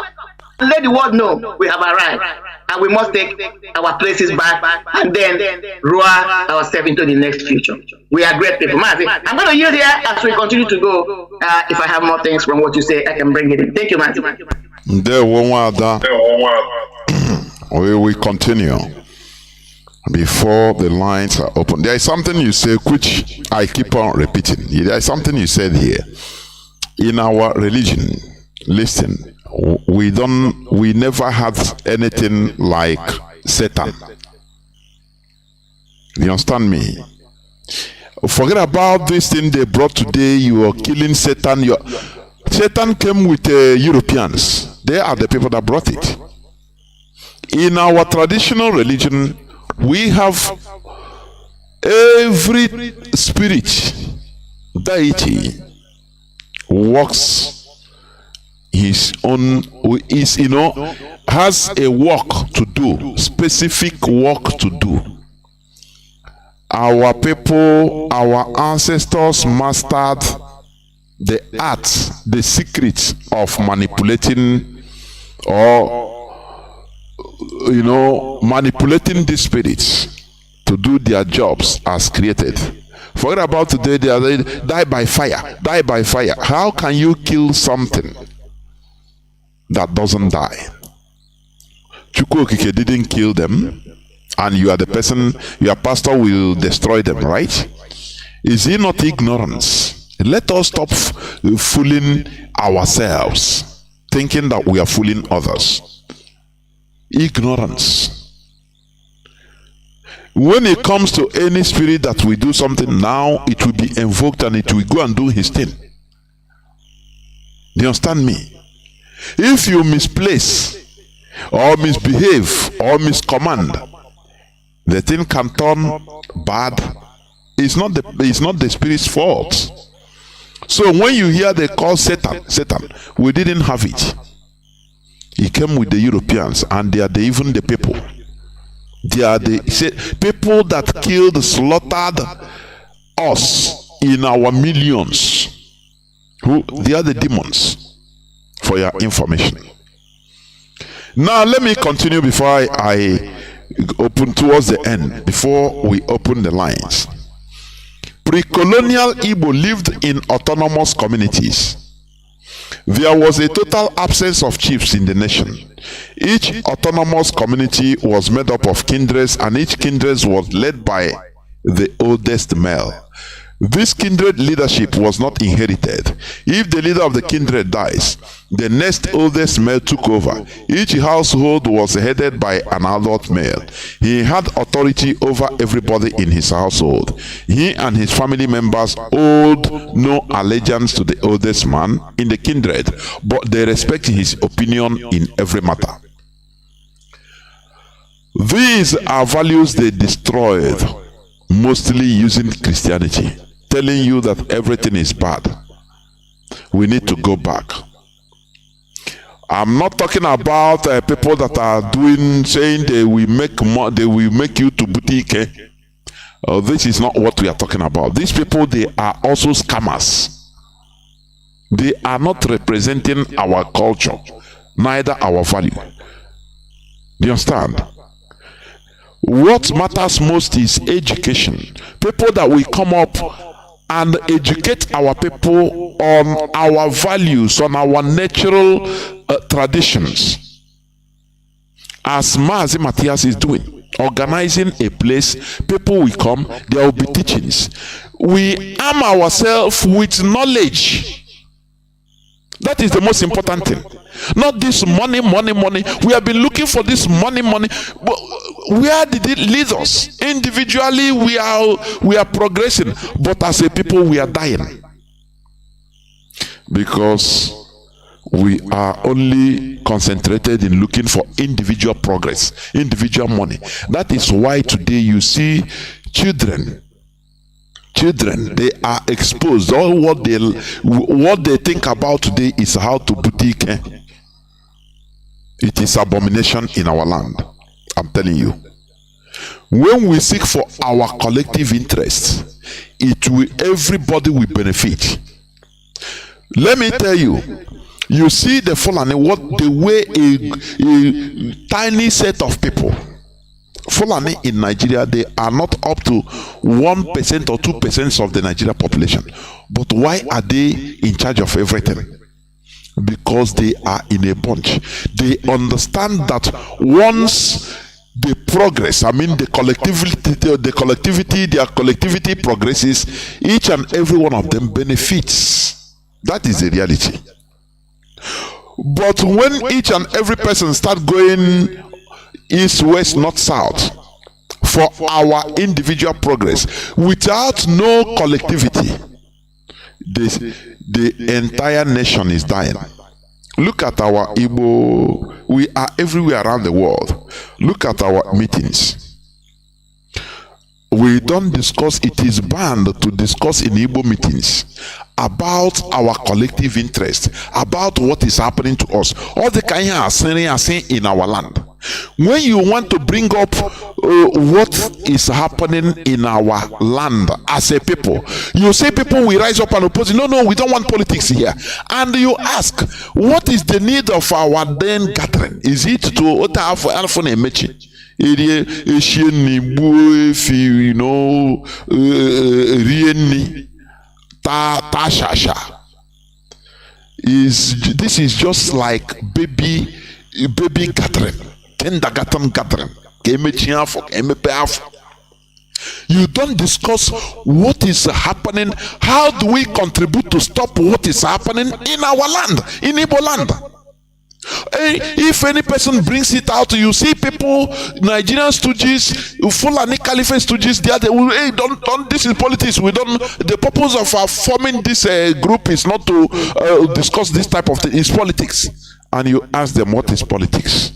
and let the world know we have arrived, and we must take our places back and then roar ourselves into the next future. We are great people. Mazi, I'm going to yield here as we continue to go. If I have more things from what you say, I can bring it in. Thank you, Mazi. We will continue before the lines are open. There is something you say which I keep on repeating. There is something you said here. In our religion, listen, we never had anything like Satan. You understand me? Forget about this thing they brought today. You are killing Satan. Satan came with Europeans. They are the people that brought it. In our traditional religion, we have every spirit, deity, works his own, has a work to do, specific work to do. Our people, our ancestors mastered the art, the secrets of manipulating or manipulating the spirits to do their jobs as created. Forget about today, they are die by fire, die by fire. How can you kill something that doesn't die? Chukwokike didn't kill them, and you are the person, your pastor will destroy them, right? Is it not ignorance? Let us stop fooling ourselves, thinking that we are fooling others. Ignorance. When it comes to any spirit that will do something now, it will be invoked and it will go and do his thing. Do you understand me? If you misplace or misbehave or miscommand, the thing can turn bad. It's not the spirit's fault. So when you hear they call Satan, we didn't have it. He came with the Europeans, and they are even the people. They are the people that killed, slaughtered us in our millions. They are the demons, for your information. Now let me continue before I open towards the end, before we open the lines. Pre-colonial Igbo lived in autonomous communities. There was a total absence of chiefs in the nation. Each autonomous community was made up of kindreds, and each kindred was led by the oldest male. This kindred leadership was not inherited. If the leader of the kindred dies, the next oldest male took over. Each household was headed by an adult male. He had authority over everybody in his household. He and his family members owed no allegiance to the oldest man in the kindred, but they respected his opinion in every matter. These are values they destroyed, mostly using Christianity. telling you that everything is bad. We need to go back. I'm not talking about people that are saying they will make more, they will make you to boutique. This is not what we are talking about. These people, they are also scammers. They are not representing our culture, neither our value. Do you understand? What matters most is education. People that will come up and educate our people on our values, on our natural traditions, as Mazi Matthias is doing, organizing a place. People will come, there will be teachings. We arm ourselves with knowledge. That is the most important thing. Not this money. We have been looking for this money. But where did it lead us? Individually, we are progressing, but as a people, we are dying. Because we are only concentrated in looking for individual progress, individual money. That is why today you see children, they are exposed. All what they think about today is how to boutique. It is abomination in our land. I'm telling you. When we seek for our collective interests, everybody will benefit. Let me tell you, you see the Fulani, the way a tiny set of people, Fulani in Nigeria, they are not up to 1% or 2% of the Nigerian population. But why are they in charge of everything? Because they are in a bunch. They understand that once the progress, their collectivity progresses, each and every one of them benefits. That is the reality. But when each and every person start going east, west, north, south for our individual progress without no collectivity, the entire nation is dying. Look at our Igbo. We are everywhere around the world. Look at our meetings. We don't discuss, it is banned to discuss in Igbo meetings about our collective interest, about what is happening to us. All the Kanya are saying in our land. When you want to bring up what is happening in our land as a people, you say people will rise up and oppose. No, we don't want politics here. And you ask, what is the need of our then gathering? Is it to Alphon Emechi? This is just like baby gathering, kindergarten gathering. You don't discuss what is happening. How do we contribute to stop what is happening in our land, in Igbo land? If any person brings it out, you see people, Nigerian stooges, Fulani Caliphate stooges, they will, hey, don't, this is politics. We don't, the purpose of our forming this group is not to discuss this type of thing, it's politics. And you ask them, what is politics?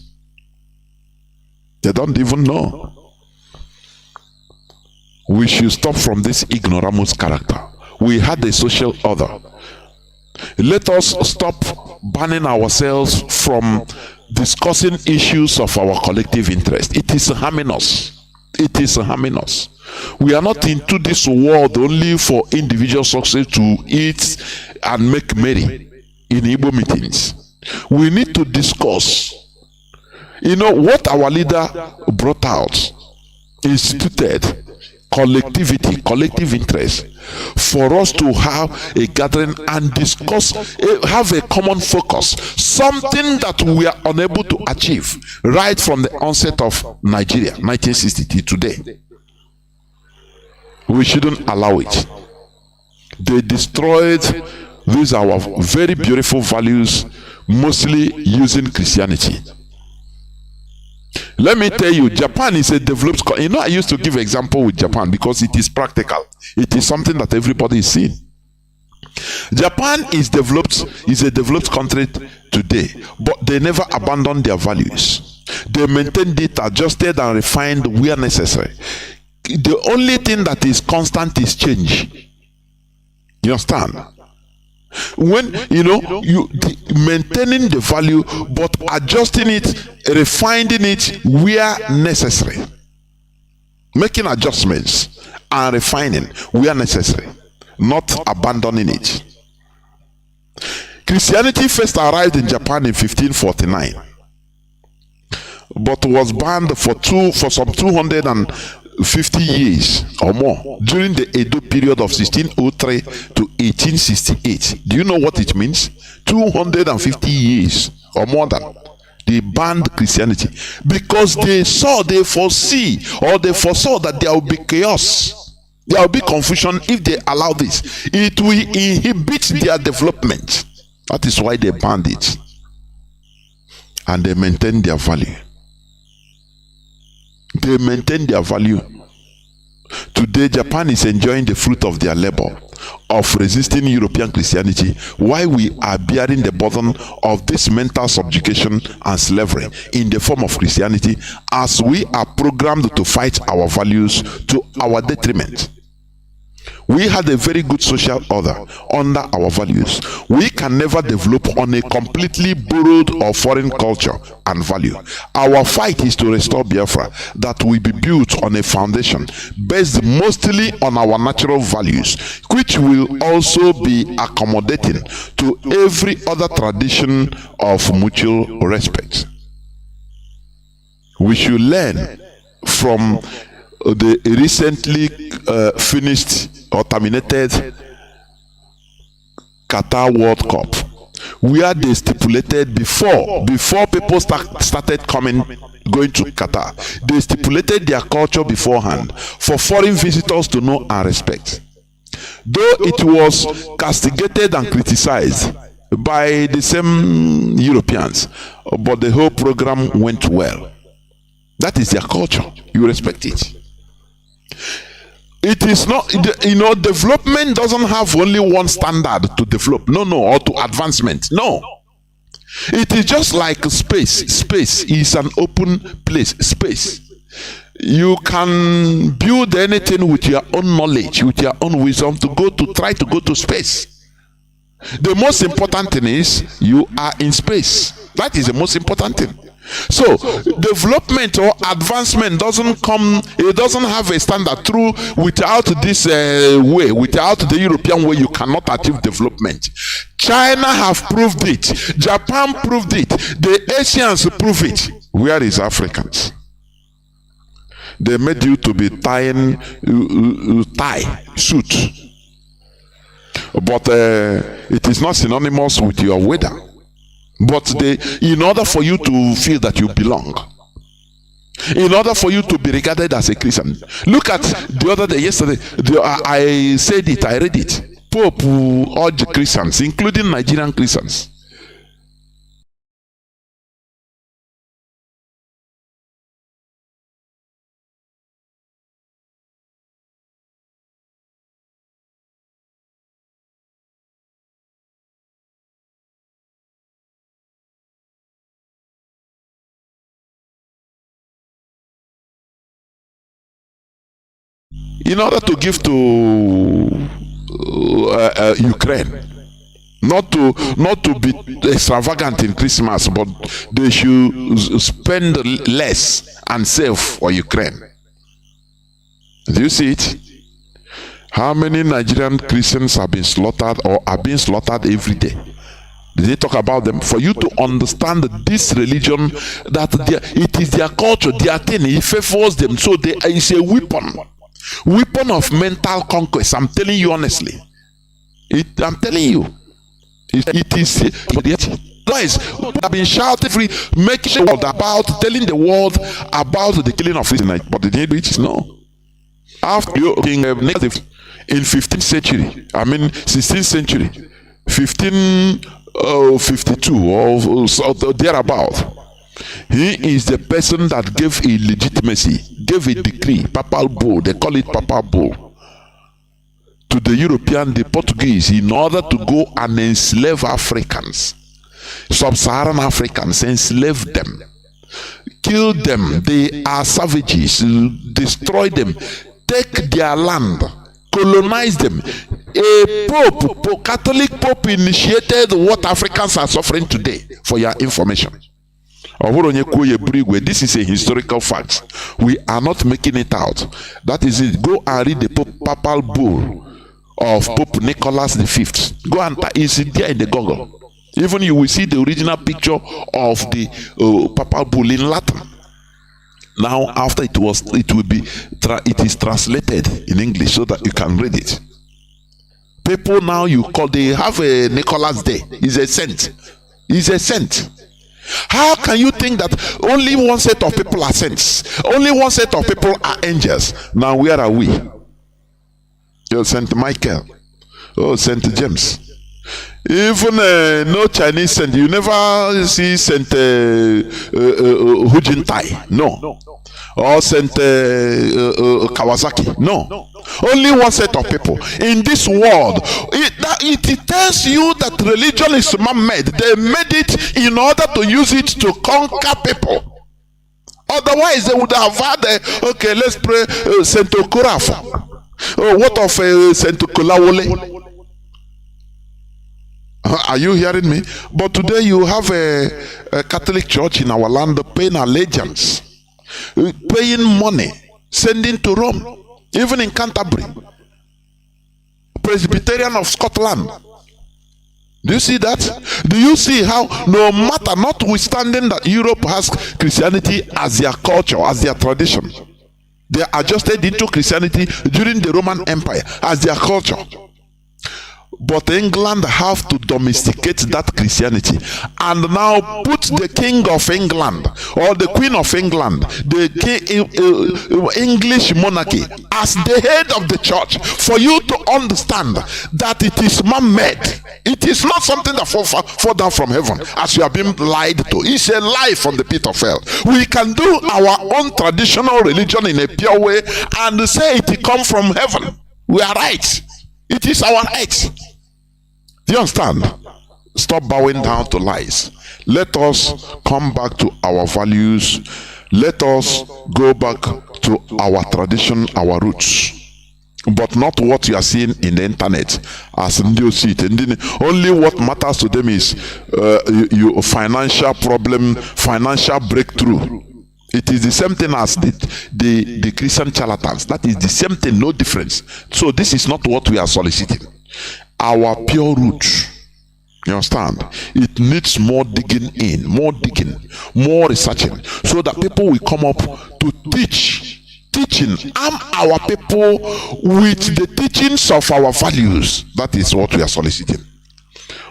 They don't even know. We should stop from this ignoramus character. We had a social order. Let us stop banning ourselves from discussing issues of our collective interest. It is harming us. It is harming us. We are not into this world only for individual success to eat and make merry in Igbo meetings. We need to discuss. You know what our leader brought out, instituted collectivity, collective interest, for us to have a gathering and discuss, have a common focus, something that we are unable to achieve right from the onset of Nigeria, 1960 today. We shouldn't allow it. They destroyed these our very beautiful values, mostly using Christianity. Let me tell you, Japan is a developed country. You know, I used to give example with Japan because it is practical. It is something that everybody is seeing. Japan is a developed country today, but they never abandoned their values. They maintained it, adjusted and refined where necessary. The only thing that is constant is change. You understand? When maintaining the value but adjusting it, refining it where necessary, making adjustments and refining where necessary, not abandoning it. Christianity first arrived in Japan in 1549, but was banned for some 250 years or more during the Edo period of 1603 to 1868. Do you know what it means? 250 years or more than. They banned Christianity because they foresaw that there will be chaos, there will be confusion if they allow this. It will inhibit their development. That is why they banned it, and they maintain their value. They maintain their value. Today, Japan is enjoying the fruit of their labor of resisting European Christianity, while we are bearing the burden of this mental subjugation and slavery in the form of Christianity, as we are programmed to fight our values to our detriment. We had a very good social order under our values. We can never develop on a completely borrowed or foreign culture and value. Our fight is to restore Biafra that will be built on a foundation based mostly on our natural values, which will also be accommodating to every other tradition of mutual respect. We should learn from the recently finished or terminated Qatar World Cup, where they stipulated before people started going to Qatar, they stipulated their culture beforehand for foreign visitors to know and respect. Though it was castigated and criticized by the same Europeans, but the whole program went well. That is their culture. You respect it. It is not, development doesn't have only one standard to develop, or to advancement. No. It is just like space. Space is an open place. Space. You can build anything with your own knowledge, with your own wisdom, try to go to space. The most important thing is you are in space. That is the most important thing. So development or advancement doesn't have a standard. Without this way, without the European way, you cannot achieve development. China have proved it, Japan proved it, the Asians prove it. Where is Africans? They made you to be tying tie suit, but it is not synonymous with your weather. But in order for you to feel that you belong, in order for you to be regarded as a Christian, look at the other day, yesterday, I said it, I read it. Pope urged Christians, including Nigerian Christians, in order to give to Ukraine, not to be extravagant in Christmas, but they should spend less and save for Ukraine. Do you see it? How many Nigerian Christians have been slaughtered or are being slaughtered every day? Did they talk about them? For you to understand this religion, that it is their culture, their thing, it favors them, so it's a weapon of mental conquest. I'm telling you honestly. I'm telling you. It is. Guys, have been shouting, making sure about telling the world about the killing of Israel, but the need which is no. After you being negative in 15th century, 16th century, 1552 or thereabout. He is the person that gave a legitimacy, gave a decree, papal bull, they call it papal bull, to the European, the Portuguese, in order to go and enslave Africans, sub-Saharan Africans, enslave them, kill them. They are savages, destroy them, take their land, colonize them. A pope, Catholic pope, initiated what Africans are suffering today, for your information. This is a historical fact. We are not making it out. That is it. Go and read the papal bull of Pope Nicholas V. Go and it's there in the Google. Even you will see the original picture of the papal bull in Latin. Now, after it is translated in English so that you can read it. People now they have a Nicholas Day. He's a saint. He's a saint. How can you think that only one set of people are saints? Only one set of people are angels. Now where are we? You're Saint Michael. Oh, Saint James. Even no Chinese saint. You never see Saint Hu Jintai. No. Or Saint Kawasaki. No. Only one set of people in this world. It tells you that religion is man-made. They made it in order to use it to conquer people. Otherwise, they would have had okay, let's pray Saint Okorafa. Oh, what of Saint Kolawole? Are you hearing me? But today you have a Catholic church in our land paying allegiance, paying money, sending to Rome. Even in Canterbury, Presbyterian of Scotland. Do you see that? Do you see how, no matter, notwithstanding that Europe has Christianity as their culture, as their tradition, they adjusted into Christianity during the Roman Empire as their culture. But England have to domesticate that Christianity and now put the king of England or the queen of England, the English monarchy, as the head of the church, for you to understand that it is man-made. It is not something that fall down from heaven as you have been lied to. It's a lie from the pit of hell. We can do our own traditional religion in a pure way and say it comes from heaven. We are right. It is our right. Do you understand? Stop bowing down to lies. Let us come back to our values. Let us go back to our tradition, our roots. But not what you are seeing in the internet as you see it. Only what matters to them is your financial problem, financial breakthrough. It is the same thing as the Christian charlatans. That is the same thing, no difference. So this is not what we are soliciting. Our pure roots, you understand? It needs more digging in, more digging, more researching, so that people will come up to teaching, arm our people with the teachings of our values. That is what we are soliciting.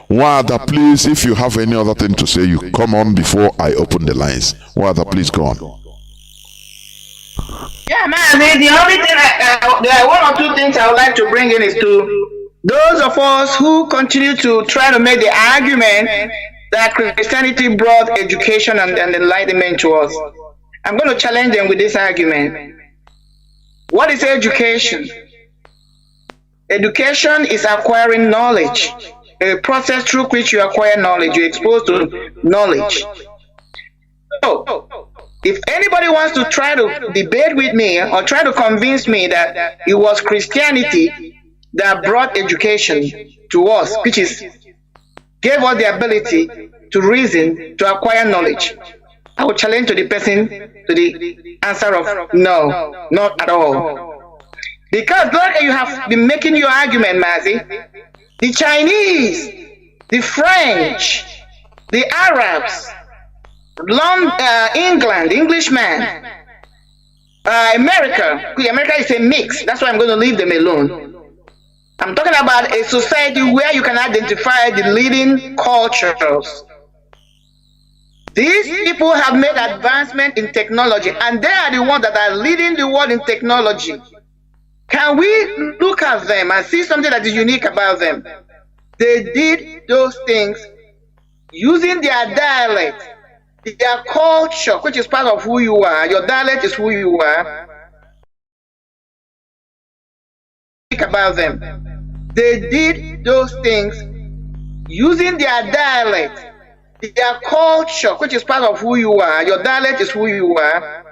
Nwada, please, if you have any other thing to say, you come on before I open the lines. Nwada, please go on. Yeah, man, the only thing, there are one or two things I would like to bring in is to those of us who continue to try to make the argument that Christianity brought education and enlightenment to us. I'm going to challenge them with this argument. What is education? Education is acquiring knowledge, a process through which you acquire knowledge, you're exposed to knowledge. So, if anybody wants to try to debate with me or try to convince me that it was Christianity that brought education to us, which is gave us the ability to reason, to acquire knowledge, I would challenge to the person to the answer of no, not at all. Because like you have been making your argument, Mazi, the Chinese, the French, the Arabs, England, Englishmen, America is a mix. That's why I'm going to leave them alone. I'm talking about a society where you can identify the leading cultures. These people have made advancement in technology, and they are the ones that are leading the world in technology. Can we look at them and see something that is unique about them? They did those things using their dialect, their culture, which is part of who you are. Your dialect is who you are. About them. They did those things using their dialect, their culture, which is part of who you are. Your dialect is who you are.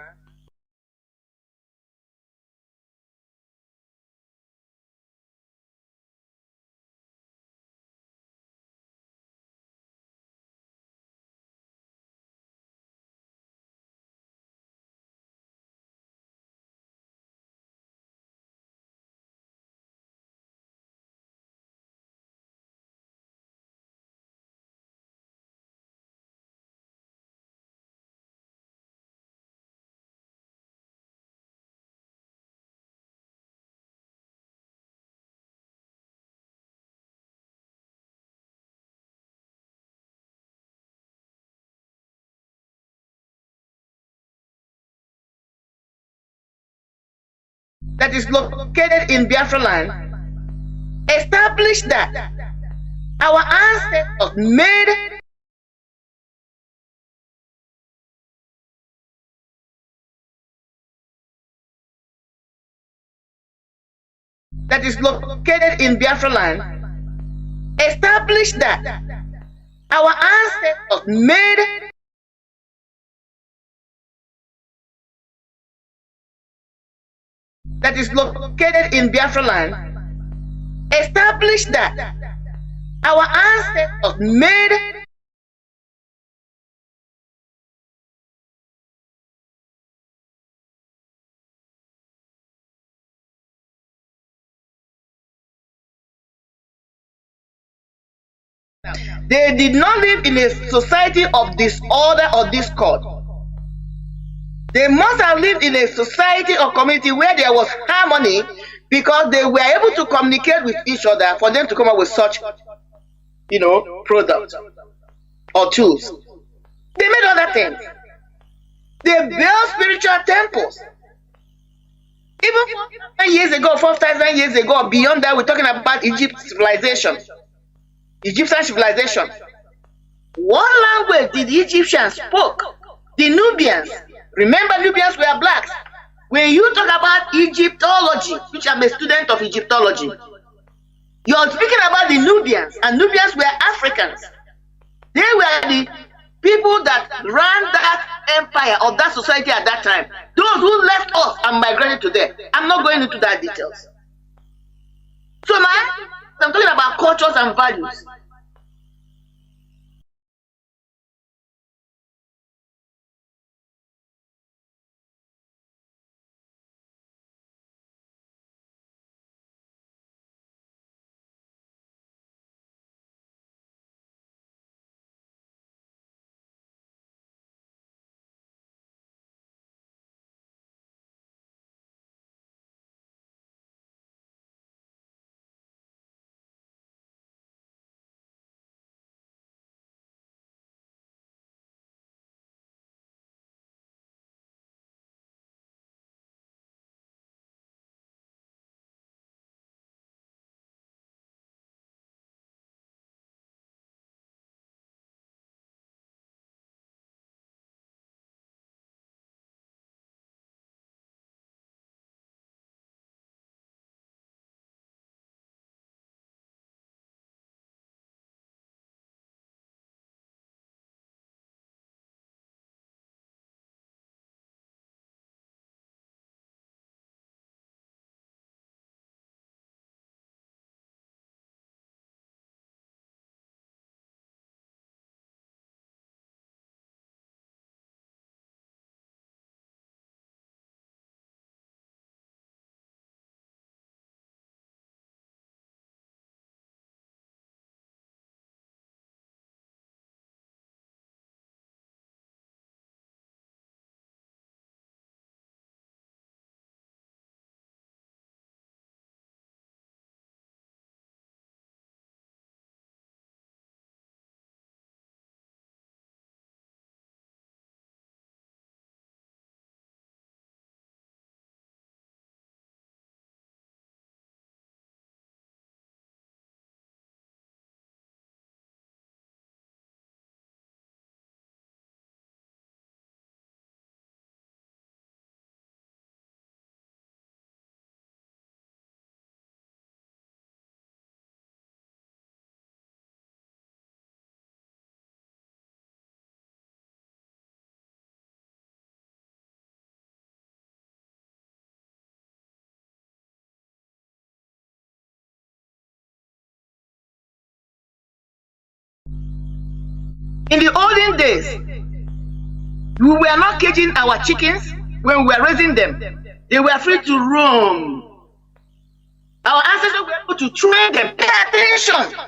that is located in Biafra land established that our ancestors made that is located in Biafra land established that our ancestors made that is located in Biafra land established that our ancestors made they did not live in a society of disorder or discord. They must have lived in a society or community where there was harmony, because they were able to communicate with each other for them to come up with such, products or tools. They made other things. They built spiritual temples. Even 4,000 years ago, 4,000 years ago, beyond that, we're talking about Egyptian civilization. What language did the Egyptians spoke? The Nubians. Remember, Nubians were blacks. When you talk about Egyptology, which I'm a student of Egyptology, you're speaking about the Nubians, and Nubians were Africans. They were the people that ran that empire or that society at that time. Those who left us and migrated to them. I'm not going into that details. So I'm talking about cultures and values. In the olden days, we were not caging our chickens when we were raising them. They were free to roam. Our ancestors were able to train them. Pay attention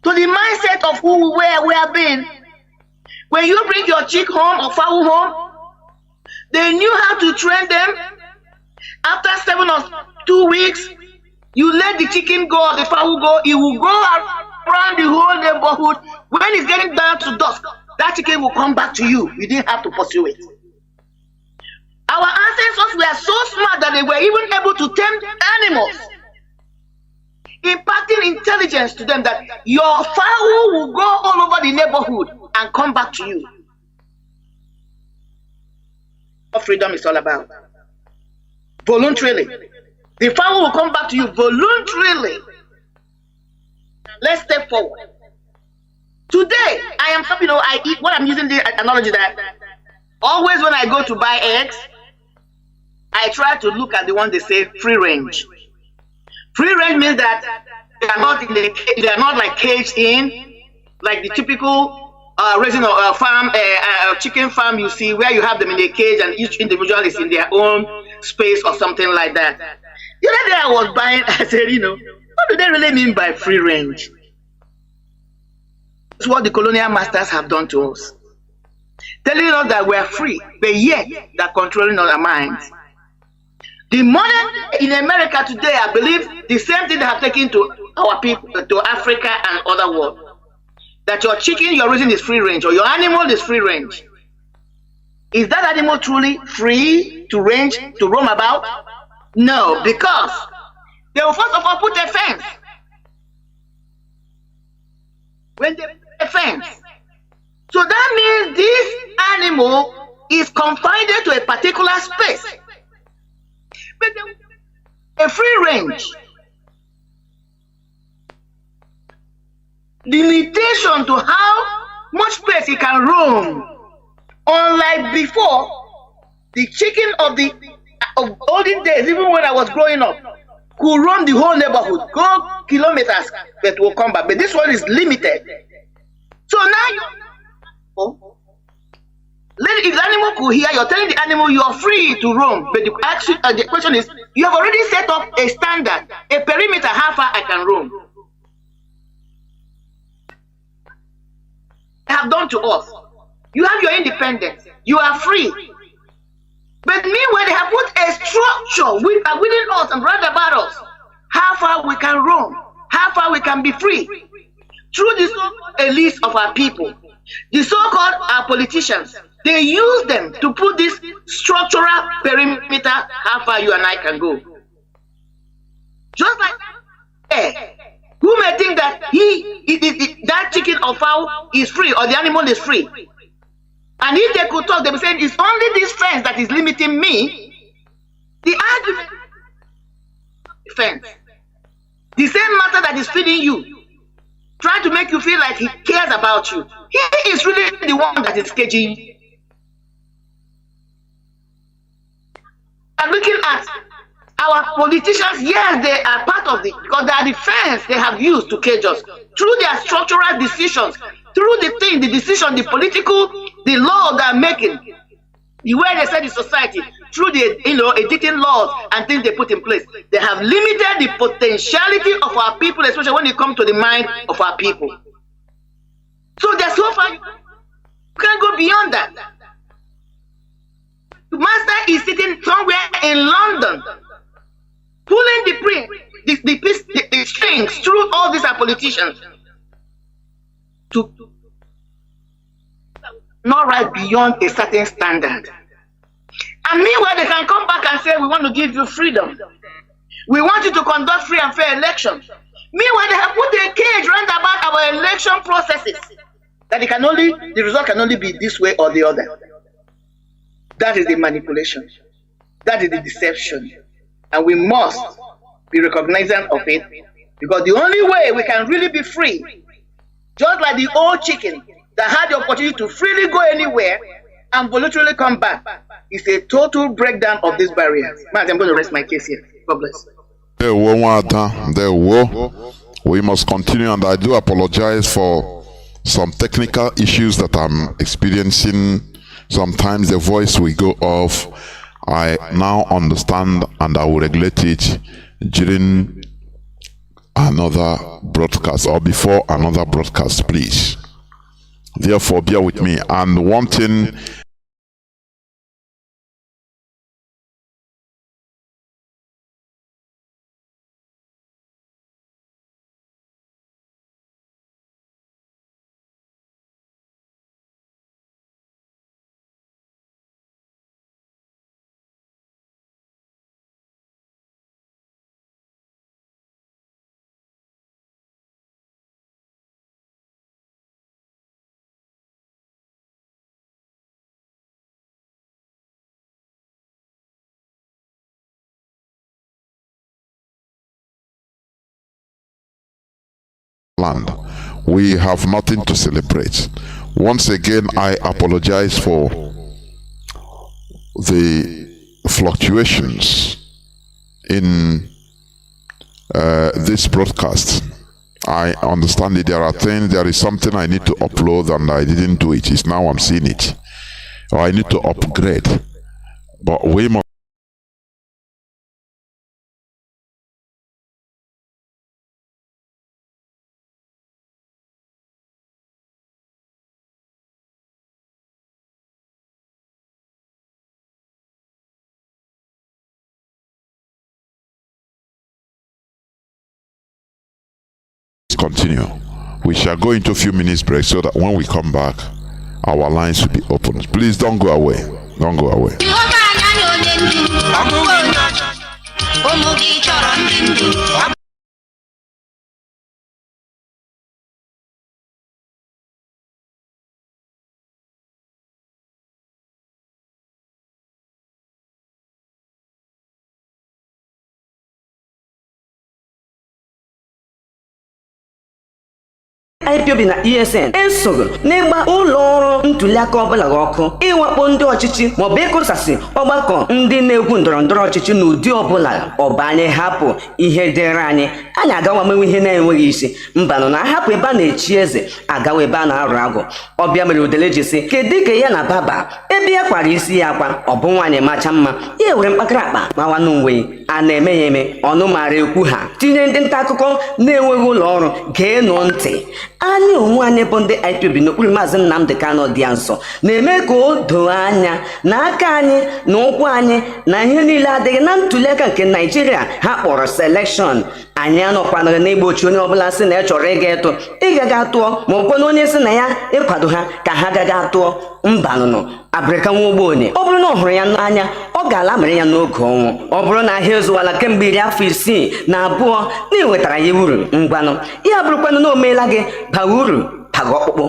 to the mindset of who we have been. When you bring your chick home or fowl home, they knew how to train them. After 7 or 2 weeks, you let the chicken go or the fowl go, it will go around the whole neighborhood. When it's getting down to dusk, that chicken will come back to you. You didn't have to pursue it. Our ancestors were so smart that they were even able to tame animals, imparting intelligence to them that your fowl will go all over the neighborhood and come back to you. What freedom is all about. Voluntarily. The fowl will come back to you voluntarily. Let's step forward. Today, I am, I eat, what I'm using the analogy that always when I go to buy eggs, I try to look at the one they say free range. Free range means that they are not like caged in, like the typical raising a farm, chicken farm you see where you have them in a cage and each individual is in their own space or something like that. The other day I was buying, I said, what do they really mean by free range? It's what the colonial masters have done to us. Telling us that we're free, but yet they're controlling our minds. The money in America today, I believe, the same thing they have taken to our people, to Africa and other world. That your chicken you're raising is free range, or your animal is free range. Is that animal truly free to range, to roam about? No, because they will first of all put a fence. When they put a fence, so that means this animal is confined to a particular space. But a free range. Limitation to how much space it can roam. Unlike before, the chicken of olden days, even when I was growing up, could roam the whole neighborhood, go kilometers, but will come back. But this one is limited. So now if the animal could hear, you're telling the animal you are free to roam. But the question is, you have already set up a standard, a perimeter, how far I can roam. They have done to us. You have your independence. You are free. But meanwhile, they have put a structure within us and round about us. How far we can roam. How far we can be free. Through the so-called elites of our people. The so-called our politicians. They use them to put this structural perimeter how far you and I can go. Just like that. Who may think that that chicken or fowl is free or the animal is free? And if they could talk, they would say, it's only this fence that is limiting me. The argument, fence, the same matter that is feeding you, trying to make you feel like he cares about you. He is really the one that is caging you. And looking at our politicians, yes, they are part of it because they are the fence they have used to cage us through their structural decisions, through the decision, the political, the law they are making, the way they set the society, through the editing laws and things they put in place. They have limited the potentiality of our people, especially when it comes to the mind of our people. So there's so far you can't go beyond that. The master is sitting somewhere in London, pulling the strings through all these politicians to not right beyond a certain standard. And meanwhile, they can come back and say, we want to give you freedom. We want you to conduct free and fair elections. Meanwhile, they have put a cage round about our election processes. That the result can only be this way or the other. That is the manipulation. That is the deception. And we must be recognizant of it. Because the only way we can really be free, just like the old chicken that had the opportunity to freely go anywhere and voluntarily come back, is a total breakdown of these barriers. Man, I'm going to rest my case here. God bless. We must continue, and I do apologize for some technical issues that I'm experiencing. Sometimes the voice will go off. I now understand, and I will regulate it during another broadcast or before another broadcast, please. Therefore, bear with me. And one thing land. We have nothing to celebrate. Once again, I apologize for the fluctuations in this broadcast. I understand that there are things, there is something I need to upload and I didn't do it. It's now I'm seeing it. Or I need to upgrade. But we must continue. We shall go into a few minutes break so that when we come back, our lines will be open. Please don't go away. Don't go away. IPOB na ESN esogo n'ịgba ụlọ ọrụ ntụliaka ọbụla ọkụ ịwakpo ndị ọchịchị maọbụ ịkụsasị ọgbakọ ndị na-egwu ndọrọndọrọ ọchịchị n'ụdị ọbụla ọba anyị hapụ ihe dịrị anyị agawa menwe ihe na-enweghị isi mbanụ na ahapụ ebe a na-echi eze agawa ebe a na-arụ agụ ọbịa mere udele ji sị kedu ka ya na baba ebe ya kwara isi ya akwa ọ bụ nwaanyị macha mma ya were mkpakara akpa mawa n'uwe a na-eme ya eme ọnụ mara ekwu ha tinye ndị nta akụkọ na-enweghị ụlọ ọrụ geenụ ntị anyị onwe anyị bụ ndị IPOB n'okpuru Maazị Nnamdi Kanu dị nsọ na-eme ka o doo anya na aka anyị na ụkwụ anyị na ihe niile adịghị na ntụliaka nke Naijiria ha kpọrọ selekshọn. Anyị anọkwanaghị n'igbochi onye ọbụla sị na ya chọrọ ịga ịtụ ịgaga tụọ ma ọ bụkwa onye sị na ya ịkwado ha ka ha gaga tụọ mbanụnụ abịrịka nwa ogbenye ọ bụrụ na ọ hụrụ ya n'anya ọ ga-ala mere ya n'oge ọnwụ ọ bụrụ na ahịa ezuwala kemgbe 12 na ịnwetara ya uru ngwanụ ya bụrụkwanụ na o meela gị baga uru baga ọkpụkpụ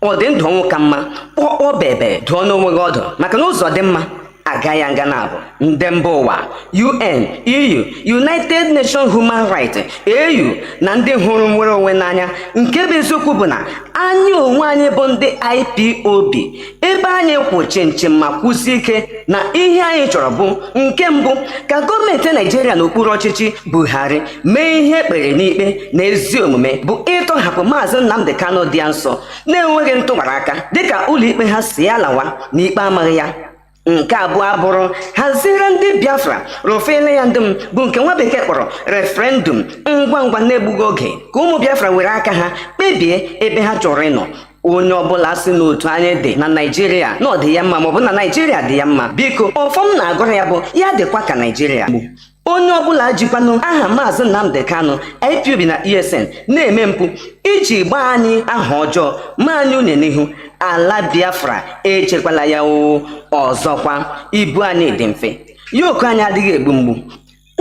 ọ dị ndụ ọnwụ ka mma kpọkpọ bebe dụọ n'onwe gị ọdụ maka na ụzọ dị mma agaghị aga na abụ ndị mba ụwa UN, EU, United Nations Human Rights, AU na ndị hụrụ nwere onwe n'anya nke bụ eziokwu bụ na anyị onwe anyị bụ ndị IPOB ebe anyị kwụ chinchin ma kwụsie ike na ihe anyị chọrọ bụ nke mbụ ka gọọmenti Naijiria n'okpuru ọchịchị Buhari mee ihe ekpere n'ikpe na ezi omume bụ ịtọhapụ Maazị Nnamdi Kanu dị nsọ na-enweghị ntụgbara aka dịka ụlọikpe ha si ya lawa na ikpe amaghị ya. Nke abụọ abụrụ haziere ndị Biafra rụfele ya ndụm bụ nke nwa bekee kpọrọ referendum ngwa ngwa na-egbughị oge ka ụmụ Biafra were aka ha kpebie ebe ha chọrọ ịnọ. Onye ọbụla si n'otu anyị dị na Naijiria na ọ dị ya mma maọbụ na Naijiria dị ya mma biko ọfọm na-agụrụ ya bụ ya dịkwa ka Naijiria. Onye ọbụla jikwanụ aha Maazị Nnamdi Kanu IPOB na ESN na-eme mpụ iji gbaa anyị aha ọjọọ ma anyị une n'ihu ala Biafra echekwala ya ọzọkwa ibu anyị dị mfe yoku anyị adịghị egbu mgbu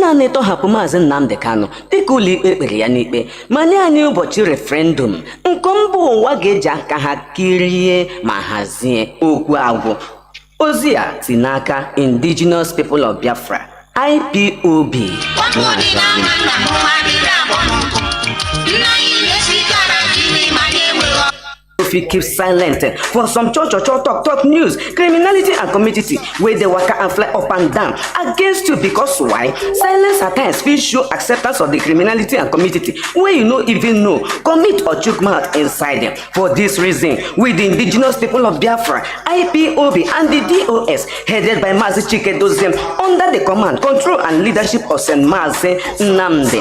naanị tọhapụ Maazị Nnamdi Kanu dịka ụlọikpe kpere ya n'ikpe ma nye anyị ụbọchị referendum nke mba ụwa ga-eji aka ha kirie ma hazie okwu agwụ. Ozi a si n'aka Indigenous People of Biafra IPOB. If you keep silent for some church talk news, criminality and community where they waka and fly up and down against you because why? Silence at times will show acceptance of the criminality and community where you no even know commit or choke mouth inside them. For this reason, with the Indigenous People of Biafra, IPOB and the DOS headed by Mazi Chinedu under the command, control and leadership of St. Mazi Nnamdi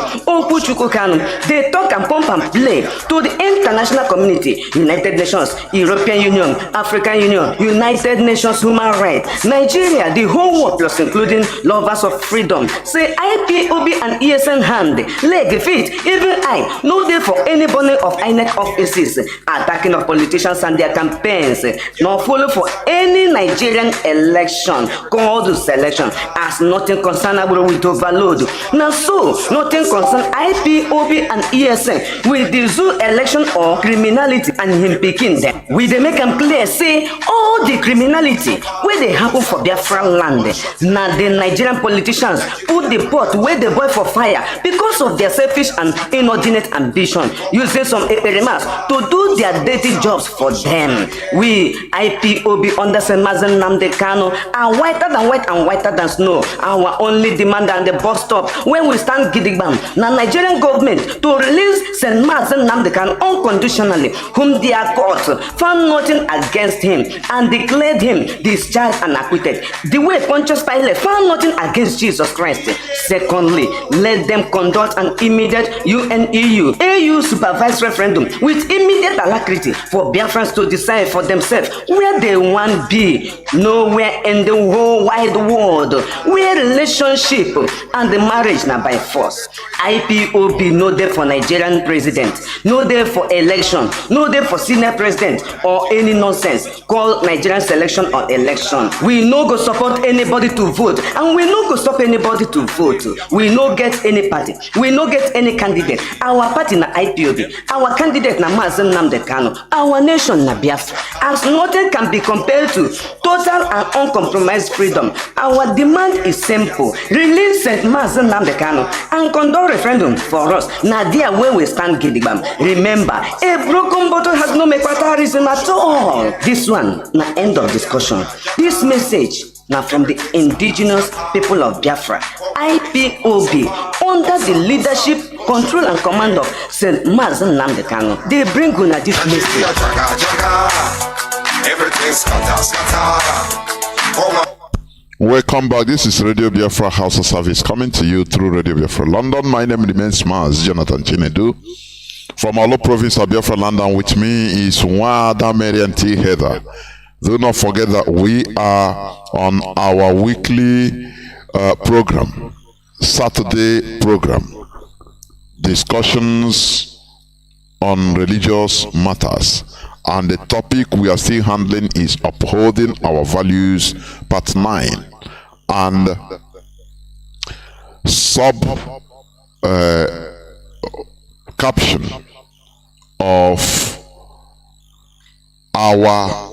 Kanu, they talk and pump and play to the international community, United Nations, European Union, African Union, United Nations Human Rights, Nigeria, the whole world plus including lovers of freedom. Say IPOB and ESN hand, leg, feet, even eye, no day for any burning of INEC offices, attacking of politicians and their campaigns, nor follow for any Nigerian election called selection as nothing concernable with overload. Now so, nothing concern IPOB and ESN with the zoo election or criminality and him picking them. We they make them clear, say all the criminality where they happen for Biafra land. Now the Nigerian politicians put turn the pot where they boil for fire because of their selfish and inordinate ambition, using some remarks to do their dirty jobs for them. We, IPOB under Mazi Nnamdi Kanu, are whiter than white and whiter than snow. Our only demand at the bus stop when we stand gidigbam, na Nigerian government to release Mazi Nnamdi Kanu unconditionally, whom their court found nothing against him and declared him discharged and acquitted. The way Pontius Pilate found nothing against Jesus Christ. Secondly, let them conduct an immediate UN-EU AU supervised referendum with immediate alacrity for Biafrans to decide for themselves where they want to be. Nowhere in the whole wide world where relationship and the marriage now by force. IPOB no there for Nigerian president, no there for election, no there for senior president or any nonsense called Nigerian selection or election. We no go support anybody to vote and we no go stop anybody to vote. We no get any party, we no get any candidate. Our party na IPOB, our candidate na Mazi Nnamdi Kanu, our nation na Biafra. As nothing can be compared to total and uncompromised freedom, our demand is simple: release Mazi Nnamdi Kanu and conduct referendum for us. Na there where we stand gidigbam. Remember, a broken bottle has no reason at all. This one na end of discussion. This message now from the indigenous people of Biafra, IPOB, under the leadership, control and command of Mazi Nnamdi Kanu. They bring una this message. Welcome back. This is Radio Biafra HAUSA-SERVICE coming to you through Radio Biafra London. My name remains Mazi Jonathan Chinedu from Olo province of Biafra London. With me is Nwada Marien Haider. Do not forget that we are on our weekly program, Saturday program, discussions on religious matters. And the topic we are still handling is upholding our values, part 9. And caption of our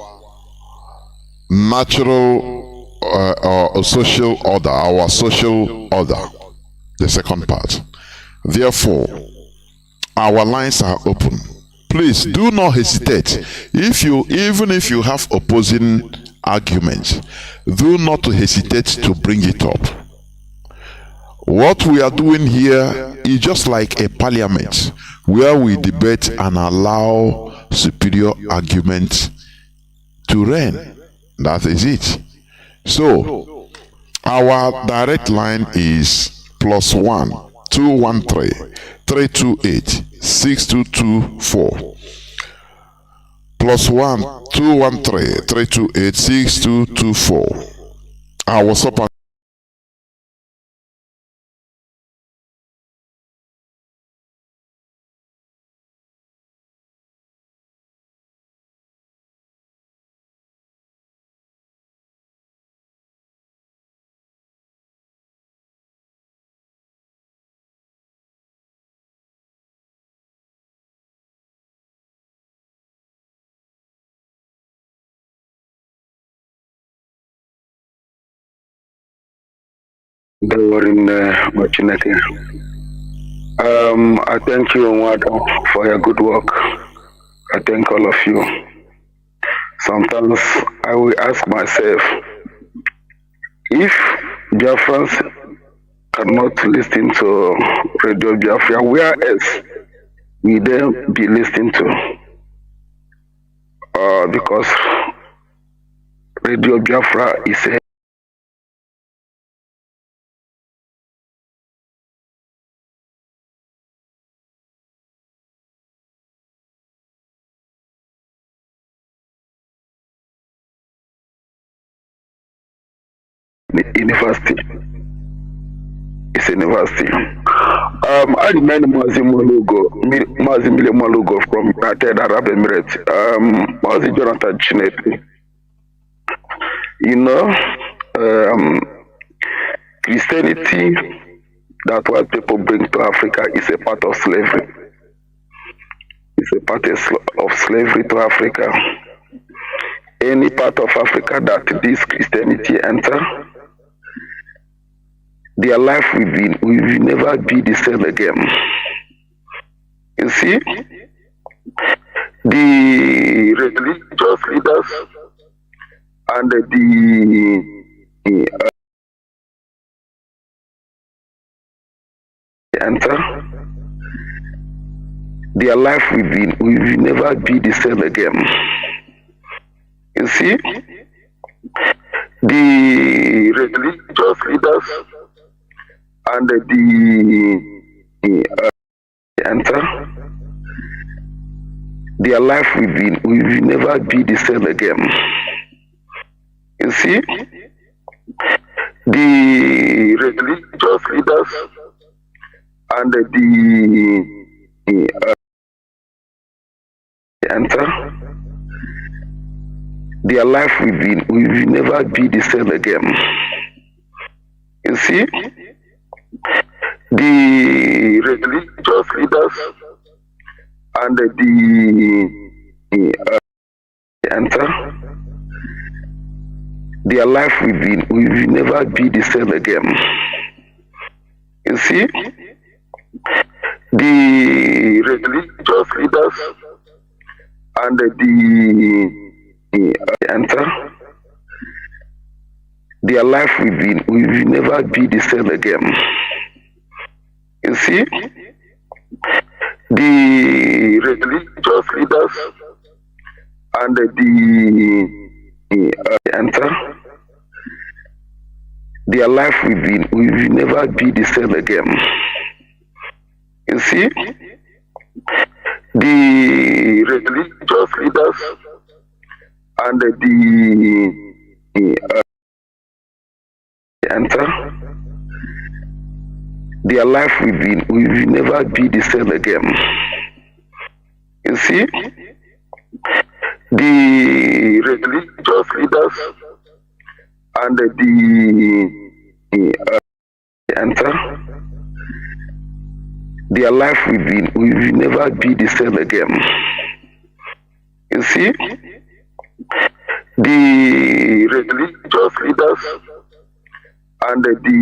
natural or social order, our social order, the second part. Therefore, our lines are open. Please do not hesitate. Even if you have opposing arguments, do not hesitate to bring it up. What we are doing here is just like a parliament where we debate and allow superior arguments to reign. That is it. So, our direct line is +1 213 328 6224. +1 213 328 6224. Our WhatsApp They were in Chineke. I thank you, Nwada, for your good work. I thank all of you. Sometimes I will ask myself, if Biafrans cannot listen to Radio Biafra, where else will they be listening to? Because Radio Biafra is a university. It's a university. I remember Mazi Malugo from United Arab Emirates. Mazi Jonathan Chinedu. You know, Christianity, that what people bring to Africa, is a part of slavery. It's a part of slavery to Africa. Any part of Africa that this Christianity enter, their life will never be the same again. You see, the religious leaders and the enter, their life will never be the same again. You see, the religious leaders and the enter, their life will never be the same again. You see, the religious leaders and the enter, their life will never be the same again. You see, the religious leaders and the enter, their life will never be the same again. You see, the religious leaders and the enter, their life will never be the same again. You see, the religious leaders and the enter, their life will never be the same again. You see, the religious leaders and the enter, their life will never be the same again. You see, the religious leaders and the enter, their life will never be the same again. You see, the religious leaders and the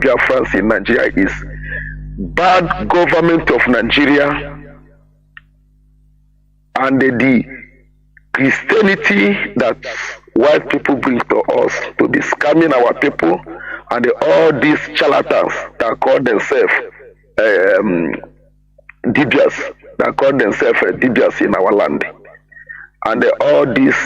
Biafrans in Nigeria is bad government of Nigeria and the Christianity that white people bring to us to be scamming our people, and all these charlatans that call themselves dibias, that call themselves dibias in our land, and all these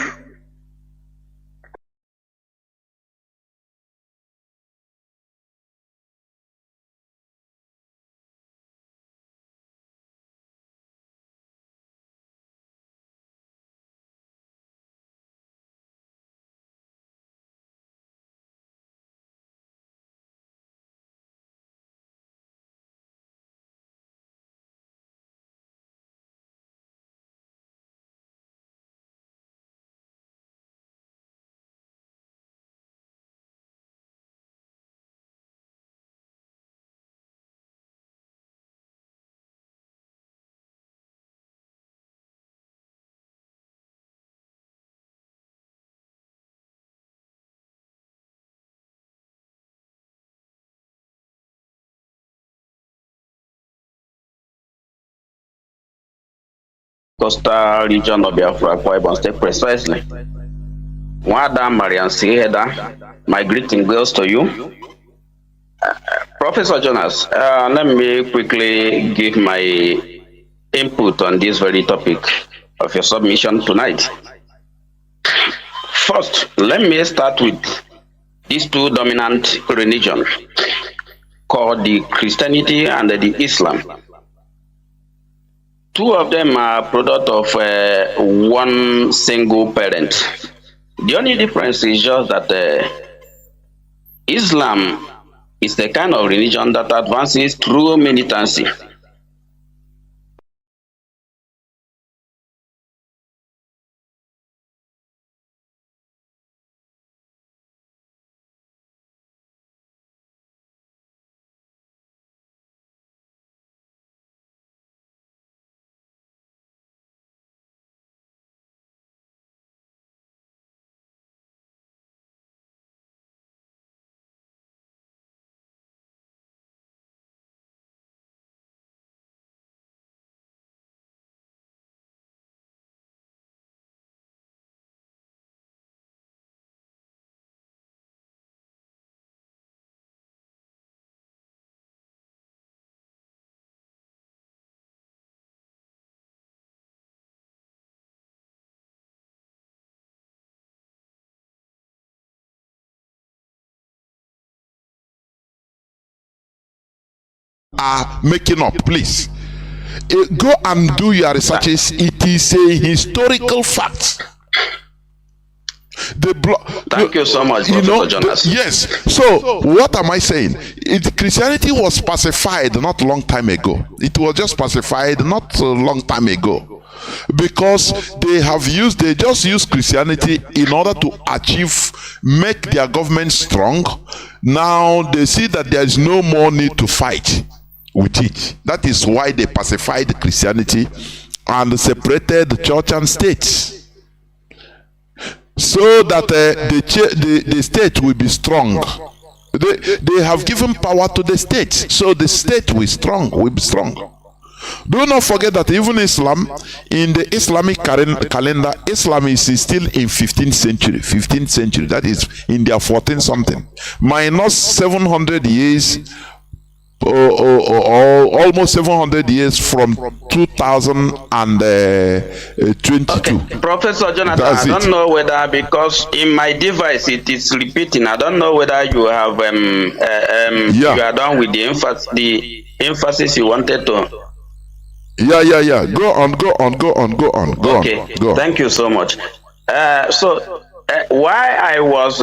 coastal region of Biafra, Akwa State precisely. Nwada Marien, Haider, my greeting goes to you. Professor Jonas, let me quickly give my input on this very topic of your submission tonight. First, let me start with these two dominant religions called the Christianity and the Islam. Two of them are product of one single parent. The only difference is just that Islam is the kind of religion that advances through militancy. are making up, please. Go and do your researches. It is a historical fact. Thank you so much, Professor Jonas. Yes. So, what am I saying? Christianity was pacified not a long time ago. It was just pacified not a long time ago. Because they just use Christianity in order to make their government strong. Now they see that there is no more need to fight with it. That is why they pacified Christianity and separated the church and state, so that the state will be strong. They have given power to the state, so the state will be strong. Do not forget that even Islam, in the Islamic calendar, Islam is still in 15th century. 15th century, that is in their 14 something, minus 700 years, or almost 700 years from 2022. Okay. Professor Jonathan, I don't know whether, because in my device it is repeating, I don't know whether you have you are done with the emphasis you wanted to. Yeah. Go on. Okay. Thank you so much. Why I was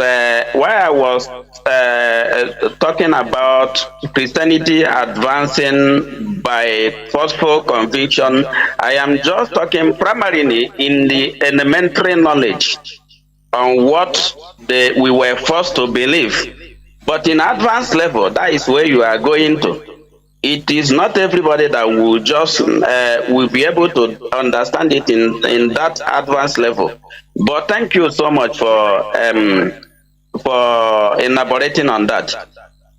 talking about Christianity advancing by forceful conviction, I am just talking primarily in the elementary knowledge on what we were forced to believe. But in advanced level, that is where you are going to. It is not everybody that will just will be able to understand it in that advanced level. But thank you so much for elaborating on that.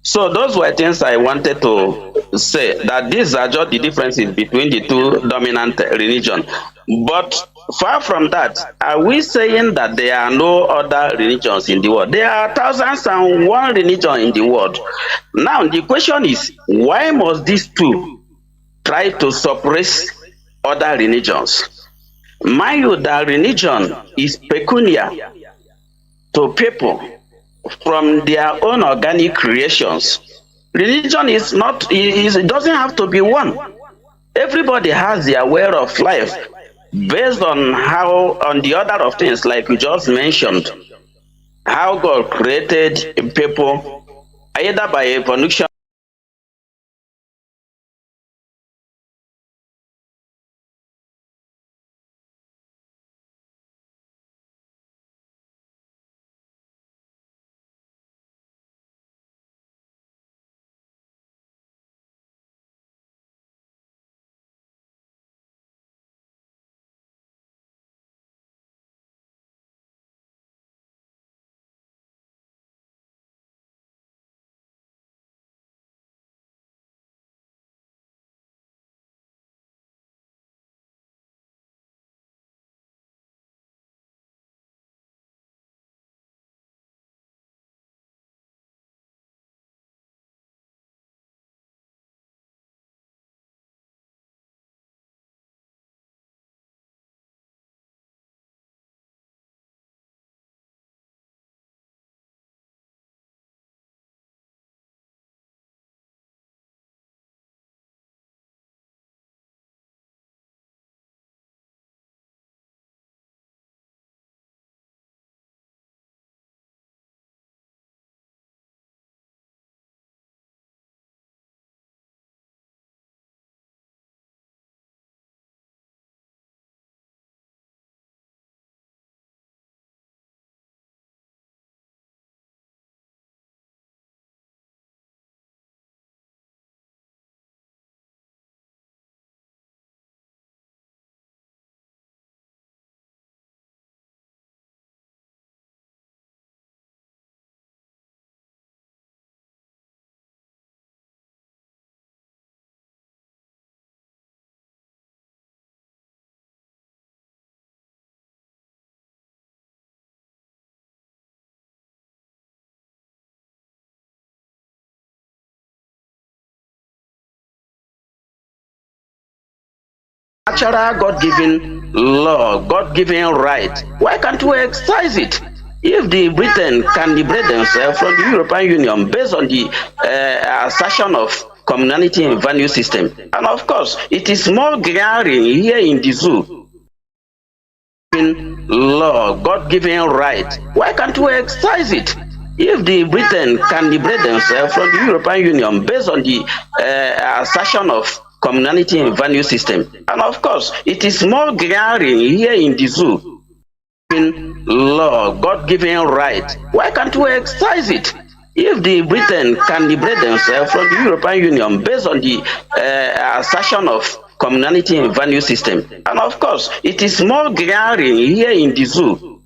So those were things I wanted to say, that these are just the differences between the two dominant religions. But far from that, are we saying that there are no other religions in the world? There are 1,001 religions in the world. Now the question is, why must these two try to suppress other religions? Mind you, that religion is peculiar to people from their own organic creations. Religion is not, it doesn't have to be one. Everybody has their way of life based on the order of things, like you just mentioned, how God created people, either by evolution natural God-given law, God-given right. Why can't we exercise it? If the Britain can liberate themselves from the European Union based on the assertion of communality and value system. And of course, it is more glaring here in the zoo. Law, God-given right. Why can't we exercise it? If the Britain can liberate themselves from the European Union based on the assertion of communality and value system, and of course, it is more glaring here in the zoo. Law, God-given right. Why can't we exercise it? If the Britain can liberate themselves from the European Union based on the assertion of communality and value system, and of course, it is more glaring here in the zoo.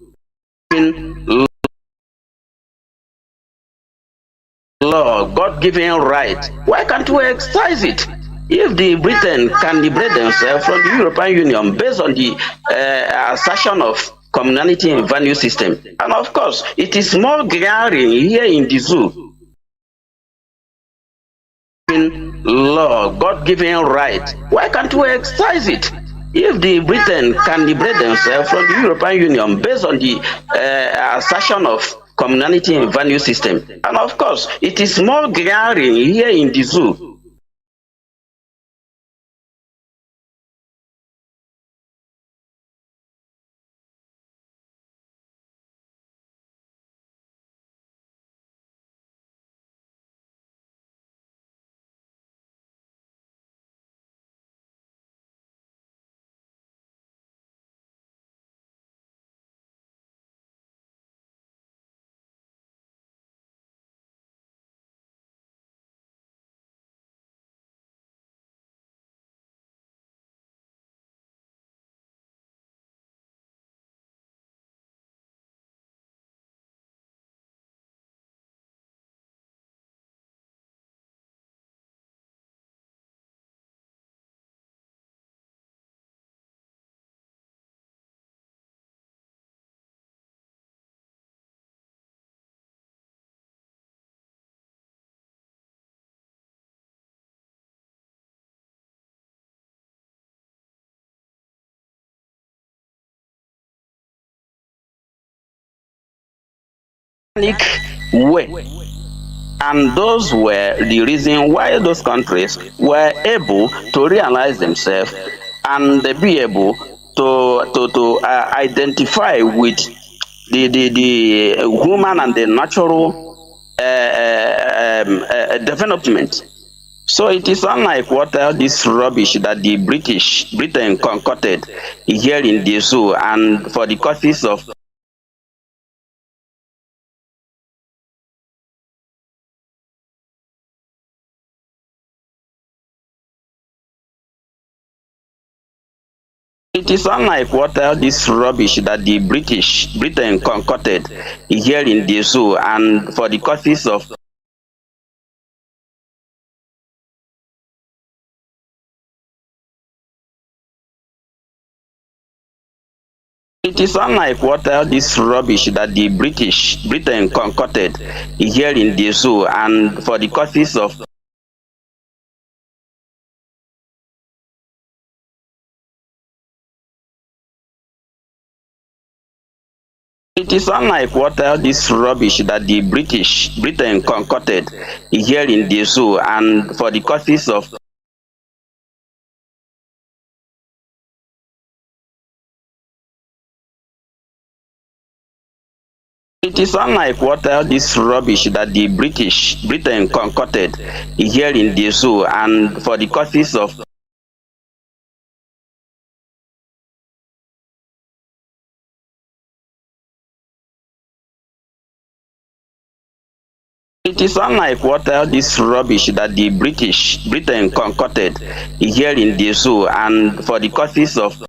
Law, God-given right. Why can't we exercise it? If the Britain can liberate themselves from the European Union based on the assertion of communality and value system, and of course, it is more glaring here in the zoo. Law, God-given right. Why can't we exercise it? If the Britain can liberate themselves from the European Union based on the assertion of communality and value system, and of course, it is more glaring here in the zoo. Way. And those were the reason why those countries were able to realize themselves and be able to identify with the human and the natural development. So it is unlike what this rubbish that the Britain concocted here in the zoo, and for the causes of it is unlike what this rubbish that the Britain concocted here in the zoo, and for the causes of it is unlike what this rubbish that the Britain concocted here in the zoo, and for the causes of it is unlike what this rubbish that the Britain concocted here in the zoo, and for the causes of it is unlike what this rubbish that the Britain concocted here in the zoo, and for the causes of it is unlike what this rubbish that the Britain concocted here in the zoo, and for the causes of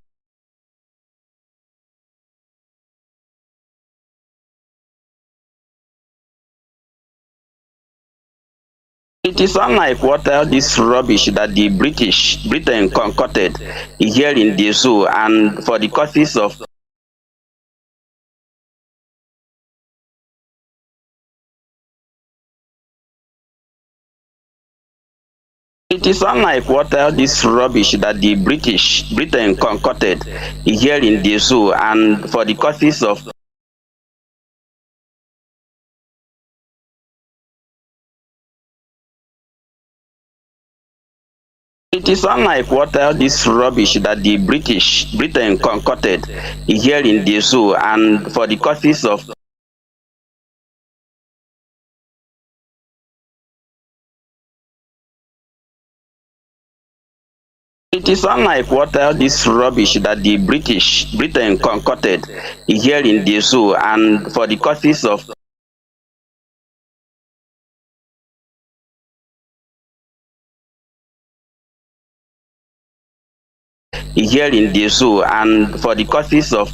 it is unlike what this rubbish that the Britain concocted here in the zoo, and for the causes of it is unlike what this rubbish that the Britain concocted here in the zoo, and for the causes of It is unlike what all this rubbish that the Britain concocted here in the zoo and for the causes of It is unlike what all this rubbish that the Britain concocted here in the zoo and for the causes of here in the zoo and for the causes of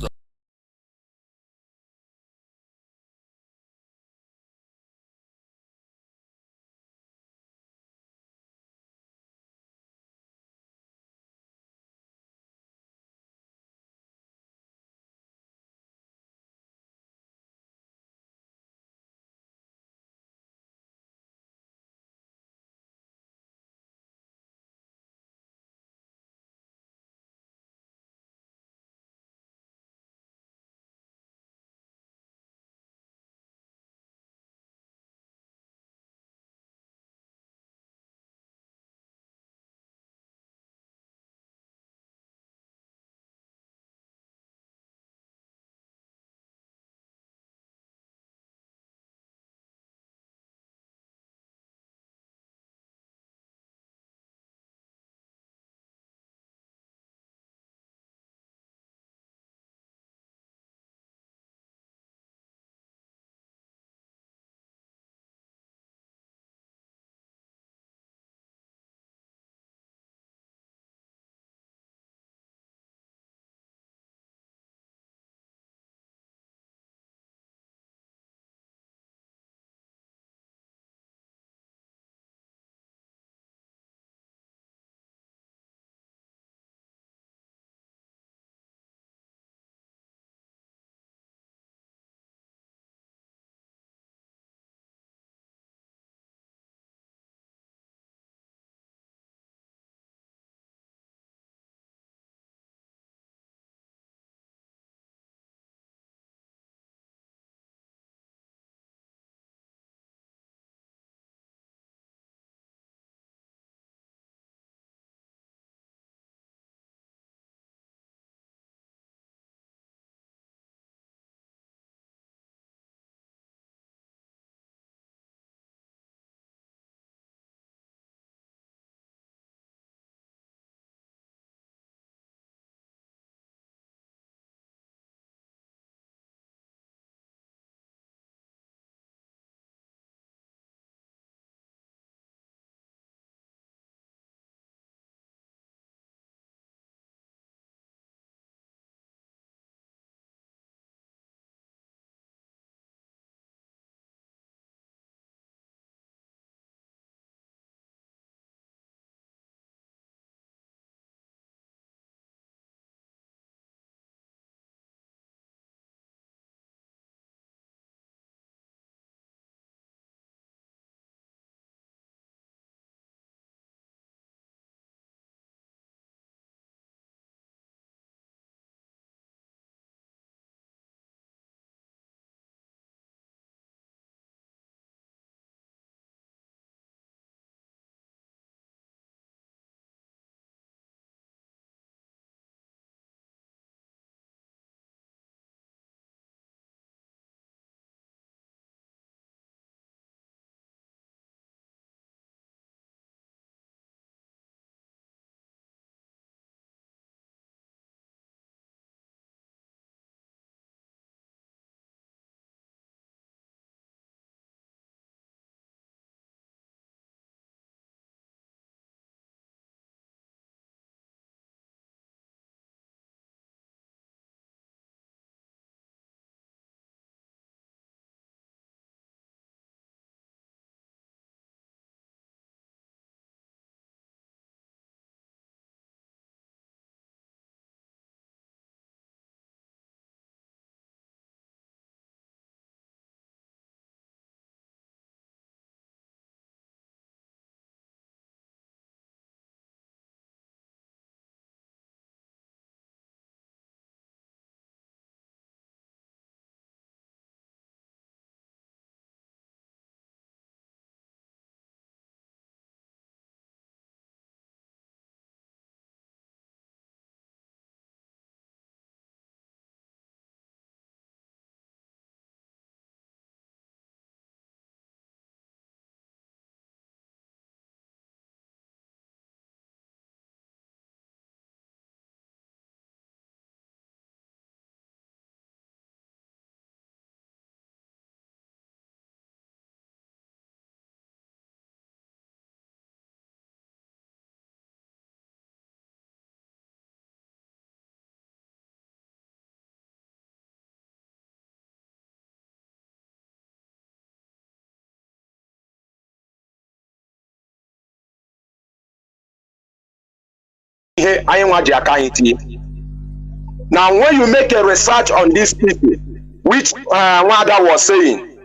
Now, when you make a research on these people, which Nwada was saying,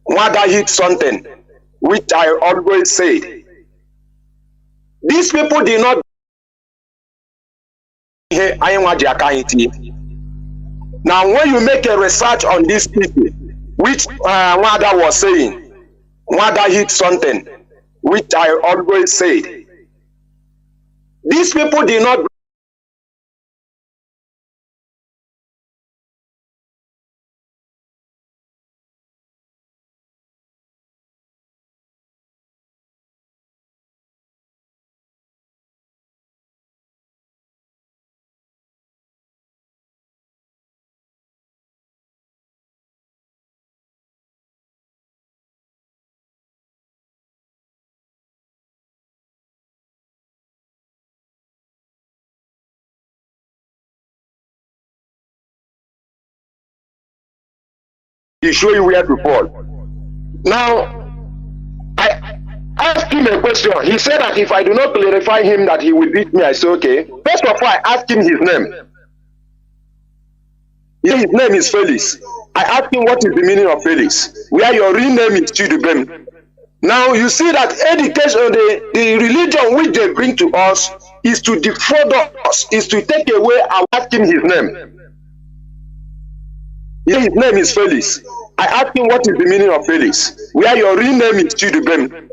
Nwada hit something, which I always say. These people did not. Now, when you make a research on these people, which Nwada was saying, Nwada hit something, which I always say. These people did not. He show you where to fall. Now, I asked him a question. He said that if I do not clarify him that he will beat me, I say, okay. First of all, I asked him his name. His name is Felix. I asked him what is the meaning of Felix. Where your real name is Chinedu. Now, you see that education, the religion which they bring to us is to defraud us, is to take away our asking his name. His name is Felix. I asked him what is the meaning of Felix. Where your real name is Chinedu.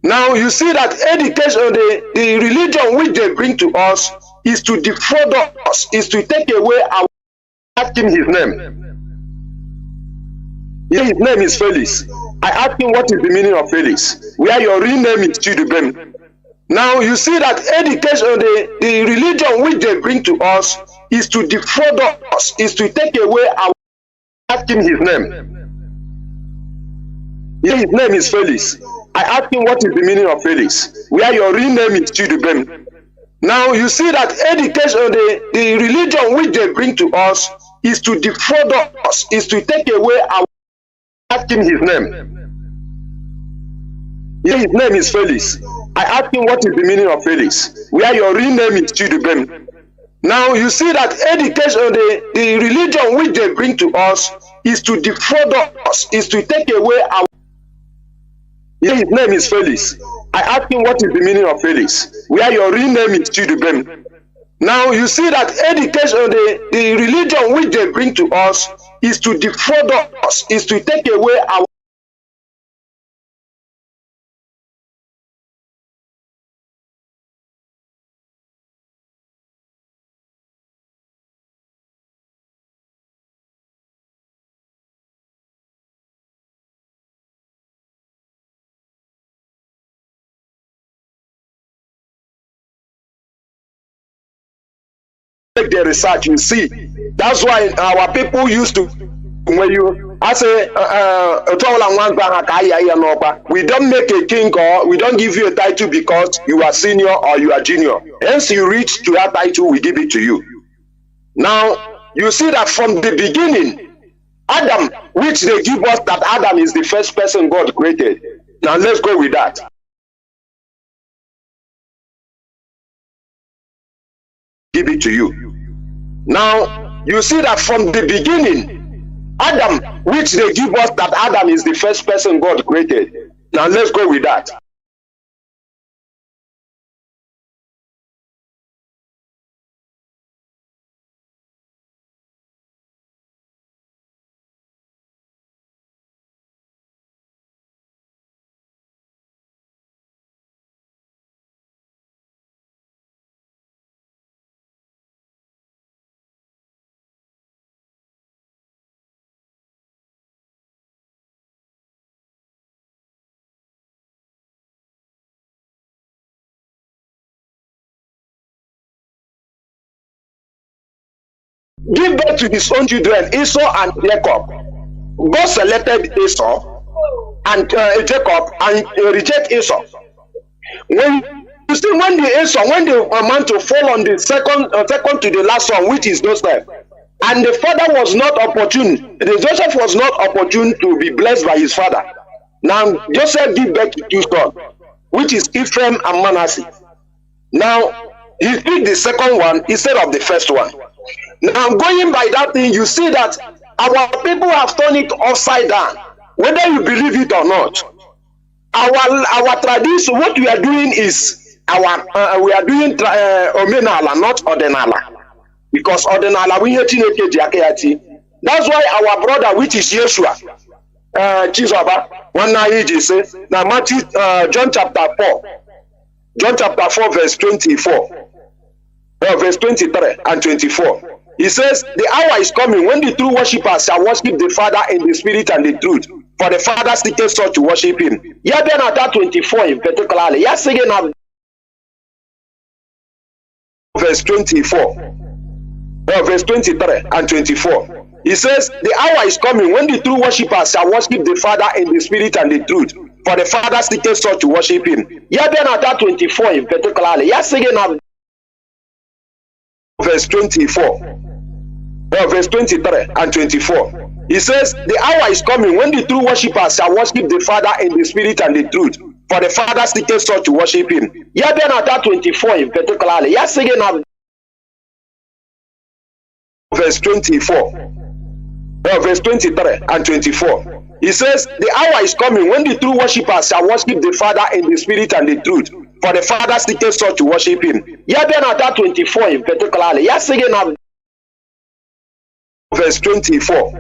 Now you see that education, the religion which they bring to us is to defraud us, is to take away our asking his name. His name is Felix. I asked him what is the meaning of Felix. Where your real name is Chinedu. Now you see that education, the religion which they bring to us is to defraud us, is to take away our asking his name. His name is Felix. I asked him what is the meaning of Felix. Where your real name is Chinedu. Now you see that education, the religion which they bring to us is to defraud us, is to take away our asking his name. His name is Felix. I asked him what is the meaning of Felix. Where your real name is Chinedu. Now you see that education, the religion which they bring to us is to defraud us, is to take away our. His name is Felix. I asked him what is the meaning of Felix. Where your real name is Chinedu. Now you see that education, the religion which they bring to us is to defraud us, is to take away our. Take the research, you see. That's why our people used to, when you, I say, we don't make a king or we don't give you a title because you are senior or you are junior. Hence you reach to that title, we give it to you. Now, you see that from the beginning, Adam, which they give us that Adam is the first person God created. Now let's go with that. Give it to you. Now, you see that from the beginning, Adam, which they give us that Adam is the first person God created. Now, let's go with that. Give birth to his own children, Esau and Jacob. God selected Esau and Jacob and reject Esau. When you see, when the man to fall on the second to the last one, which is Joseph, and the father was not opportune, Joseph was not opportune to be blessed by his father. Now Joseph give birth to two sons, which is Ephraim and Manasseh. Now he picked the second one instead of the first one. Now, going by that thing, you see that our people have turned it upside down, whether you believe it or not. Our tradition, what we are doing is we are doing omenala, not ordinala, because ordinala we hear Chineke Diakeyati. That's why our brother, which is Yeshua, Chizoba, one night he say, now Matthew, John chapter 4, verse 24, verse 23 and 24. He says, the hour is coming when the true worshippers shall worship the Father in the spirit and the truth, for the Father seeketh such to worship him. Yeah, then at that 24 in particular, yes, again, verse 24, verse 23 and 24. He says, the hour is coming when the true worshippers shall worship the Father in the spirit and the truth, for the Father seeketh such to worship him. Yeah, then at that 24 in particular, yes, again, verse 24, verse 23 and 24. He says, the hour is coming when the true worshippers shall worship the Father in the spirit and the truth, for the Father seeketh such to worship him. Yeah, then at that 24 in particular, yes, again, verse 24, verse 23 and 24. He says, the hour is coming when the true worshippers shall worship the Father in the spirit and the truth, for the Father seeketh such to worship him. Yeah, then at that 24 in particular, yes, again, verse 24,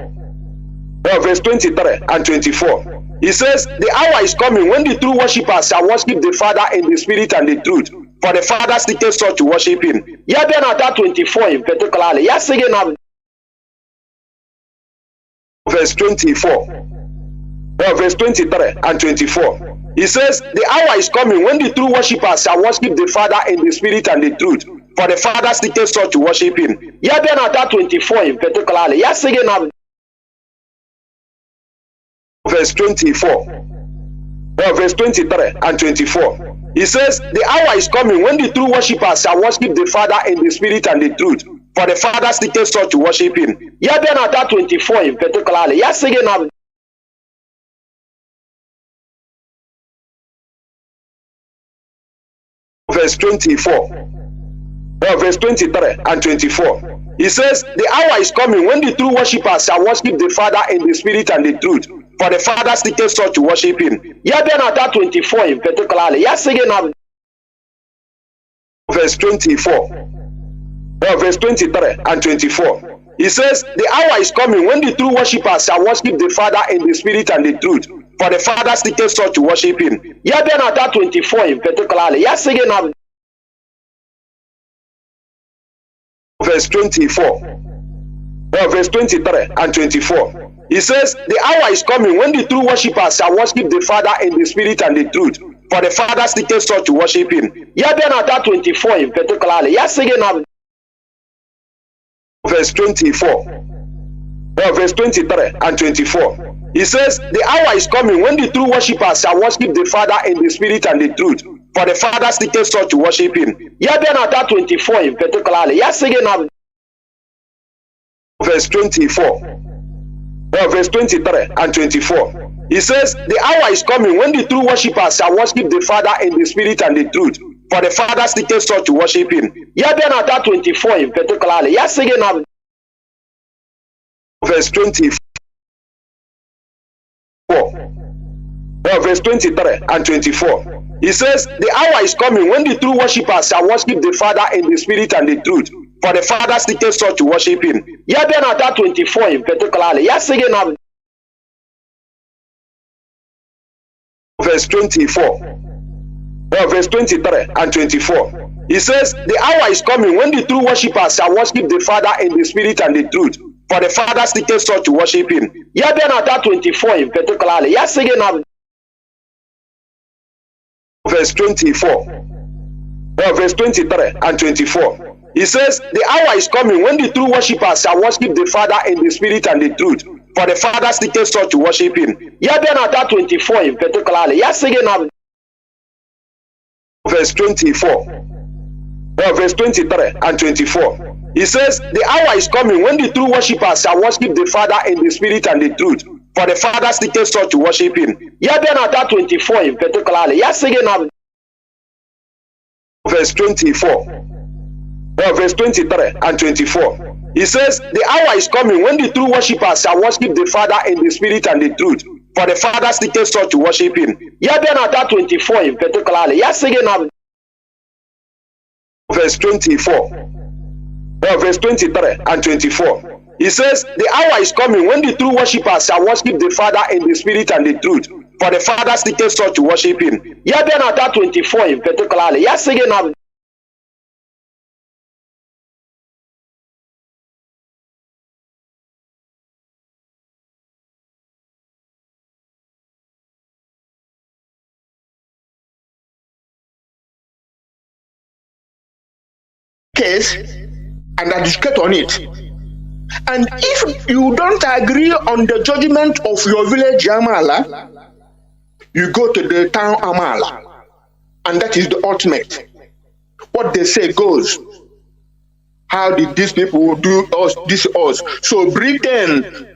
verse 23 and 24. He says, the hour is coming when the true worshippers shall worship the Father in the spirit and the truth, for the Father seeketh such to worship him. Yeah, then at that 24 in particular, yes, again, verse 24, verse 23 and 24. He says, the hour is coming when the true worshippers shall worship the Father in the spirit and the truth, for the Father seeketh such to worship him. Yeah, then at that 24 in particular, yes, again, verse 24, verse 23 and 24. He says, the hour is coming when the true worshippers shall worship the Father in the spirit and the truth, for the Father seeketh such to worship him. Yeah, then at that 24 in particular, yes, again, verse 24, verse 23 and 24. He says, the hour is coming when the true worshippers shall worship the Father in the spirit and the truth, for the Father seeketh such to worship him. Yeah, then at that 24 in particular, yes, again, verse 24, verse 23 and 24. He says, the hour is coming when the true worshippers shall worship the Father in the spirit and the truth, for the Father seeketh such to worship him. Yeah, then at that 24 in particular, yes, again, verse 24, verse 23 and 24. He says, the hour is coming when the true worshippers shall worship the Father in the spirit and the truth, for the Father seeketh such to worship him. Yeah, then at that 24 in particular, yes, again, verse 24, verse 23 and 24. He says, the hour is coming when the true worshippers shall worship the Father in the spirit and the truth, for the Father seeketh such to worship him. Yeah, then at that 24 in particular, yes, again, verse 24, verse 23 and 24. He says, the hour is coming when the true worshippers shall worship the Father in the spirit and the truth, for the Father seeketh such to worship him. Yeah, then at that 24 in particular, yes, again, verse 24, verse 23 and 24. He says, the hour is coming when the true worshippers shall worship the Father in the spirit and the truth, for the Father seeketh such to worship him. Yeah, then at that 24 in particular, yes, again, verse 24, verse 23 and 24. He says, the hour is coming when the true worshippers shall worship the Father in the spirit and the truth, for the Father seeketh such to worship him. Yeah, then at that 24 in particular, yes, again, verse 24, verse 23 and 24. He says, the hour is coming when the true worshippers shall worship the Father in the spirit and the truth, for the Father seeketh such to worship him. Yeah, then at that 24 in particular, yes, again, verse 24, verse 23 and 24. He says, the hour is coming when the true worshippers shall worship the Father in the spirit and the truth, for the Father seeketh such to worship him. Yeah, then at that 24 in particular, yes, again, verse 24, verse 23 and 24. He says, the hour is coming when the true worshippers shall worship the Father in the spirit and the truth. For the Father seeketh such to worship him. Yeah, then at that 24 in particularly. Yes, again at verse 24. Verse 23 and 24. He says, the hour is coming when the true worshippers shall worship the Father in the spirit and the truth. For the Father seeketh such to worship him. Yeah, then at that 24 in particularly. Yes, again at case and educate on it. And if you don't agree on the judgment of your village Amala, you go to the town Amala, and that is the ultimate. What they say goes. How did these people do us this us? So Britain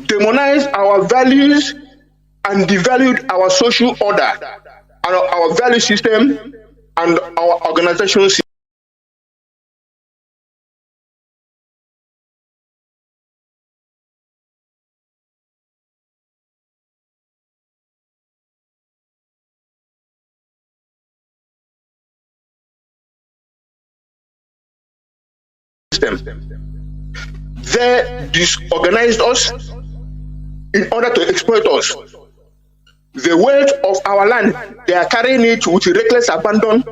demonized our values and devalued our social order and our value system and our organizational system. They disorganized us in order to exploit us. The wealth of our land, they are carrying it with reckless abandon,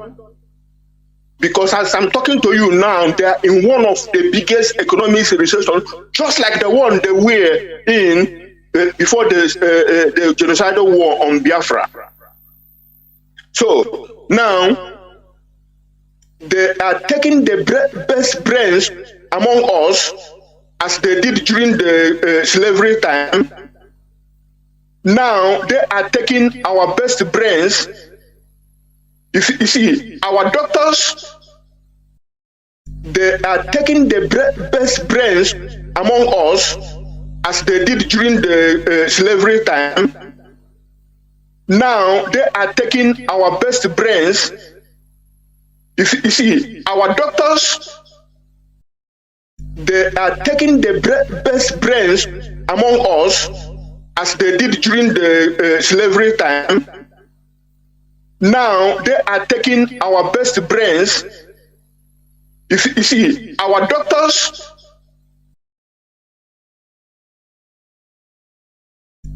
because as I'm talking to you now, they are in one of the biggest economic recessions, just like the one they were in before the genocidal war on Biafra. So now they are taking the best brains among us, as they did during the slavery time. Now they are taking our best brains. You see, our doctors, they are taking the best brains among us, as they did during the slavery time. Now they are taking our best brains. You see, our doctors, they are taking the best brains among us, as they did during the slavery time. Now they are taking our best brains. You see, our doctors,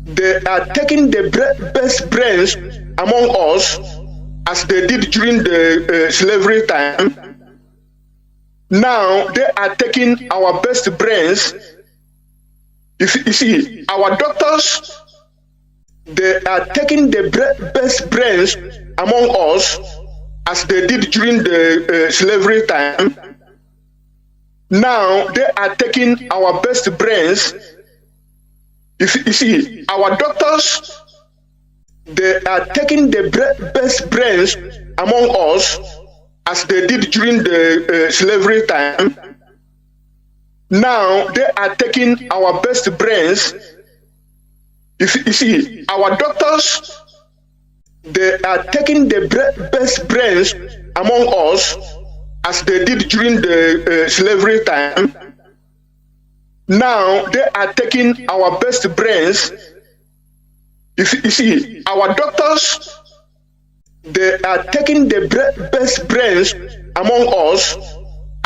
they are taking the best brains among us, as they did during the slavery time. Now they are taking our best brains. You see, our doctors, they are taking the best brains among us, as they did during the slavery time. Now they are taking our best brains. You see, our doctors, they are taking the best brains among us, as they did during the slavery time. Now they are taking our best brains. You see, our doctors, they are taking the best brains among us, as they did during the slavery time. Now they are taking our best brains. You see, our doctors, they are taking the best brains among us,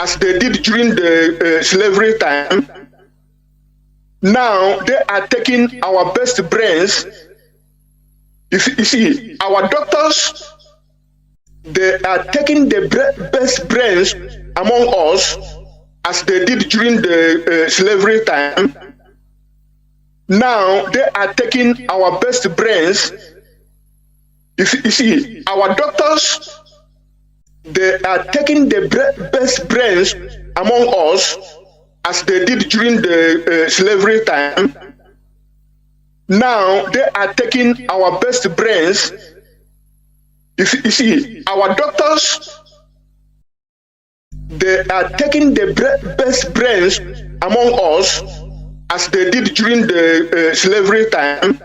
as they did during the slavery time. Now they are taking our best brains. You see, our doctors, they are taking the best brains among us, as they did during the slavery time. Now they are taking our best brains. You see, our doctors, they are taking the best brains among us, as they did during the slavery time. Now they are taking our best brains. You see, our doctors, they are taking the best brains among us, as they did during the slavery time.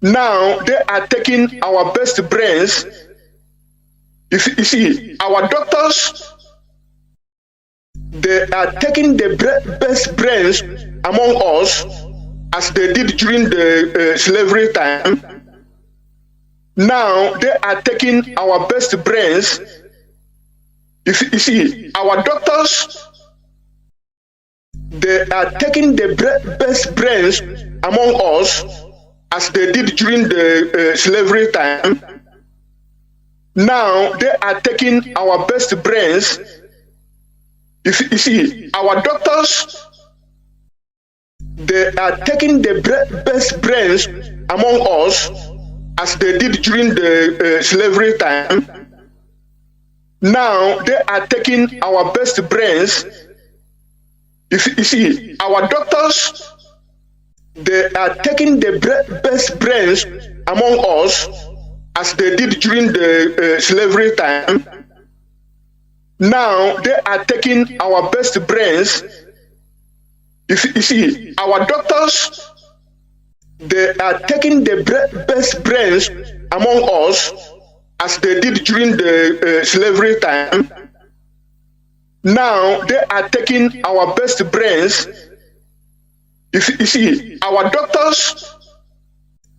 Now they are taking our best brains. You see, our doctors, They are taking the best brains among us, as they did during the slavery time. Now they are taking our best brains. You see, our doctors, they are taking the best brains among us, as they did during the slavery time. Now they are taking our best brains. You see, our doctors, they are taking the best brains among us, as they did during the slavery time. Now they are taking our best brains. You see, our doctors, they are taking the best brains among us, as they did during the slavery time. Now they are taking our best brains. You see, our doctors, they are taking the best brains among us, as they did during the slavery time. Now they are taking our best brains. You see, our doctors,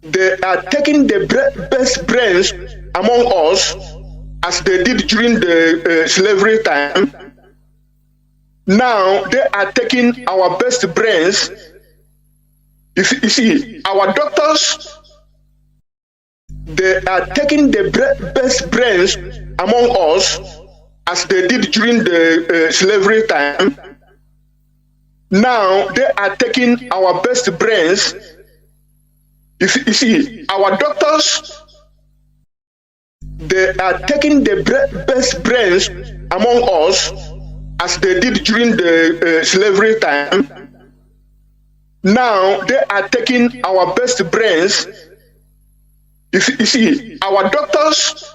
they are taking the best brains among us, as they did during the slavery time. Now they are taking our best brains. You see, our doctors, they are taking the best brains among us, as they did during the slavery time. Now they are taking our best brains. You see, our doctors, they are taking the best brains among us, as they did during the slavery time. Now they are taking our best brains. You see, our doctors,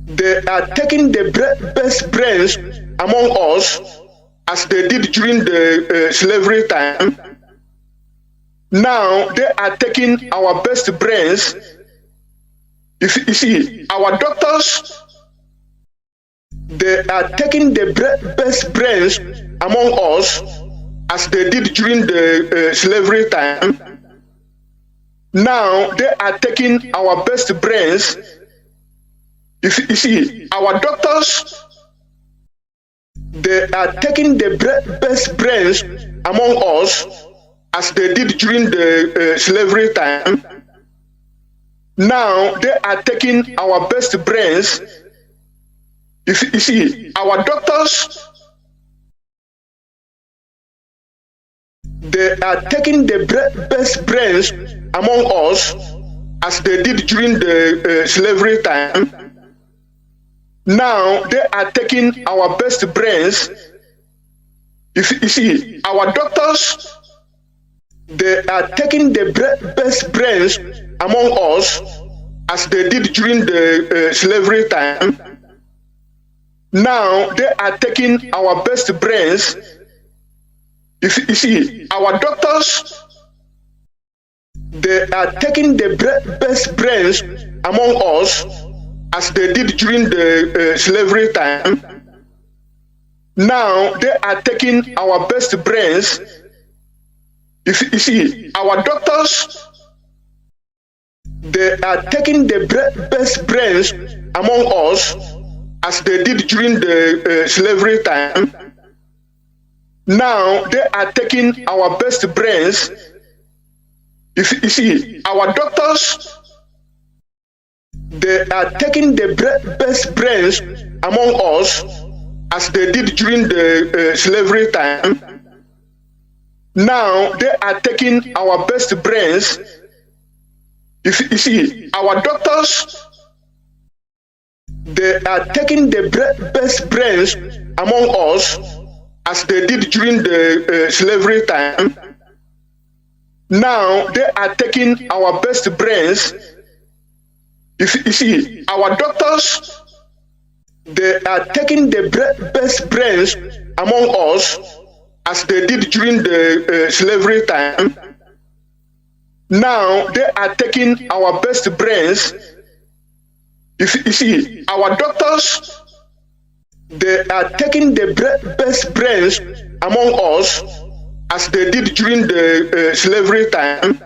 they are taking the best brains among us, as they did during the slavery time. Now they are taking our best brains. You see, our doctors, they are taking the best brains among us, as they did during the slavery time. Now they are taking our best brains. You see, our doctors, they are taking the best brains among us, as they did during the slavery time. Now they are taking our best brains. You see, our doctors, they are taking the best brains among us, as they did during the slavery time. Now they are taking our best brains. You see, our doctors, they are taking the best brains among us, as they did during the slavery time. Now they are taking our best brains. You see, our doctors, they are taking the best brains among us, as they did during the slavery time. Now they are taking our best brains. You see, our doctors, they are taking the best brains among us, as they did during the slavery time. Now they are taking our best brains. You see, our doctors, they are taking the best brains among us, as they did during the slavery time. Now they are taking our best brains. You see, our doctors, they are taking the best brains among us, as they did during the slavery time. Now they are taking our best brains. You see, our doctors, they are taking the best brains among us, as they did during the slavery time. Now they are taking our best brains. You see, our doctors, they are taking the best brains among us, as they did during the slavery time.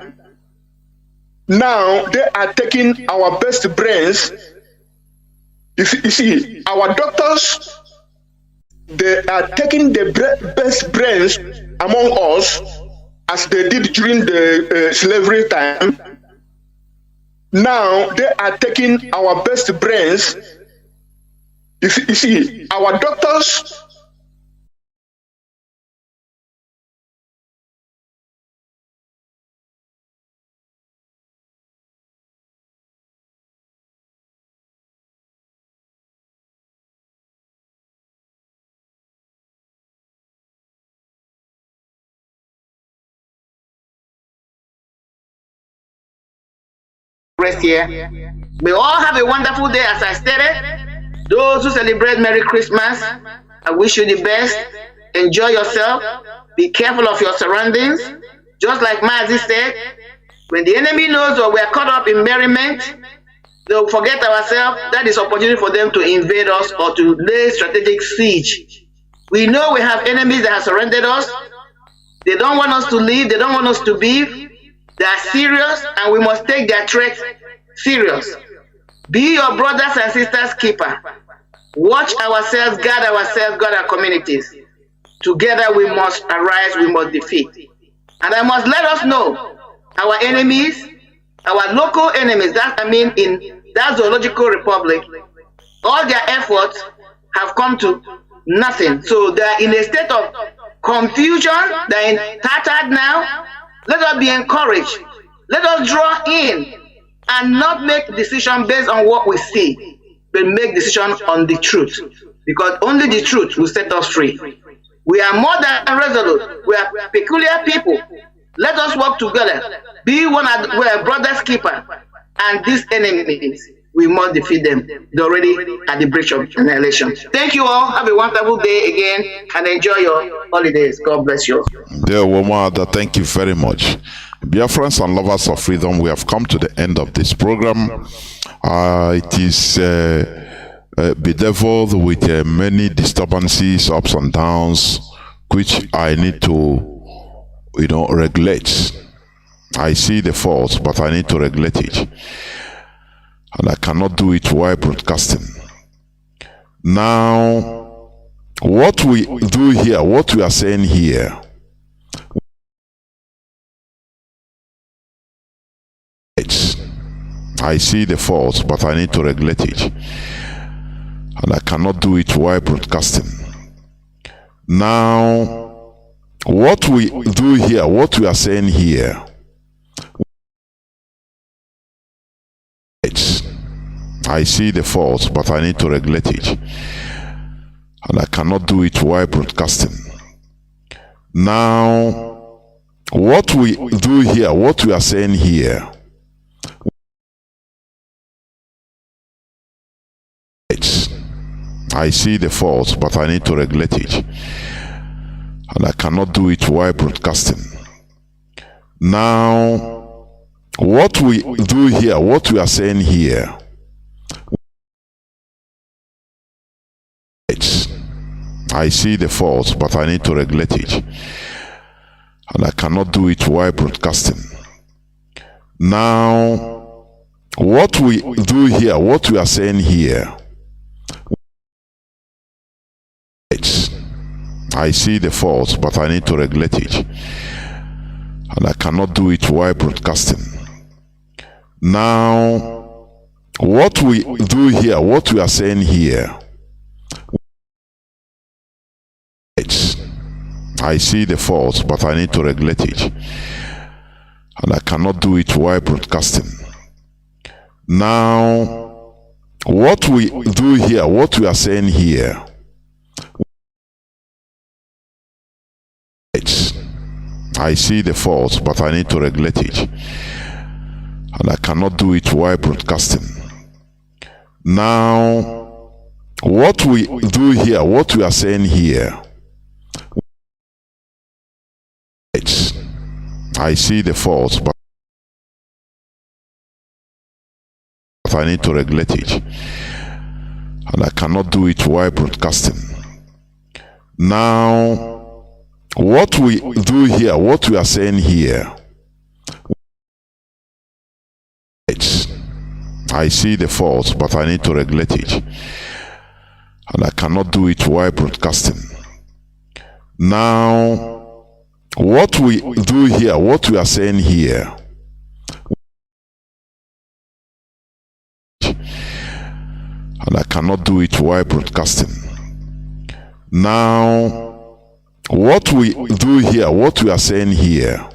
Now they are taking our best brains. You see, our doctors, they are taking the best brains among us, as they did during the slavery time. Now they are taking our best brains. You see, our doctors, rest here. We all have a wonderful day, as I stated. Those who celebrate Merry Christmas, I wish you the best. Enjoy yourself. Be careful of your surroundings. Just like Mazi said, when the enemy knows that we are caught up in merriment, they'll forget ourselves. That is opportunity for them to invade us or to lay strategic siege. We know we have enemies that have surrounded us. They don't want us to live. They don't want us to be. They are serious, and we must take their threats serious. Be your brothers and sisters keeper. Watch ourselves, guard our communities. Together we must arise, we must defeat. And I must let us know our enemies, our local enemies, that I mean in that zoological republic, all their efforts have come to nothing. So they are in a state of confusion, they're tattered now. Let us be encouraged. Let us draw in and not make decisions based on what we see, but make decisions on the truth, because only the truth will set us free. We are more than resolute. We are peculiar people. Let us work together. Be one of the brothers keeper, and these enemies, we must defeat them. They're already at the breach of annihilation. Thank you all. Have a wonderful day again, and enjoy your holidays. God bless you. Dear Nwada, thank you very much. Biafrans and lovers of freedom, we have come to the end of this program. It is bedeviled with many disturbances, ups and downs, which I need to, regulate. I see the faults, but I need to regulate it. And I cannot do it while broadcasting. Now, what we do here, what we are saying here, I see the faults, but I need to regulate it. And I cannot do it while broadcasting. Now, what we do here, what we are saying here, I see the faults, but I need to regulate it. And I cannot do it while broadcasting. Now, what we do here, what we are saying here, I see the faults, but I need to regulate it. And I cannot do it while broadcasting. Now, what we do here, what we are saying here, I see the faults, but I need to regulate it. And I cannot do it while broadcasting. Now, what we do here, what we are saying here, I see the faults, but I need to regulate it. And I cannot do it while broadcasting. Now, what we do here, what we are saying here, I see the faults, but I need to regulate it. And I cannot do it while broadcasting. Now, what we do here, what we are saying here, I see the faults, but I need to regulate it. And I cannot do it while broadcasting. Now, what we do here, what we are saying here, I see the faults, but I need to regulate it. and I cannot do it while broadcasting. Now, what we do here, what we are saying here, I see the fault, but I need to regulate it, and I cannot do it while broadcasting. Now, what we do here, what we are saying here, and I cannot do it while broadcasting. Now, what we do here, what we are saying here,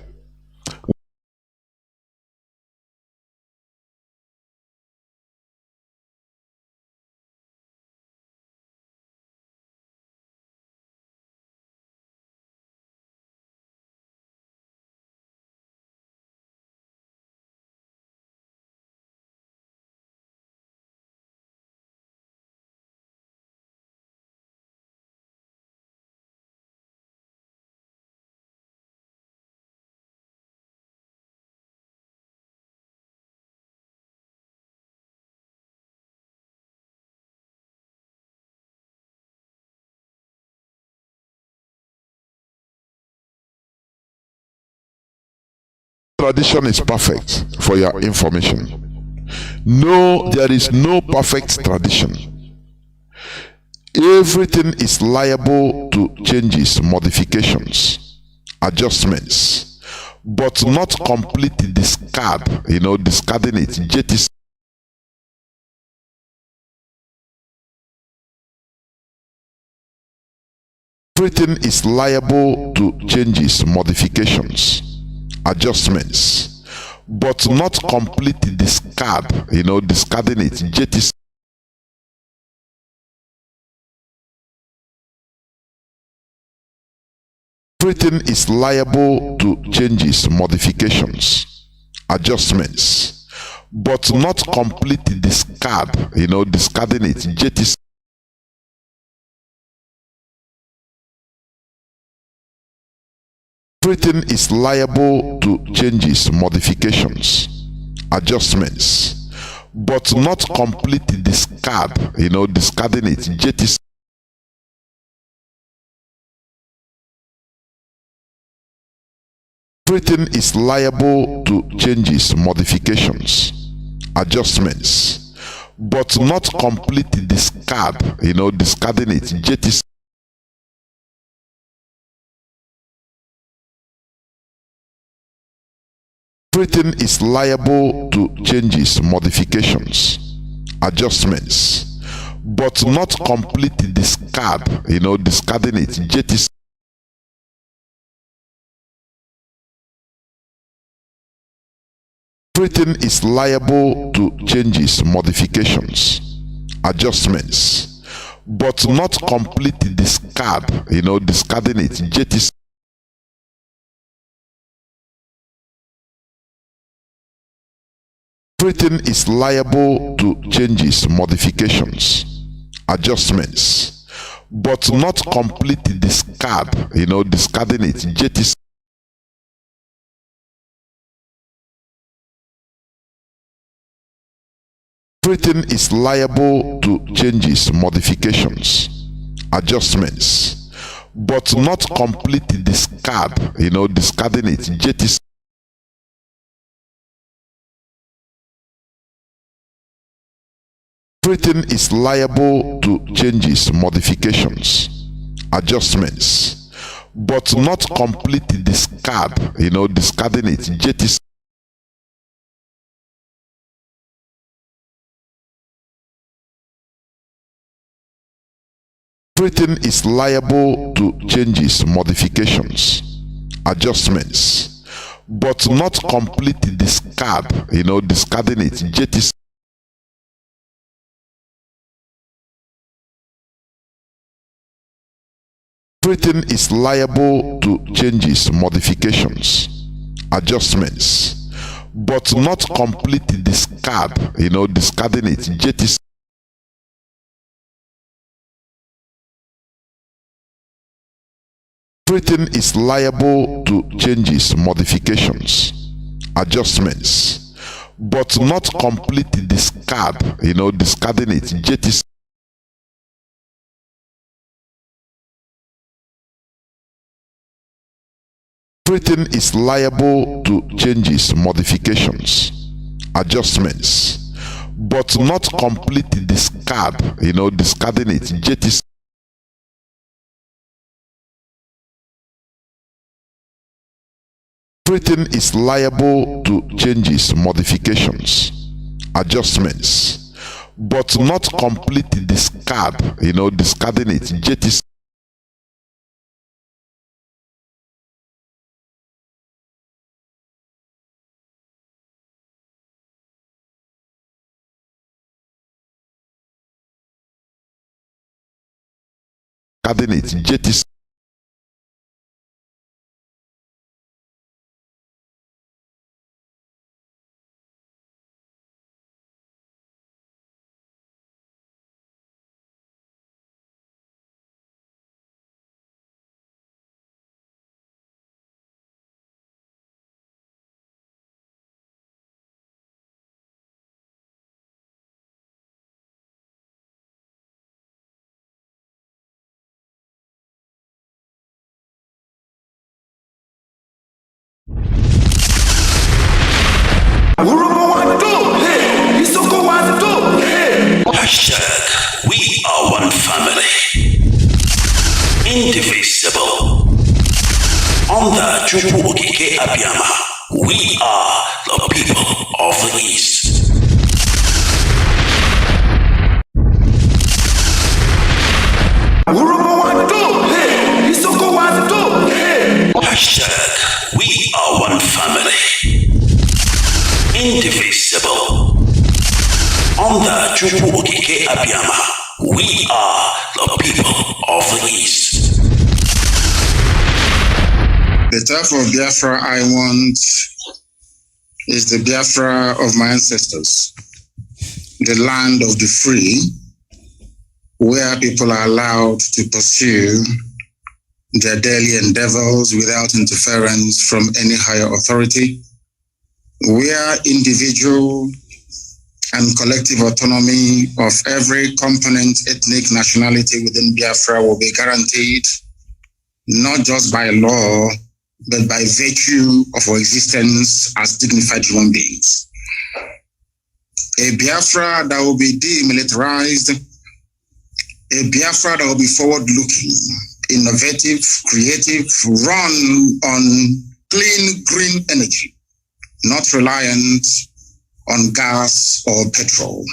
tradition is perfect, for your information. No, there is no perfect tradition. Everything is liable to changes, modifications, adjustments, but not completely discard, discarding it, jettison. Everything is liable to changes, modifications, adjustments, but not completely discard, discarding it, jettison. Everything is liable to changes, modifications, adjustments, but not completely discard, discarding it, jettison. Everything is liable to changes, modifications, adjustments, but not completely discard, discarding it, jettison. Everything is liable to changes, modifications, adjustments, but not completely discard, discarding it, jettison. Everything is liable to changes, modifications, adjustments, but not completely discard, discarding it, jettison. Everything is liable to changes, modifications, adjustments, but not completely discard, discarding it, jettison. Everything is liable to changes, modifications, adjustments, but not completely discard, discarding it, jettison. Everything is liable to changes, modifications, adjustments, but not completely discard, discarding it, jettison. Everything is liable to changes, modifications, adjustments, but not completely discard, discarding it, jettison. Everything is liable to changes, modifications, adjustments, but not completely discard, discarding it, jettison. Everything is liable to changes, modifications, adjustments, but not completely discard, discarding it, jettison. Everything is liable to changes, modifications, adjustments, but not completely discard, discarding it, jettison. Everything is liable to changes, modifications, adjustments, but not completely discard, discarding it, jettisoning. Everything is liable to changes, modifications, adjustments, but not completely discard, discarding it, jettisoning. It, jettisoning. Hashtag, we are one family, indivisible. Under Chukwu Okike Abiyama, we are the people of the East. Hashtag, we are one family, indivisible. Under Chukwu Okike Abiyama, we are the people of the East. The type of Biafra I want is the Biafra of my ancestors, the land of the free, where people are allowed to pursue their daily endeavors without interference from any higher authority, where individual and collective autonomy of every component, ethnic, nationality within Biafra will be guaranteed, not just by law, but by virtue of our existence as dignified human beings. A Biafra that will be demilitarized, a Biafra that will be forward-looking, innovative, creative, run on clean, green energy, not reliant on gas or petrol.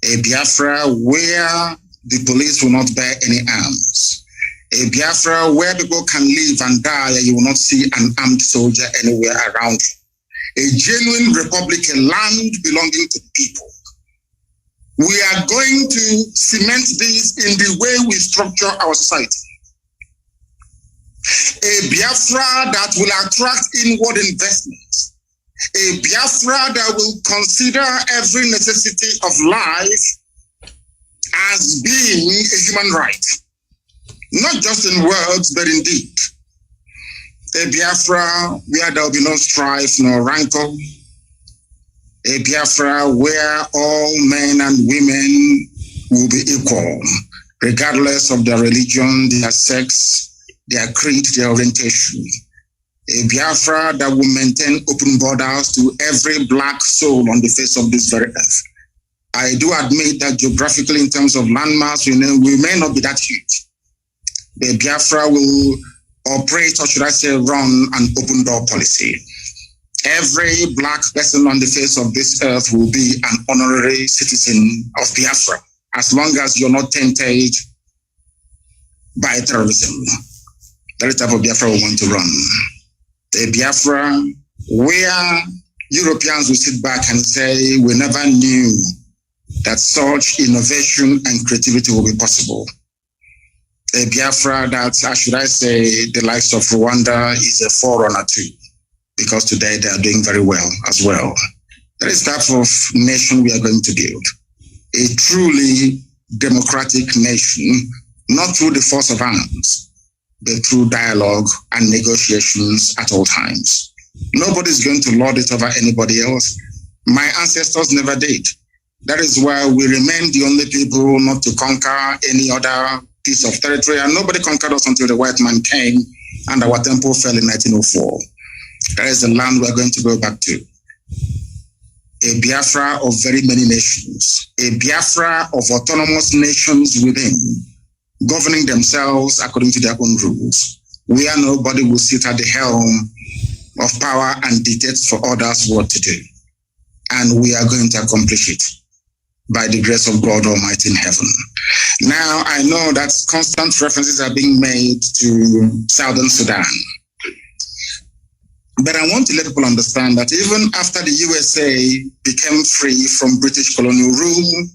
A Biafra where the police will not bear any arms. A Biafra where people can live and die and you will not see an armed soldier anywhere around you. A genuine republic, a land belonging to the people. We are going to cement this in the way we structure our society. A Biafra that will attract inward investments. A Biafra that will consider every necessity of life as being a human right. Not just in words, but in deed. A Biafra where there will be no strife nor rancor. A Biafra where all men and women will be equal, regardless of their religion, their sex, their creed, their orientation. A Biafra that will maintain open borders to every black soul on the face of this very earth. I do admit that geographically, in terms of landmass, we may not be that huge. The Biafra will operate, or should I say, run an open door policy. Every black person on the face of this earth will be an honorary citizen of Biafra, as long as you're not tainted by terrorism. That is the type of Biafra we want to run. A Biafra where Europeans will sit back and say, we never knew that such innovation and creativity will be possible. A Biafra that, should I say, the likes of Rwanda is a forerunner to, because today they are doing very well as well. That is the type of nation we are going to build. A truly democratic nation, not through the force of arms, but through dialogue and negotiations at all times. Nobody's going to lord it over anybody else. My ancestors never did. That is why we remain the only people not to conquer any other piece of territory, and nobody conquered us until the white man came and our temple fell in 1904. That is the land we're going to go back to. A Biafra of very many nations, a Biafra of autonomous nations within, governing themselves according to their own rules, where nobody will sit at the helm of power and dictate for others what to do. And we are going to accomplish it by the grace of God Almighty in heaven. Now, I know that constant references are being made to Southern Sudan. But I want to let people understand that even after the USA became free from British colonial rule,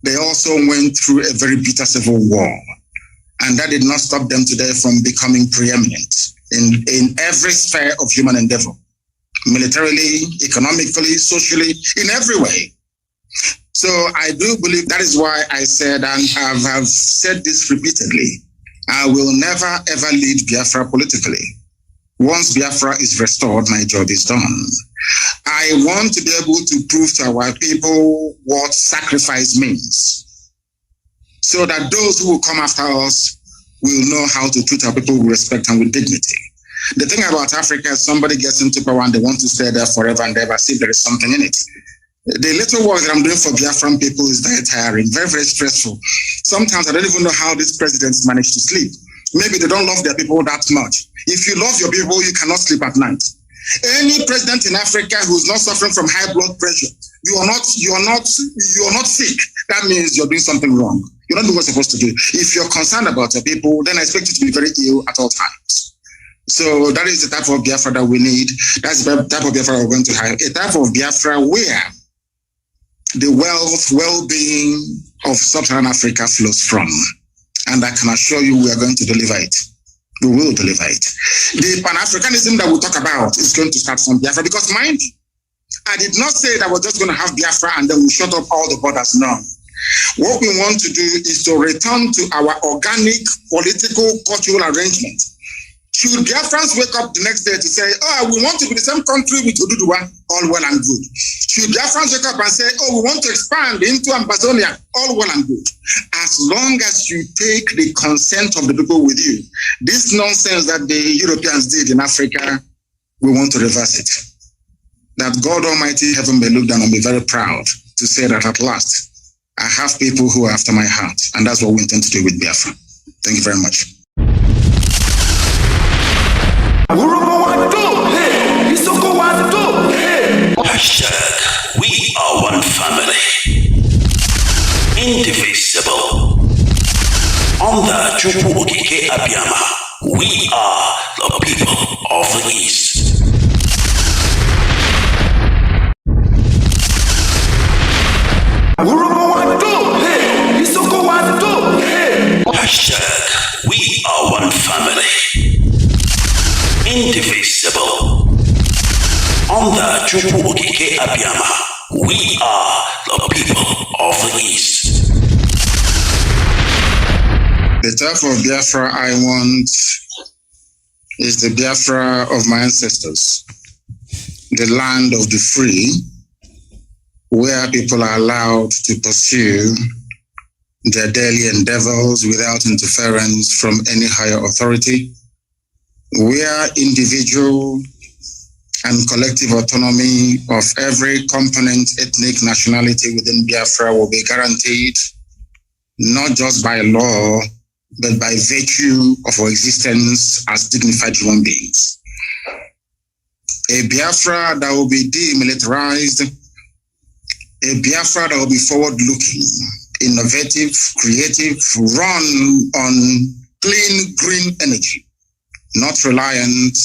they also went through a very bitter civil war. And that did not stop them today from becoming preeminent in every sphere of human endeavor, militarily, economically, socially, in every way. So I do believe that is why I said, and I have said this repeatedly, I will never ever lead Biafra politically. Once Biafra is restored, my job is done. I want to be able to prove to our people what sacrifice means, so that those who will come after us will know how to treat our people with respect and with dignity. The thing about Africa is somebody gets into power and they want to stay there forever and ever, see if there is something in it. The little work that I'm doing for Biafran people is very tiring, very, very stressful. Sometimes I don't even know how these presidents manage to sleep. Maybe they don't love their people that much. If you love your people, you cannot sleep at night. Any president in Africa who's not suffering from high blood pressure, you are not sick. That means you're doing something wrong. You're not doing what you're supposed to do. If you're concerned about your people, then I expect you to be very ill at all times. So that is the type of Biafra that we need. That's the type of Biafra we're going to have. A type of Biafra where the wealth, well-being of Sub-Saharan Africa flows from. And I can assure you we are going to deliver it. We will deliver it. The Pan-Africanism that we talk about is going to start from Biafra, because mind you, I did not say that we're just going to have Biafra and then we shut up all the borders. No. What we want to do is to return to our organic political cultural arrangement. Should Biafrans wake up the next day to say, oh, we want to be the same country with Oduduwa, all well and good. Should Biafrans wake up and say, oh, we want to expand into Amazonia, all well and good. As long as you take the consent of the people with you, this nonsense that the Europeans did in Africa, we want to reverse it. That God Almighty heaven may look down and be very proud to say that at last, I have people who are after my heart. And that's what we intend to do with Biafra. Thank you very much. Hashtag, we are one family, indivisible. Under Chukwu Okike Abiyama, we are the people of the East. Hashtag, we are one family, indivisible. Under Chukwu Okike Abiyama, we are the people of the East. The type of Biafra I want is the Biafra of my ancestors, the land of the free, where people are allowed to pursue their daily endeavors without interference from any higher authority, where individual and collective autonomy of every component, ethnic, nationality within Biafra will be guaranteed, not just by law, but by virtue of our existence as dignified human beings. A Biafra that will be demilitarized, a Biafra that will be forward-looking, innovative, creative, run on clean, green energy, not reliant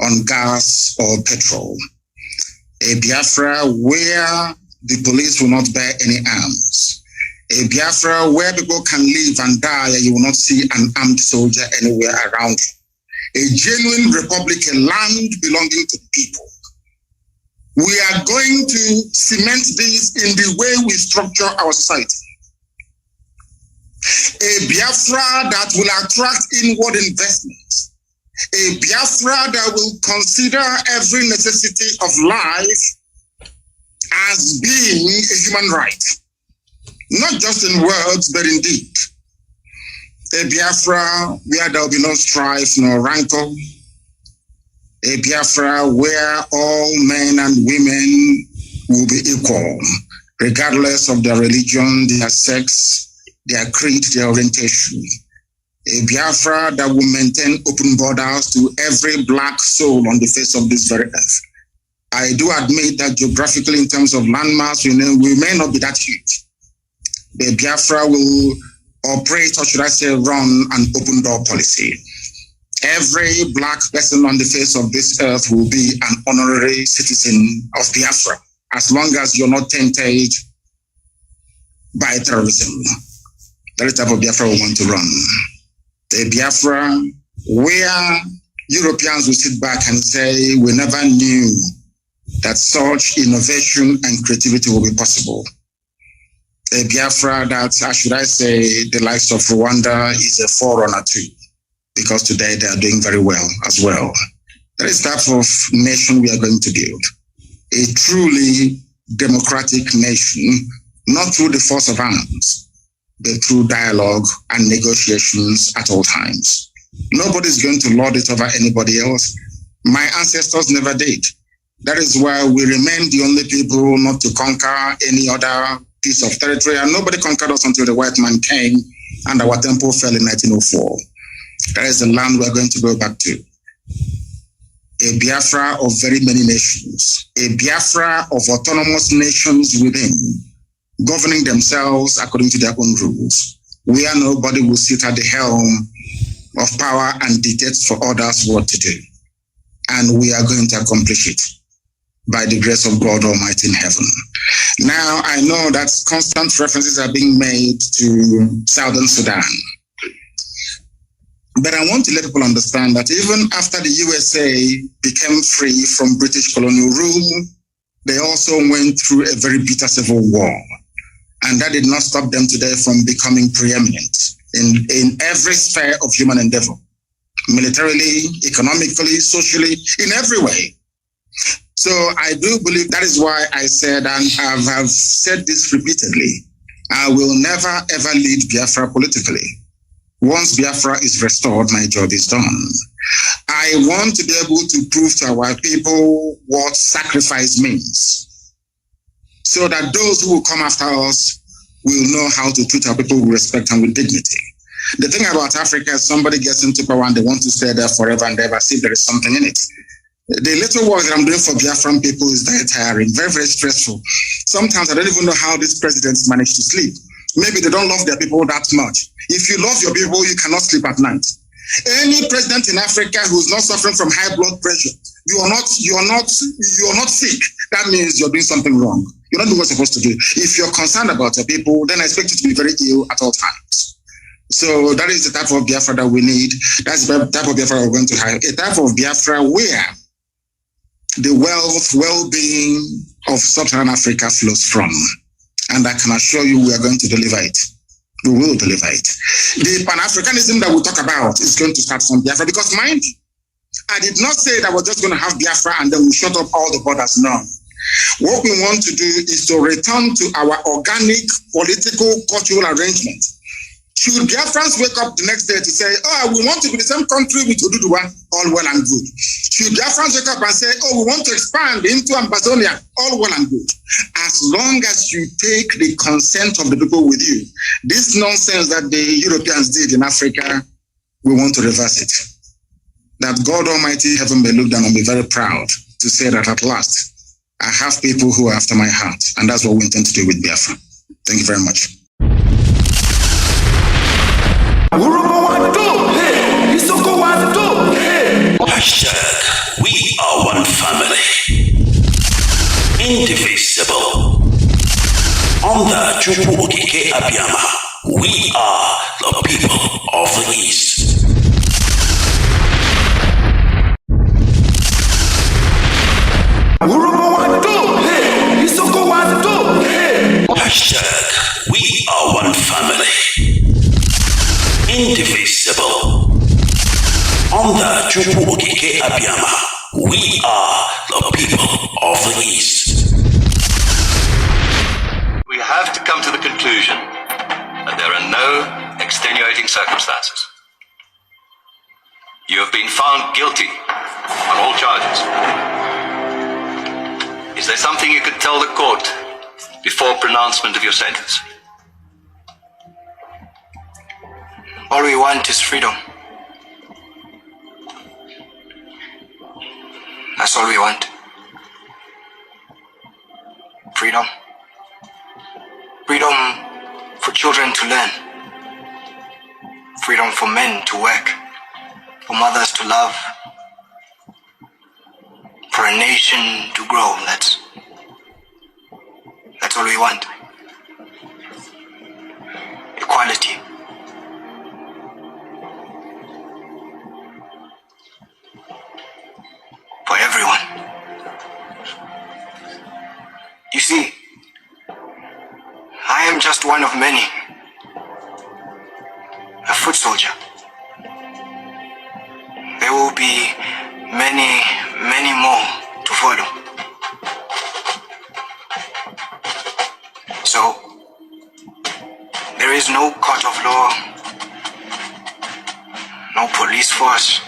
on gas or petrol. A Biafra where the police will not bear any arms. A Biafra where people can live and die and you will not see an armed soldier anywhere around you. A genuine republic, a land belonging to the people. We are going to cement this in the way we structure our society. A Biafra that will attract inward investments. A Biafra that will consider every necessity of life as being a human right. Not just in words, but in deed. A Biafra where there will be no strife nor rancor. A Biafra where all men and women will be equal, regardless of their religion, their sex, their creed, their orientation. A Biafra that will maintain open borders to every black soul on the face of this very earth. I do admit that geographically, in terms of landmass, we may not be that huge. The Biafra will operate, or should I say, run an open door policy. Every black person on the face of this earth will be an honorary citizen of Biafra, as long as you're not tainted by terrorism. That is the type of Biafra we want to run. A Biafra where Europeans will sit back and say, we never knew that such innovation and creativity will be possible. A Biafra that, should I say, the likes of Rwanda is a forerunner to, because today they are doing very well as well. That is the type of nation we are going to build. A truly democratic nation, not through the force of arms, but through dialogue and negotiations at all times. Nobody's going to lord it over anybody else. My ancestors never did. That is why we remain the only people not to conquer any other piece of territory, and nobody conquered us until the white man came and our temple fell in 1904. That is the land we are going to go back to. A Biafra of very many nations, a Biafra of autonomous nations within, governing themselves according to their own rules, where nobody will sit at the helm of power and dictate for others what to do. And we are going to accomplish it by the grace of God Almighty in heaven. Now, I know that constant references are being made to Southern Sudan. But I want to let people understand that even after the USA became free from British colonial rule, they also went through a very bitter civil war. And that did not stop them today from becoming preeminent in every sphere of human endeavor, militarily, economically, socially, in every way. So I do believe that is why I said, and I have said this repeatedly, I will never ever lead Biafra politically. Once Biafra is restored, my job is done. I want to be able to prove to our people what sacrifice means, so that those who will come after us will know how to treat our people with respect and with dignity. The thing about Africa is somebody gets into power and they want to stay there forever and ever, see if there is something in it. The little work that I'm doing for Biafran people is very tiring, very, very stressful. Sometimes I don't even know how these presidents manage to sleep. Maybe they don't love their people that much. If you love your people, you cannot sleep at night. Any president in Africa who's not suffering from high blood pressure, you are not sick. That means you're doing something wrong. You're not doing what you're supposed to do. If you're concerned about your people, then I expect you to be very ill at all times. So that is the type of Biafra that we need. That's the type of Biafra we're going to have. A type of Biafra where the wealth, well-being of Sub-Saharan Africa flows from. And I can assure you we are going to deliver it. We will deliver it. The Pan-Africanism that we talk about is going to start from Biafra, because mind you, I did not say that we're just going to have Biafra and then we shut up all the borders. No. What we want to do is to return to our organic political cultural arrangement. Should Biafrans wake up the next day to say, oh, we want to be the same country with Oduduwa, all well and good. Should Biafrans wake up and say, oh, we want to expand into Amazonia, all well and good. As long as you take the consent of the people with you, this nonsense that the Europeans did in Africa, we want to reverse it. That God Almighty heaven may look down and be very proud to say that at last, I have people who are after my heart. And that's what we intend to do with Biafra. Thank you very much. Hashtag, we are one family, indivisible. Under Chukwu Okike Abiyama, we are the people of the East. Hashtag, we are one family, indivisible. Under Chukwu Okike Abiyama, we are the people of the East. We have to come to the conclusion that there are no extenuating circumstances. You have been found guilty on all charges. Is there something you could tell the court before pronouncement of your sentence? All we want is freedom. That's all we want. Freedom. Freedom for children to learn. Freedom for men to work. For mothers to love. For a nation to grow. That's all we want. Equality. For everyone. You see, I am just one of many. A foot soldier. There will be many, many more to follow. So, there is no court of law, no police force,